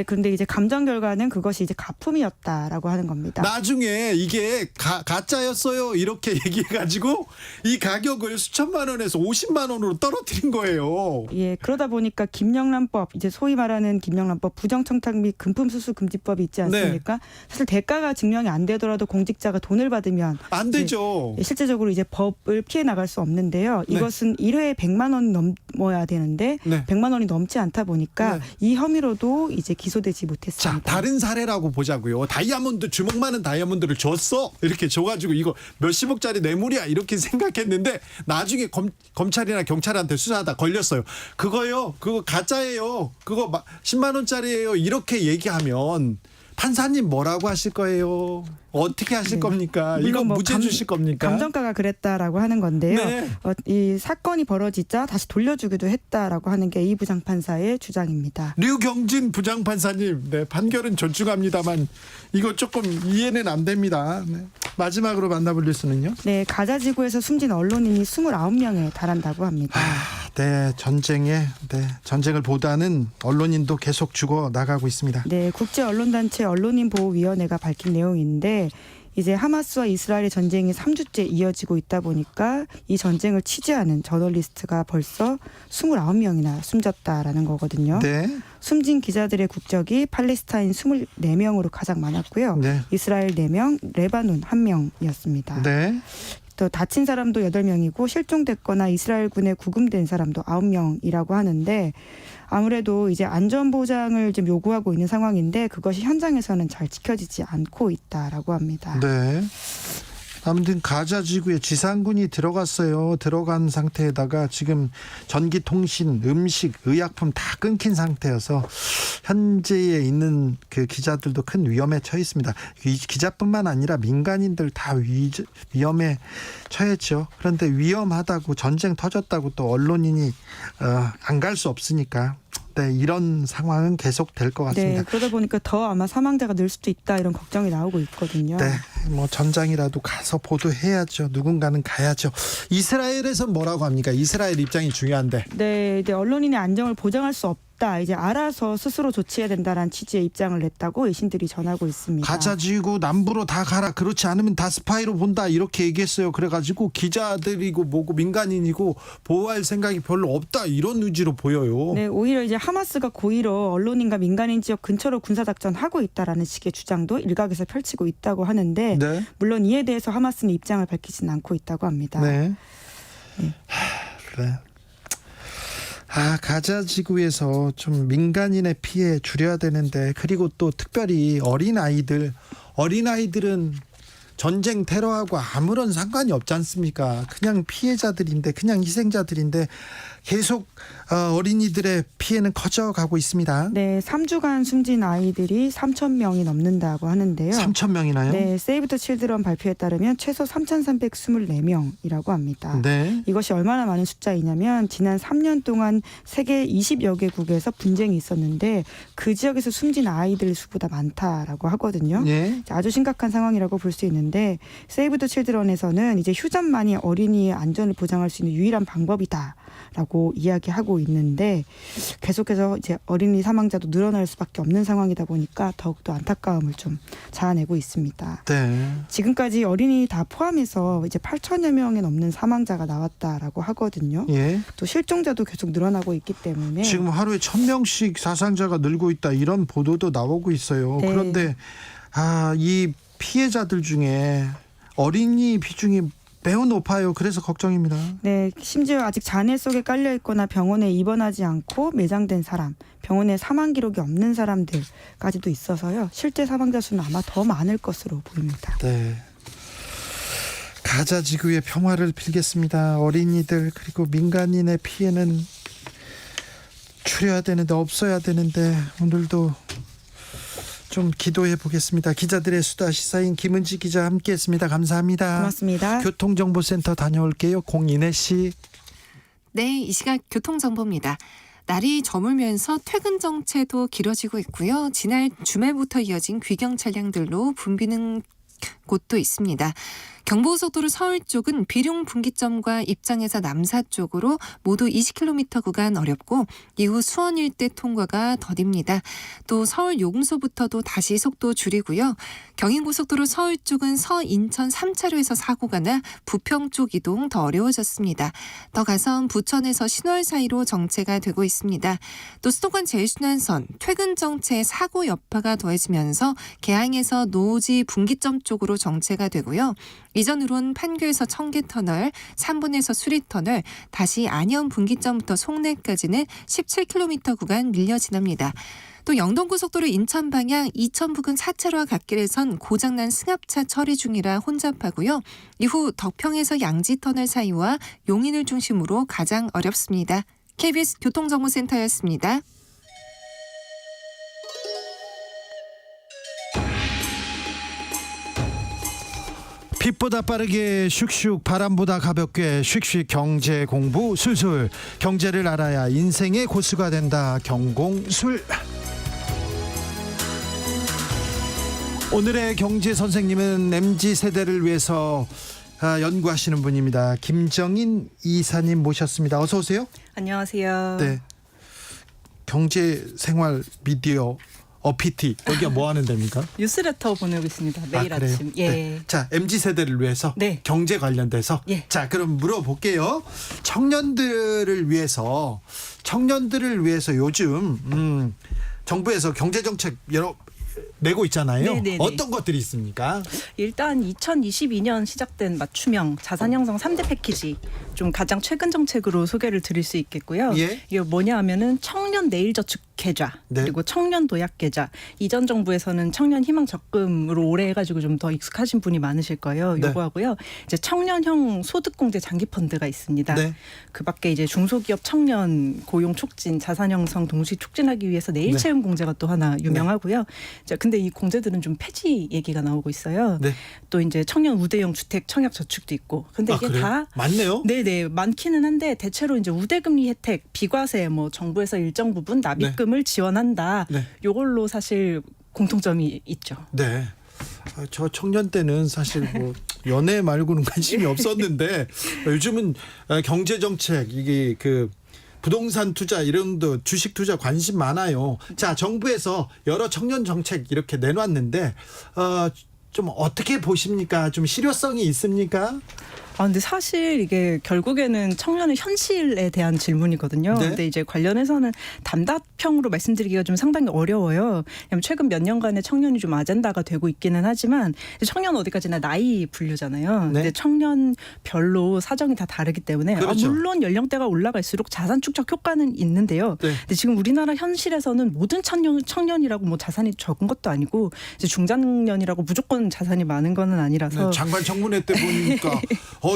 S15: 그런데 이제 감정 결과는 그것이 이제 가품이었다라고 하는 겁니다.
S3: 나중에 이게 가짜였어요. 이렇게 얘기해가지고 이 가격을 수천만 원에서 50만 원으로 떨어뜨린 거예요.
S15: 그러다 보니까 김영란법, 이제 소위 말하는 김영란법, 부정청탁 및 금품수수 금지법이 있지 않습니까? 사실 대가가 증명이 안 되더라도 공직자가 돈을 받으면
S3: 안 되죠.
S15: 실제적으로 이제 법을 피해 나갈 수 없는데요. 이것은 1회에 100만 원 넘어야 되는데 100만 원이 넘지 않다 보니까 이 혐의로도 이제 기소되지 못했습니다.
S3: 자, 다른 사례라고 보자고요. 다이아몬드, 주먹 많은 다이아몬드를 줬어. 이렇게 줘가지고 이거 몇십억짜리 뇌물이야 이렇게 생각했는데 나중에 검찰이나 경찰한테 수사하다 걸렸어요. 그거요. 그거 가짜예요. 그거 10만 원짜리예요. 이렇게 얘기하면 판사님 뭐라고 하실 거예요? 어떻게 하실 겁니까? 이건 무죄 주실 겁니까?
S15: 감정가가 그랬다라고 하는 건데요. 이 사건이 벌어지자 다시 돌려주기도 했다라고 하는 게 이 부장판사의 주장입니다.
S3: 류경진 부장판사님, 판결은 존중합니다만 이거 조금 이해는 안 됩니다. 마지막으로 만나볼 뉴스는요?
S15: 가자지구에서 숨진 언론인이 29명에 달한다고 합니다.
S3: 전쟁을 보다는 언론인도 계속 죽어 나가고 있습니다.
S15: 국제언론단체 언론인보호위원회가 밝힌 내용인데 이제 하마스와 이스라엘의 전쟁이 3주째 이어지고 있다 보니까 이 전쟁을 취재하는 저널리스트가 벌써 29명이나 숨졌다라는 거거든요. 숨진 기자들의 국적이 팔레스타인 24명으로 가장 많았고요. 이스라엘 4명, 레바논 1명이었습니다. 또 다친 사람도 8명이고 실종됐거나 이스라엘군에 구금된 사람도 9명이라고 하는데 아무래도 이제 안전 보장을 좀 요구하고 있는 상황인데 그것이 현장에서는 잘 지켜지지 않고 있다라고 합니다.
S3: 아무튼 가자 지구에 지상군이 들어갔어요. 들어간 상태에다가 지금 전기, 통신, 음식, 의약품 다 끊긴 상태여서 현재에 있는 그 기자들도 큰 위험에 처해 있습니다. 이 기자뿐만 아니라 민간인들 다 위험에 처했죠. 그런데 위험하다고 전쟁 터졌다고 또 언론인이 안 갈 수 없으니까 이런 상황은 계속 될 것 같습니다.
S15: 그러다 보니까 더 아마 사망자가 늘 수도 있다 이런 걱정이 나오고 있거든요.
S3: 전장이라도 가서 보도해야죠. 누군가는 가야죠. 이스라엘에선 뭐라고 합니까? 이스라엘 입장이 중요한데.
S15: 이제 언론인의 안정을 보장할 수 없다. 이제 알아서 스스로 조치해야 된다라는 취지의 입장을 냈다고 외신들이 전하고 있습니다.
S3: 가자지구 남부로 다 가라. 그렇지 않으면 다 스파이로 본다. 이렇게 얘기했어요. 그래가지고 기자들이고 뭐고 민간인이고 보호할 생각이 별로 없다. 이런 의지로 보여요.
S15: 오히려 이제 하마스가 고의로 언론인과 민간인 지역 근처로 군사작전 하고 있다라는 식의 주장도 일각에서 펼치고 있다고 하는데 물론 이에 대해서 하마스는 입장을 밝히지는 않고 있다고 합니다.
S3: 가자 지구에서 좀 민간인의 피해 줄여야 되는데 그리고 또 특별히 어린아이들은 전쟁 테러하고 아무런 상관이 없지 않습니까? 그냥 피해자들인데 그냥 희생자들인데 계속 어린이들의 피해는 커져가고 있습니다.
S15: 3주간 숨진 아이들이 3,000명이 넘는다고 하는데요.
S3: 3,000명이나요?
S15: 세이브 더 칠드런 발표에 따르면 최소 3,324명이라고 합니다. 이것이 얼마나 많은 숫자이냐면 지난 3년 동안 세계 20여 개국에서 분쟁이 있었는데 그 지역에서 숨진 아이들 수보다 많다라고 하거든요. 아주 심각한 상황이라고 볼 수 있는데 세이브 더 칠드런에서는 이제 휴전만이 어린이의 안전을 보장할 수 있는 유일한 방법이다라고 이야기하고 있는데 계속해서 이제 어린이 사망자도 늘어날 수밖에 없는 상황이다 보니까 더욱더 안타까움을 좀 자아내고 있습니다. 지금까지 어린이 다 포함해서 이제 8천여 명이 넘는 사망자가 나왔다라고 하거든요. 또 실종자도 계속 늘어나고 있기 때문에
S3: 지금 하루에 1,000명씩 사상자가 늘고 있다 이런 보도도 나오고 있어요. 그런데 이 피해자들 중에 어린이 비중이 매우 높아요. 그래서 걱정입니다.
S15: 심지어 아직 잔해 속에 깔려 있거나 병원에 입원하지 않고 매장된 사람, 병원에 사망 기록이 없는 사람들까지도 있어서요. 실제 사망자 수는 아마 더 많을 것으로 보입니다.
S3: 가자 지구의 평화를 빌겠습니다. 어린이들 그리고 민간인의 피해는 줄여야 되는데 없어야 되는데 오늘도 좀 기도해 보겠습니다. 기자들의 수다 시사인 김은지 기자 함께했습니다. 감사합니다.
S15: 고맙습니다.
S3: 교통정보센터 다녀올게요. 공인혜 씨.
S7: 이 시각 교통정보입니다. 날이 저물면서 퇴근 정체도 길어지고 있고요. 지난 주말부터 이어진 귀경 차량들로 붐비는 곳도 있습니다. 경부고속도로 서울 쪽은 비룡 분기점과 입장에서 남사 쪽으로 모두 20km 구간 어렵고 이후 수원 일대 통과가 더딥니다. 또 서울 요금소부터도 다시 속도 줄이고요. 경인고속도로 서울 쪽은 서인천 3차로에서 사고가 나 부평 쪽 이동 더 어려워졌습니다. 더 가선 부천에서 신월 사이로 정체가 되고 있습니다. 또 수도권 제일순환선 퇴근 정체에 사고 여파가 더해지면서 개항에서 노지 분기점 쪽으로 정체가 되고요. 이전으론 판교에서 청계터널, 3분에서 수리터널, 다시 안현 분기점부터 송내까지는 17km 구간 밀려 지납니다. 또 영동고속도로 인천 방향 이천 부근 4차로와 갓길에선 고장난 승합차 처리 중이라 혼잡하고요. 이후 덕평에서 양지터널 사이와 용인을 중심으로 가장 어렵습니다. KBS 교통정보센터였습니다.
S3: 빛보다 빠르게 슉슉, 바람보다 가볍게 슉슉, 경제 공부 술술. 경제를 알아야 인생의 고수가 된다. 경공술. 오늘의 경제 선생님은 MZ세대를 위해서 연구하시는 분입니다. 김정인 이사님 모셨습니다. 어서 오세요.
S16: 안녕하세요.
S3: 네. 경제생활 미디어 어피티, 여기가 뭐 하는 데입니까?
S16: 뉴스레터 보내고 있습니다. 매일 아침. 예.
S3: 네. 자, MZ세대를 위해서
S16: 네.
S3: 경제 관련돼서
S16: 예.
S3: 자, 그럼 물어볼게요. 청년들을 위해서 요즘 정부에서 경제정책 여러 내고 있잖아요.
S16: 네네네.
S3: 어떤 것들이 있습니까?
S16: 일단 2022년 시작된 맞춤형 자산형성 3대 패키지 좀 가장 최근 정책으로 소개를 드릴 수 있겠고요.
S3: 예.
S16: 이게 뭐냐 하면은 청년 내일저축 계좌
S3: 네.
S16: 그리고 청년 도약 계좌. 이전 정부에서는 청년 희망 적금으로 오래 해가지고 좀 더 익숙하신 분이 많으실 거예요.
S3: 네.
S16: 요거 하고요. 이제 청년형 소득공제 장기 펀드가 있습니다.
S3: 네.
S16: 그밖에 이제 중소기업 청년 고용 촉진, 자산 형성 동시 촉진하기 위해서 내일
S3: 네.
S16: 채용 공제가 또 하나 유명하고요. 자, 근데 이 공제들은 좀 폐지 얘기가 나오고 있어요.
S3: 네.
S16: 또 이제 청년 우대형 주택 청약 저축도 있고. 근데 이게
S3: 그래요?
S16: 다
S3: 많네요.
S16: 네네 많기는 한데 대체로 이제 우대금리 혜택, 비과세, 뭐 정부에서 일정 부분 납입금을 지원한다.
S3: 네.
S16: 요걸로 사실 공통점이 있죠.
S3: 네. 저 청년 때는 사실 뭐 연애 말고는 관심이 없었는데 요즘은 경제 정책 이게 그 부동산 투자 이런 도 주식 투자 관심 많아요. 자, 정부에서 여러 청년 정책 이렇게 내놨는데 좀 어떻게 보십니까? 좀 실효성이 있습니까?
S16: 근데 사실 이게 결국에는 청년의 현실에 대한 질문이거든요.
S3: 네.
S16: 근데 이제 관련해서는 단답형으로 말씀드리기가 좀 상당히 어려워요. 왜냐하면 최근 몇 년간의 청년이 좀 아젠다가 되고 있기는 하지만 청년 어디까지나 나이 분류잖아요.
S3: 네.
S16: 근데 청년별로 사정이 다 다르기 때문에
S3: 그렇죠.
S16: 물론 연령대가 올라갈수록 자산 축적 효과는 있는데요.
S3: 네.
S16: 근데 지금 우리나라 현실에서는 모든 청년이라고 뭐 자산이 적은 것도 아니고 이제 중장년이라고 무조건 자산이 많은 거는 아니라서
S3: 장관 청문회 때 보니까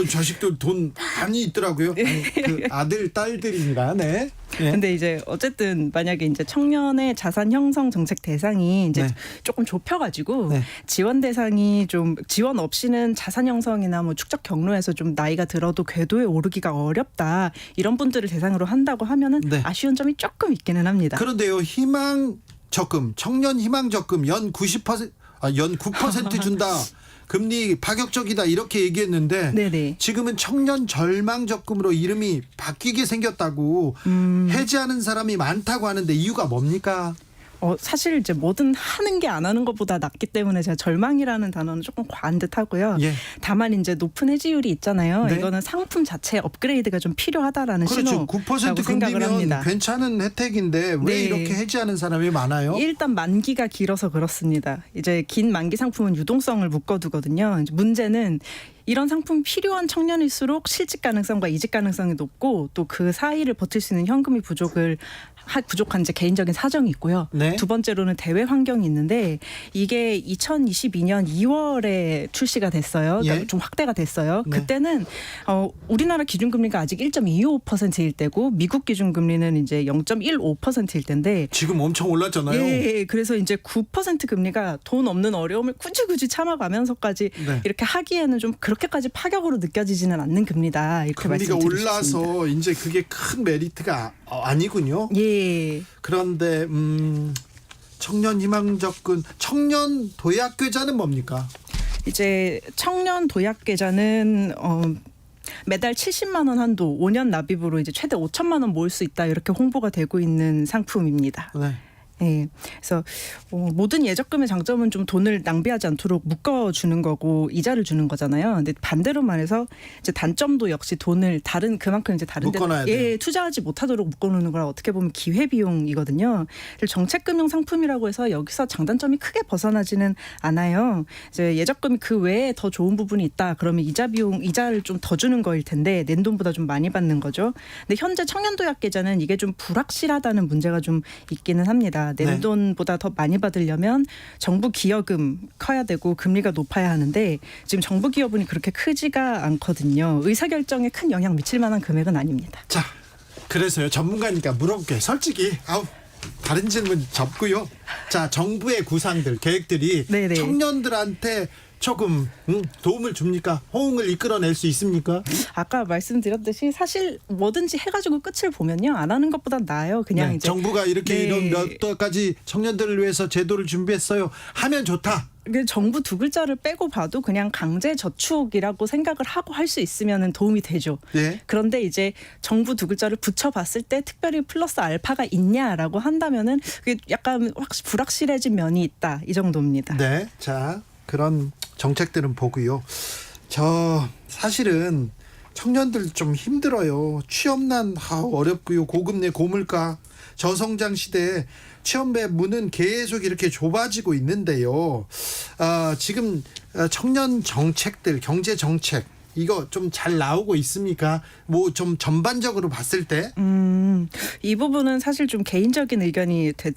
S3: 자식들 돈 많이 있더라고요. 아니, 그 아들 딸들입니다. 네. 예.
S16: 근데 이제 어쨌든 만약에 이제 청년의 자산 형성 정책 대상이 이제
S3: 네.
S16: 조금 좁혀가지고
S3: 네.
S16: 지원 대상이 좀 지원 없이는 자산 형성이나 뭐 축적 경로에서 좀 나이가 들어도 궤도에 오르기가 어렵다 이런 분들을 대상으로 한다고 하면은
S3: 네.
S16: 아쉬운 점이 조금 있기는 합니다.
S3: 그런데요, 희망 적금, 청년 희망 적금 연 9% 준다. 금리 파격적이다 이렇게 얘기했는데
S16: 네네.
S3: 지금은 청년 절망 적금으로 이름이 바뀌게 생겼다고 해지하는 사람이 많다고 하는데 이유가 뭡니까?
S16: 사실 이제 뭐든 하는 게 안 하는 것보다 낫기 때문에 제가 절망이라는 단어는 조금 과한 듯하고요.
S3: 예.
S16: 다만 이제 높은 해지율이 있잖아요.
S3: 네.
S16: 이거는 상품 자체 업그레이드가 좀 필요하다라는
S3: 그렇죠.
S16: 신호라고
S3: 9%
S16: 생각을
S3: 금리면
S16: 합니다.
S3: 괜찮은 혜택인데 왜
S16: 네.
S3: 이렇게 해지하는 사람이 많아요?
S16: 일단 만기가 길어서 그렇습니다. 이제 긴 만기 상품은 유동성을 묶어두거든요. 이제 문제는 이런 상품이 필요한 청년일수록 실직 가능성과 이직 가능성이 높고 또 그 사이를 버틸 수 있는 현금이 부족한 이제 개인적인 사정이 있고요.
S3: 네.
S16: 두 번째로는 대외 환경이 있는데 이게 2022년 2월에 출시가 됐어요. 그러니까
S3: 예.
S16: 좀 확대가 됐어요.
S3: 네.
S16: 그때는 우리나라 기준금리가 아직 1.25%일 때고 미국 기준금리는 이제 0.15%일 때인데
S3: 지금 엄청 올랐잖아요.
S16: 예, 그래서 이제 9% 금리가 돈 없는 어려움을 굳이 참아가면서까지
S3: 네.
S16: 이렇게 하기에는 좀 그렇게까지 파격으로 느껴지지는 않는 금리다. 이렇게
S3: 금리가
S16: 말씀드릴 수 있습니다.
S3: 올라서 이제 그게 큰 메리트가 아니군요.
S16: 예.
S3: 그런데 청년 희망 적금, 청년 도약 계좌는 뭡니까?
S16: 이제 청년 도약 계좌는 매달 70만 원 한도 5년 납입으로 이제 최대 5천만 원 모을 수 있다 이렇게 홍보가 되고 있는 상품입니다.
S3: 네.
S16: 네. 그래서 모든 예적금의 장점은 좀 돈을 낭비하지 않도록 묶어주는 거고 이자를 주는 거잖아요. 근데 반대로 말해서 이제 단점도 역시 돈을 그만큼 이제 다른 데 투자하지 못하도록 묶어놓는 거라 어떻게 보면 기회 비용이거든요. 정책금융 상품이라고 해서 여기서 장단점이 크게 벗어나지는 않아요. 이제 예적금이 그 외에 더 좋은 부분이 있다. 그러면 이자를 좀 더 주는 거일 텐데 낸 돈보다 좀 많이 받는 거죠. 근데 현재 청년도약 계좌는 이게 좀 불확실하다는 문제가 좀 있기는 합니다. 낸 돈보다 더 많이 받으려면 정부 기여금 커야 되고 금리가 높아야 하는데 지금 정부 기여분이 그렇게 크지가 않거든요. 의사결정에 큰 영향 미칠 만한 금액은 아닙니다.
S3: 자, 그래서요. 전문가니까 물어볼게요. 솔직히 다른 질문 접고요. 자, 정부의 구상들, 계획들이 네네. 청년들한테 조금 도움을 줍니까? 호응을 이끌어낼 수 있습니까?
S16: 아까 말씀드렸듯이 사실 뭐든지 해가지고 끝을 보면요 안 하는 것보다 나아요. 그냥 이제
S3: 정부가 이렇게 이런 몇 가지 청년들을 위해서 제도를 준비했어요. 하면 좋다.
S16: 정부 두 글자를 빼고 봐도 그냥 강제 저축이라고 생각을 하고 할 수 있으면 도움이 되죠. 네. 그런데 이제 정부 두 글자를 붙여봤을 때 특별히 플러스 알파가 있냐라고 한다면은 그게 약간 불확실해진 면이 있다 이 정도입니다.
S3: 네, 자 그런 정책들은 보고요. 사실은 청년들 좀 힘들어요. 취업난 어렵고요. 고금리 고물가 저성장 시대에 취업의 문은 계속 이렇게 좁아지고 있는데요. 지금 청년 정책들, 경제 정책 이거 좀 잘 나오고 있습니까? 뭐 좀 전반적으로 봤을 때?
S16: 이 부분은 사실 좀 개인적인 의견이 될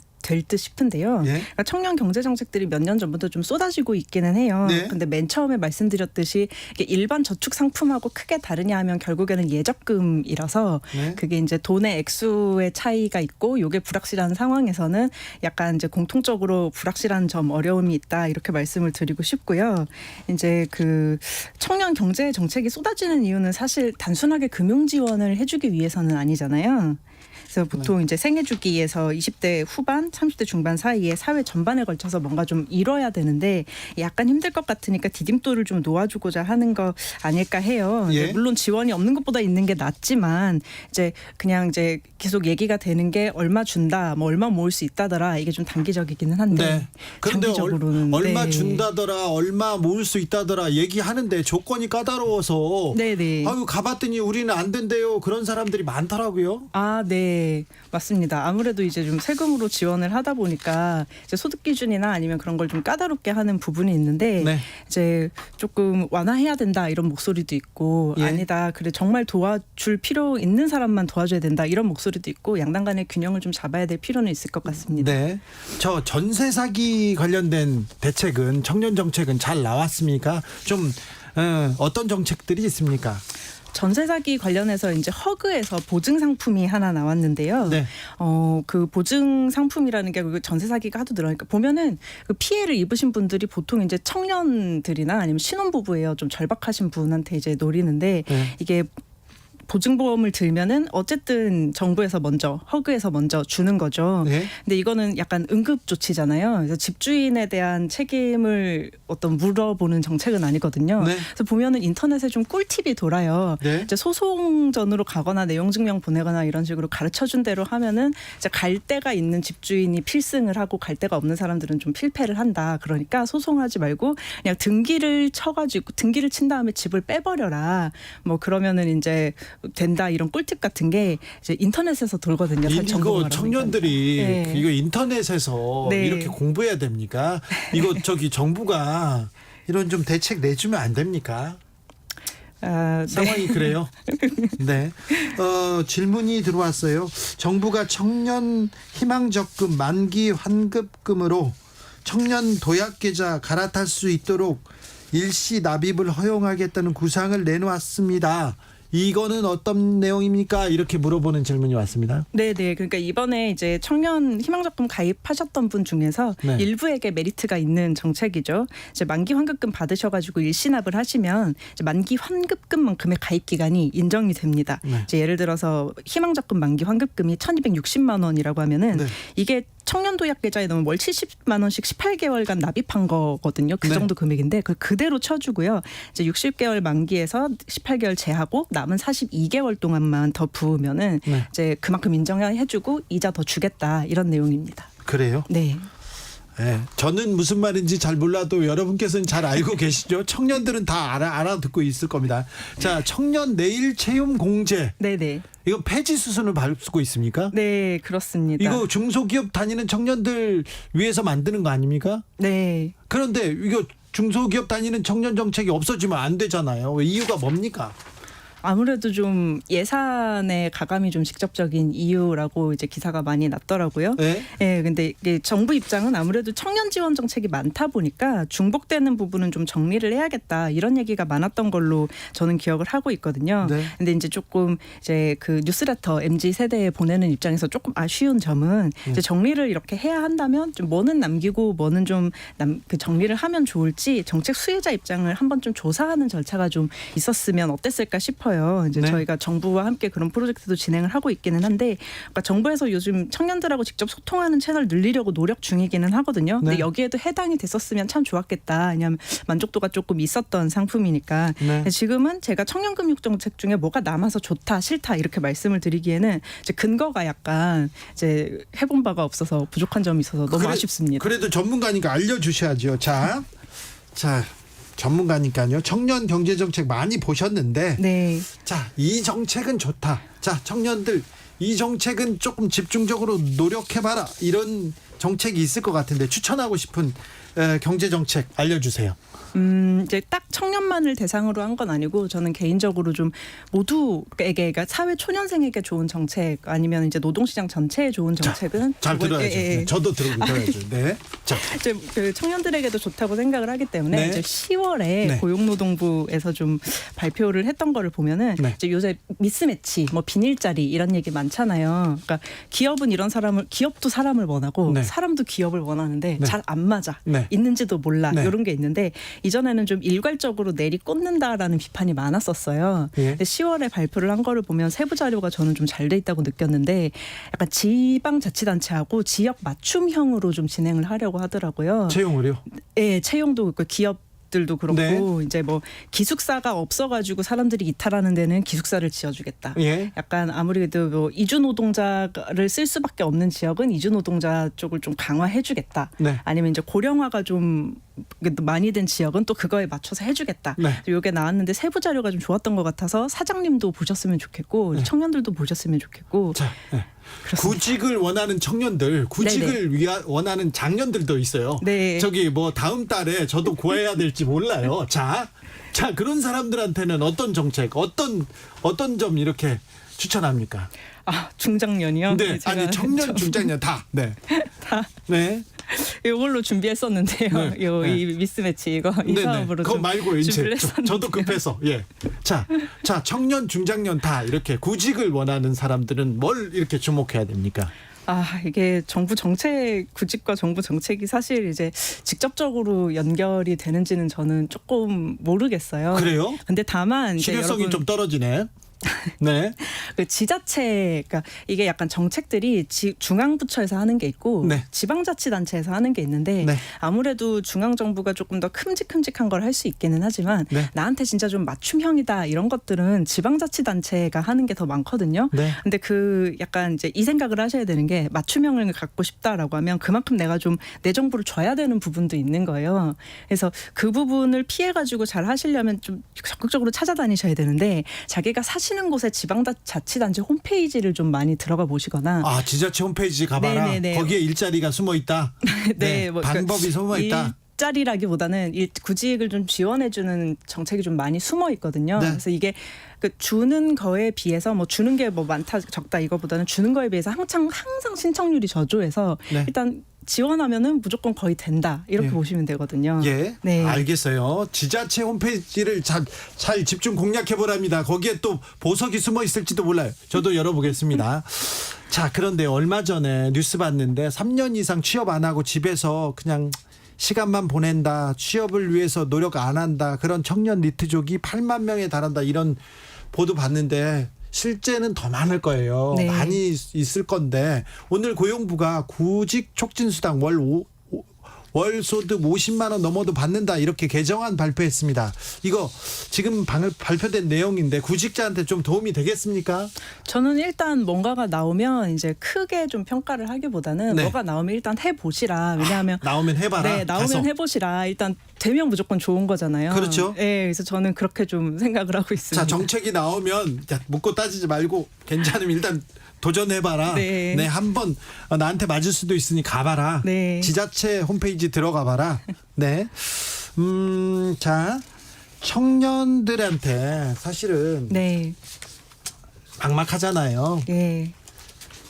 S16: 듯 싶은데요. 예? 그러니까 청년 경제 정책들이 몇 년 전부터 좀 쏟아지고 있기는 해요. 네. 근데 맨 처음에 말씀드렸듯이 이게 일반 저축 상품하고 크게 다르냐 하면 결국에는 예적금이라서 네. 그게 이제 돈의 액수의 차이가 있고 이게 불확실한 상황에서는 약간 이제 공통적으로 불확실한 점 어려움이 있다 이렇게 말씀을 드리고 싶고요. 이제 그 청년 경제 정책이 쏟아지는 이유는 사실 단순하게 금융 지원을 해주기 위해서는 아니잖아요. 그래서 보통 이제 생애 주기에서 20대 후반, 30대 중반 사이에 사회 전반에 걸쳐서 뭔가 좀 이뤄야 되는데 약간 힘들 것 같으니까 디딤돌을 좀 놓아주고자 하는 거 아닐까 해요. 예? 물론 지원이 없는 것보다 있는 게 낫지만 이제 그냥 이제 계속 얘기가 되는 게 얼마 준다, 뭐 얼마 모을 수 있다더라 이게 좀 단기적이기는 한데
S3: 네. 그런데
S16: 장기적으로는
S3: 얼마 준다더라, 얼마 모을 수 있다더라 얘기하는데 조건이 까다로워서 아유 가봤더니 우리는 안 된대요. 그런 사람들이 많더라고요.
S16: 네. 맞습니다. 아무래도 이제 좀 세금으로 지원을 하다 보니까 이제 소득 기준이나 아니면 그런 걸 좀 까다롭게 하는 부분이 있는데 이제 조금 완화해야 된다 이런 목소리도 있고 아니다. 그래 정말 도와줄 필요 있는 사람만 도와줘야 된다 이런 목소리도 있고 양당 간의 균형을 좀 잡아야 될 필요는 있을 것 같습니다.
S3: 네. 저 전세 사기 관련된 대책은 청년 정책은 잘 나왔습니까? 좀 어떤 정책들이 있습니까?
S16: 전세 사기 관련해서 이제 허그에서 보증 상품이 하나 나왔는데요. 네. 그 보증 상품이라는 게 전세 사기가 하도 늘어나니까 보면은 그 피해를 입으신 분들이 보통 이제 청년들이나 아니면 신혼부부예요. 좀 절박하신 분한테 이제 노리는데 이게 보증보험을 들면은 어쨌든 정부에서 먼저 허그에서 먼저 주는 거죠. 네. 근데 이거는 약간 응급 조치잖아요. 그래서 집주인에 대한 책임을 물어보는 정책은 아니거든요. 네. 그래서 보면은 인터넷에 좀 꿀팁이 돌아요. 네. 이제 소송전으로 가거나 내용 증명 보내거나 이런 식으로 가르쳐준 대로 하면은 이제 갈 데가 있는 집주인이 필승을 하고 갈 데가 없는 사람들은 좀 필패를 한다. 그러니까 소송하지 말고 그냥 등기를 쳐가지고 등기를 친 다음에 집을 빼버려라. 뭐 그러면은 이제 된다 이런 꿀팁 같은 게 이제 인터넷에서 돌거든요.
S3: 이거 청년들이 이거 인터넷에서 이렇게 공부해야 됩니까? 이거 정부가 이런 좀 대책 내주면 안 됩니까? 상황이 그래요? 네. 질문이 들어왔어요. 정부가 청년 희망적금 만기 환급금으로 청년 도약계좌 갈아탈 수 있도록 일시 납입을 허용하겠다는 구상을 내놓았습니다. 이거는 어떤 내용입니까? 이렇게 물어보는 질문이 왔습니다.
S16: 네네. 그러니까 이번에 이제 청년 희망적금 가입하셨던 분 중에서 일부에게 메리트가 있는 정책이죠. 이제 만기 환급금 받으셔가지고 일시납을 하시면 이제 만기 환급금만큼의 가입 기간이 인정이 됩니다. 이제 예를 들어서 희망적금 만기 환급금이 1,260만 원이라고 하면은 이게 청년도약 계좌에 넣으면 월 70만 원씩 18개월간 납입한 거거든요. 그
S3: 네.
S16: 정도 금액인데 그걸 그대로 쳐주고요. 이제 60개월 만기에서 18개월 제하고 남은 42개월 동안만 더 부으면은
S3: 네.
S16: 이제 그만큼 인정해주고 이자 더 주겠다 이런 내용입니다.
S3: 그래요?
S16: 네.
S3: 네, 저는 무슨 말인지 잘 몰라도 여러분께서는 잘 알고 계시죠? 청년들은 다 알아듣고 있을 겁니다. 자, 청년 내일 채용 공제.
S16: 네네.
S3: 이거 폐지 수순을 밟고 있습니까?
S16: 네, 그렇습니다.
S3: 이거 중소기업 다니는 청년들 위해서 만드는 거 아닙니까?
S16: 네.
S3: 그런데 이거 중소기업 다니는 청년 정책이 없어지면 안 되잖아요. 이유가 뭡니까?
S16: 아무래도 좀 예산에 가감이 좀 직접적인 이유라고 이제 기사가 많이 났더라고요.
S3: 네.
S16: 예, 근데 이게 정부 입장은 아무래도 청년 지원 정책이 많다 보니까 중복되는 부분은 좀 정리를 해야겠다 이런 얘기가 많았던 걸로 저는 기억을 하고 있거든요.
S3: 네.
S16: 근데 이제 조금 이제 그 뉴스레터 MZ 세대에 보내는 입장에서 조금 아쉬운 점은 이제 정리를 이렇게 해야 한다면 좀 뭐는 남기고 뭐는 좀 그 정리를 하면 좋을지 정책 수혜자 입장을 한번 좀 조사하는 절차가 좀 있었으면 어땠을까 싶어요. 이제
S3: 네.
S16: 저희가 정부와 함께 그런 프로젝트도 진행을 하고 있기는 한데, 그러니까 정부에서 요즘 청년들하고 직접 소통하는 채널 늘리려고 노력 중이기는 하거든요. 근데
S3: 네.
S16: 여기에도 해당이 됐었으면 참 좋았겠다. 왜냐하면 만족도가 조금 있었던 상품이니까.
S3: 네.
S16: 지금은 제가 청년금융정책 중에 뭐가 남아서 좋다, 싫다 이렇게 말씀을 드리기에는 이제 근거가 약간 이제 해본 바가 없어서 부족한 점이 있어서 너무 아쉽습니다.
S3: 그래도 전문가니까 알려주셔야죠. 자. 전문가니까요. 청년 경제 정책 많이 보셨는데,
S16: 네.
S3: 자, 이 정책은 좋다. 자, 청년들 이 정책은 조금 집중적으로 노력해봐라. 이런 정책이 있을 것 같은데 추천하고 싶은 경제 정책 알려주세요.
S16: 이제 딱 청년만을 대상으로 한 건 아니고 저는 개인적으로 좀 모두에게, 그러니까 사회 초년생에게 좋은 정책 아니면 이제 노동시장 전체에 좋은 정책은
S3: 잘 들어야죠. 네, 저도 들어야죠. 네. 자,
S16: 이제 그 청년들에게도 좋다고 생각을 하기 때문에
S3: 네.
S16: 이제 10월에
S3: 네.
S16: 고용노동부에서 좀 발표를 했던 거를 보면은
S3: 네.
S16: 이제 요새 미스매치, 뭐 비닐자리 이런 얘기 많잖아요. 그러니까 기업은 이런 사람을, 기업도 사람을 원하고
S3: 네.
S16: 사람도 기업을 원하는데
S3: 네.
S16: 잘 안 맞아.
S3: 네.
S16: 있는지도 몰라.
S3: 네.
S16: 이런 게 있는데 이전에는 좀 일괄적으로 내리꽂는다라는 비판이 많았었어요.
S3: 예.
S16: 근데 10월에 발표를 한 거를 보면 세부 자료가 저는 좀 잘 돼 있다고 느꼈는데 약간 지방자치단체하고 지역 맞춤형으로 좀 진행을 하려고 하더라고요.
S3: 채용을요?
S16: 예, 채용도 그 기업들도 그렇고
S3: 네.
S16: 이제 뭐 기숙사가 없어가지고 사람들이 이탈하는 데는 기숙사를 지어주겠다.
S3: 예.
S16: 약간 아무래도 뭐 이주 노동자를 쓸 수밖에 없는 지역은 이주 노동자 쪽을 좀 강화해주겠다.
S3: 네.
S16: 아니면 이제 고령화가 좀 많이 된 지역은 또 그거에 맞춰서 해주겠다.
S3: 네.
S16: 이게 나왔는데 세부 자료가 좀 좋았던 것 같아서 사장님도 보셨으면 좋겠고
S3: 네.
S16: 청년들도 보셨으면 좋겠고.
S3: 자, 네. 구직을 원하는 청년들, 구직을 원하는 장년들도 있어요.
S16: 네.
S3: 저기 뭐 다음 달에 저도 구해야 될지 몰라요. 자, 그런 사람들한테는 어떤 정책, 어떤 점 이렇게 추천합니까?
S16: 아, 중장년이요?
S3: 네, 아니 청년, 중장년 다. 네,
S16: 다.
S3: 네.
S16: 이걸로 준비했었는데요.
S3: 네.
S16: 이 미스매치 이거 이 사업으로
S3: 그거 말고 이제
S16: 준비를 했었는데요.
S3: 저도 급해서 예. 자, 청년, 중장년 다 이렇게 구직을 원하는 사람들은 뭘 이렇게 주목해야 됩니까?
S16: 아, 이게 정부 정책, 구직과 정부 정책이 사실 이제 직접적으로 연결이 되는지는 저는 조금 모르겠어요.
S3: 그래요?
S16: 근데 다만 이제
S3: 실효성이
S16: 여러분
S3: 좀 떨어지네. 네.
S16: 그 지자체, 그러니까 이게 약간 정책들이 중앙부처에서 하는 게 있고
S3: 네.
S16: 지방자치단체에서 하는 게 있는데
S3: 네.
S16: 아무래도 중앙정부가 조금 더 큼직큼직한 걸 할 수 있기는 하지만
S3: 네.
S16: 나한테 진짜 좀 맞춤형이다 이런 것들은 지방자치단체가 하는 게 더 많거든요.
S3: 네.
S16: 근데 그 약간 이제 이 생각을 하셔야 되는 게 맞춤형을 갖고 싶다라고 하면 그만큼 내가 좀 내 정보를 줘야 되는 부분도 있는 거예요. 그래서 그 부분을 피해가지고 잘 하시려면 좀 적극적으로 찾아다니셔야 되는데 자기가 사시는 곳에 지방자치단체 홈페이지를 좀 많이 들어가 보시거나
S3: 지자체 홈페이지 가봐라.
S16: 네네네.
S3: 거기에 일자리가 숨어 있다.
S16: 네, 뭐
S3: 방법이 숨어 있다.
S16: 일자리라기보다는 구직을 좀 지원해주는 정책이 좀 많이 숨어 있거든요.
S3: 네.
S16: 그래서 이게 그 주는 거에 비해서 뭐 주는 게 뭐 많다 적다 이거보다는 주는 거에 비해서 항상 신청률이 저조해서
S3: 네.
S16: 일단 지원하면은 무조건 거의 된다 이렇게 보시면 되거든요.
S3: 예,
S16: 네.
S3: 알겠어요. 지자체 홈페이지를 잘 집중 공략해 보랍니다. 거기에 또 보석이 숨어 있을지도 몰라요. 저도 열어보겠습니다. 자, 그런데 얼마 전에 뉴스 봤는데 3년 이상 취업 안 하고 집에서 그냥 시간만 보낸다, 취업을 위해서 노력 안 한다, 그런 청년 니트족이 8만 명에 달한다, 이런 보도 봤는데 실제는 더 많을 거예요.
S7: 네.
S3: 많이 있을 건데 오늘 고용부가 구직 촉진수당 월 소득 50만 원 넘어도 받는다 이렇게 개정안 발표했습니다. 이거 지금 발표된 내용인데 구직자한테 좀 도움이 되겠습니까?
S16: 저는 일단 뭔가가 나오면 이제 크게 좀 평가를 하기보다는
S3: 네.
S16: 뭐가 나오면 일단 해보시라. 왜냐하면
S3: 나오면 해봐라.
S16: 네, 나오면
S3: 가서.
S16: 해보시라. 일단 되면 무조건 좋은 거잖아요.
S3: 그렇죠.
S16: 네, 그래서 저는 그렇게 좀 생각을 하고 있습니다.
S3: 자, 정책이 나오면 묻고 따지지 말고 괜찮으면 일단 도전해봐라.
S16: 네.
S3: 네, 한번 나한테 맞을 수도 있으니 가봐라.
S16: 네.
S3: 지자체 홈페이지 들어가봐라. 네. 자, 청년들한테 사실은
S16: 네.
S3: 막막하잖아요.
S16: 네.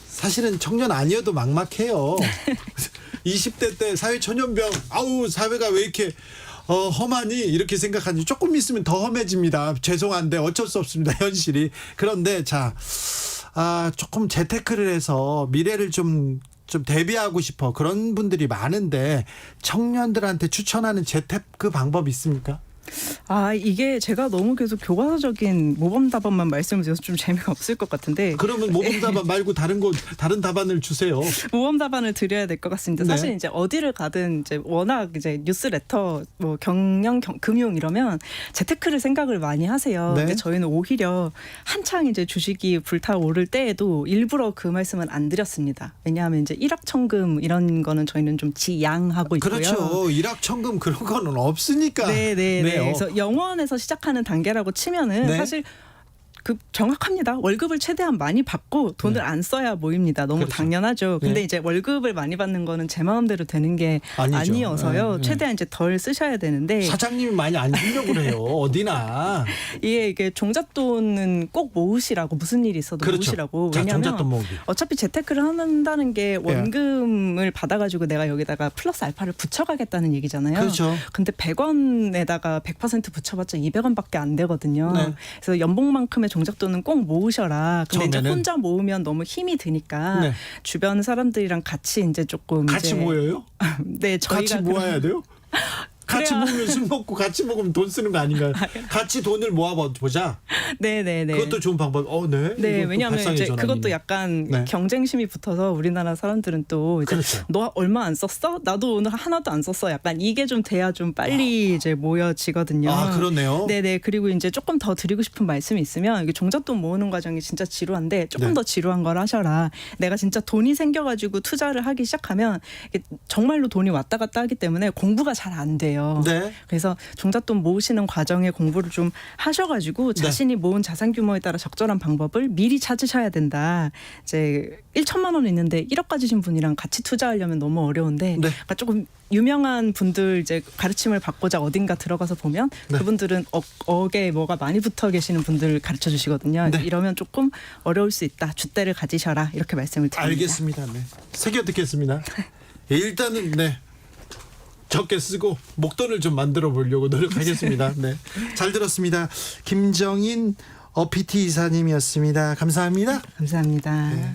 S3: 사실은 청년 아니어도 막막해요. 20대 때 사회초년병, 아우 사회가 왜 이렇게 험하니 이렇게 생각하니 조금 있으면 더 험해집니다. 죄송한데 어쩔 수 없습니다. 현실이. 그런데 자, 조금 재테크를 해서 미래를 좀 대비하고 싶어 그런 분들이 많은데 청년들한테 추천하는 재테크 방법 있습니까?
S16: 이게 제가 너무 계속 교과서적인 모범답안만 말씀을 드려서 좀 재미가 없을 것 같은데.
S3: 그러면 모범답안 말고 다른 답안을 주세요.
S16: 모범답안을 드려야 될 것 같습니다.
S3: 네.
S16: 사실 이제 어디를 가든 이제 워낙 이제 뉴스레터, 뭐 금융 이러면 재테크를 생각을 많이 하세요.
S3: 네.
S16: 근데 저희는 오히려 한창 이제 주식이 불타오를 때에도 일부러 그 말씀은 안 드렸습니다. 왜냐하면 이제 일확천금 이런 거는 저희는 좀 지양하고 있고요.
S3: 그렇죠. 일확천금 그런 거는 없으니까.
S16: 네. 그래서 영원에서 시작하는 단계라고 치면은
S3: 네.
S16: 사실 정확합니다. 월급을 최대한 많이 받고 돈을 안 써야 모입니다. 너무
S3: 그렇죠.
S16: 당연하죠. 근데
S3: 네.
S16: 이제 월급을 많이 받는 거는 제 마음대로 되는 게
S3: 아니죠.
S16: 아니어서요.
S3: 네.
S16: 최대한 이제 덜 쓰셔야 되는데.
S3: 사장님이 많이 안 주려고 그래요. 어디나.
S16: 이게 종잣돈은 꼭 모으시라고, 무슨 일이 있어도
S3: 그렇죠.
S16: 모으시라고.
S3: 자,
S16: 왜냐하면
S3: 종잣돈 모으기.
S16: 어차피 재테크를 한다는 게 원금을 받아가지고 내가 여기다가 플러스 알파를 붙여가겠다는 얘기잖아요.
S3: 그렇죠.
S16: 근데 100원에다가 100% 붙여봤자 200원밖에 안 되거든요.
S3: 네.
S16: 그래서 연봉만큼의 종잣돈은 꼭 모으셔라. 근데 이제
S3: 처음에는?
S16: 혼자 모으면 너무 힘이 드니까
S3: 네.
S16: 주변 사람들이랑 같이 이제 조금
S3: 같이 모여요?
S16: 네, 저희가
S3: 같이 모아야 돼요? 같이 모으면 술 먹고 같이 먹으면 돈 쓰는 거 아닌가요? 같이 돈을 모아보자.
S16: 네네네.
S3: 그것도 좋은 방법. 네.
S16: 네, 왜냐하면 이제 그것도 약간
S3: 네.
S16: 경쟁심이 붙어서 우리나라 사람들은 또 이제
S3: 그렇죠.
S16: 너 얼마 안 썼어? 나도 오늘 하나도 안 썼어. 약간 이게 좀 돼야 좀 빨리 이제 모여지거든요.
S3: 그렇네요.
S16: 네네. 그리고 이제 조금 더 드리고 싶은 말씀이 있으면 이게 종잣돈 모으는 과정이 진짜 지루한데 조금
S3: 네.
S16: 더 지루한 걸 하셔라. 내가 진짜 돈이 생겨가지고 투자를 하기 시작하면 이게 정말로 돈이 왔다 갔다 하기 때문에 공부가 잘 안 돼요.
S3: 네.
S16: 그래서 종잣돈 모으시는 과정에 공부를 좀 하셔가지고 자신이 모은 자산 규모에 따라 적절한 방법을 미리 찾으셔야 된다. 이제 1천만 원 있는데 1억 가지신 분이랑 같이 투자하려면 너무 어려운데 그러니까 조금 유명한 분들 이제 가르침을 받고자 어딘가 들어가서 보면 그분들은 억에 뭐가 많이 붙어 계시는 분들 가르쳐 주시거든요. 이러면 조금 어려울 수 있다. 줏대를 가지셔라. 이렇게 말씀을 드립니다.
S3: 알겠습니다. 네. 새겨 듣겠습니다. 일단은 적게 쓰고 목돈을 좀 만들어 보려고 노력하겠습니다. 네, 잘 들었습니다. 김정인 PT 이사님이었습니다. 감사합니다.
S16: 감사합니다.
S3: 네.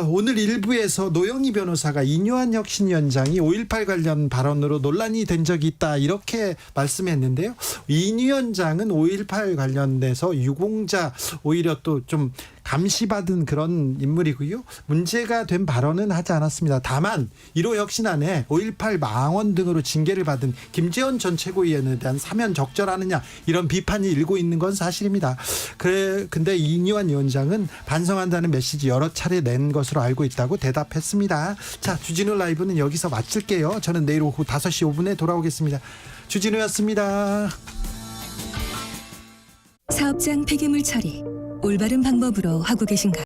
S3: 오늘 일부에서 노영희 변호사가 이뇨한 혁신위원장이 5.18 관련 발언으로 논란이 된 적이 있다 이렇게 말씀했는데요. 이 위원장은 5.18 관련돼서 유공자 오히려 또 좀 감시받은 그런 인물이고요. 문제가 된 발언은 하지 않았습니다. 다만 1호 혁신안에 5.18 망언 등으로 징계를 받은 김재원 전 최고위원에 대한 사면 적절하느냐 이런 비판이 일고 있는 건 사실입니다. 근데 이뇨한 위원장은 반성한다는 메시지 여러 차례 낸 것으로 알고 있다고 대답했습니다. 자, 주진우 라이브는 여기서 마칠게요. 저는 내일 오후 5시 5분에 돌아오겠습니다. 주진우였습니다.
S17: 사업장 폐기물 처리 올바른 방법으로 하고 계신가요?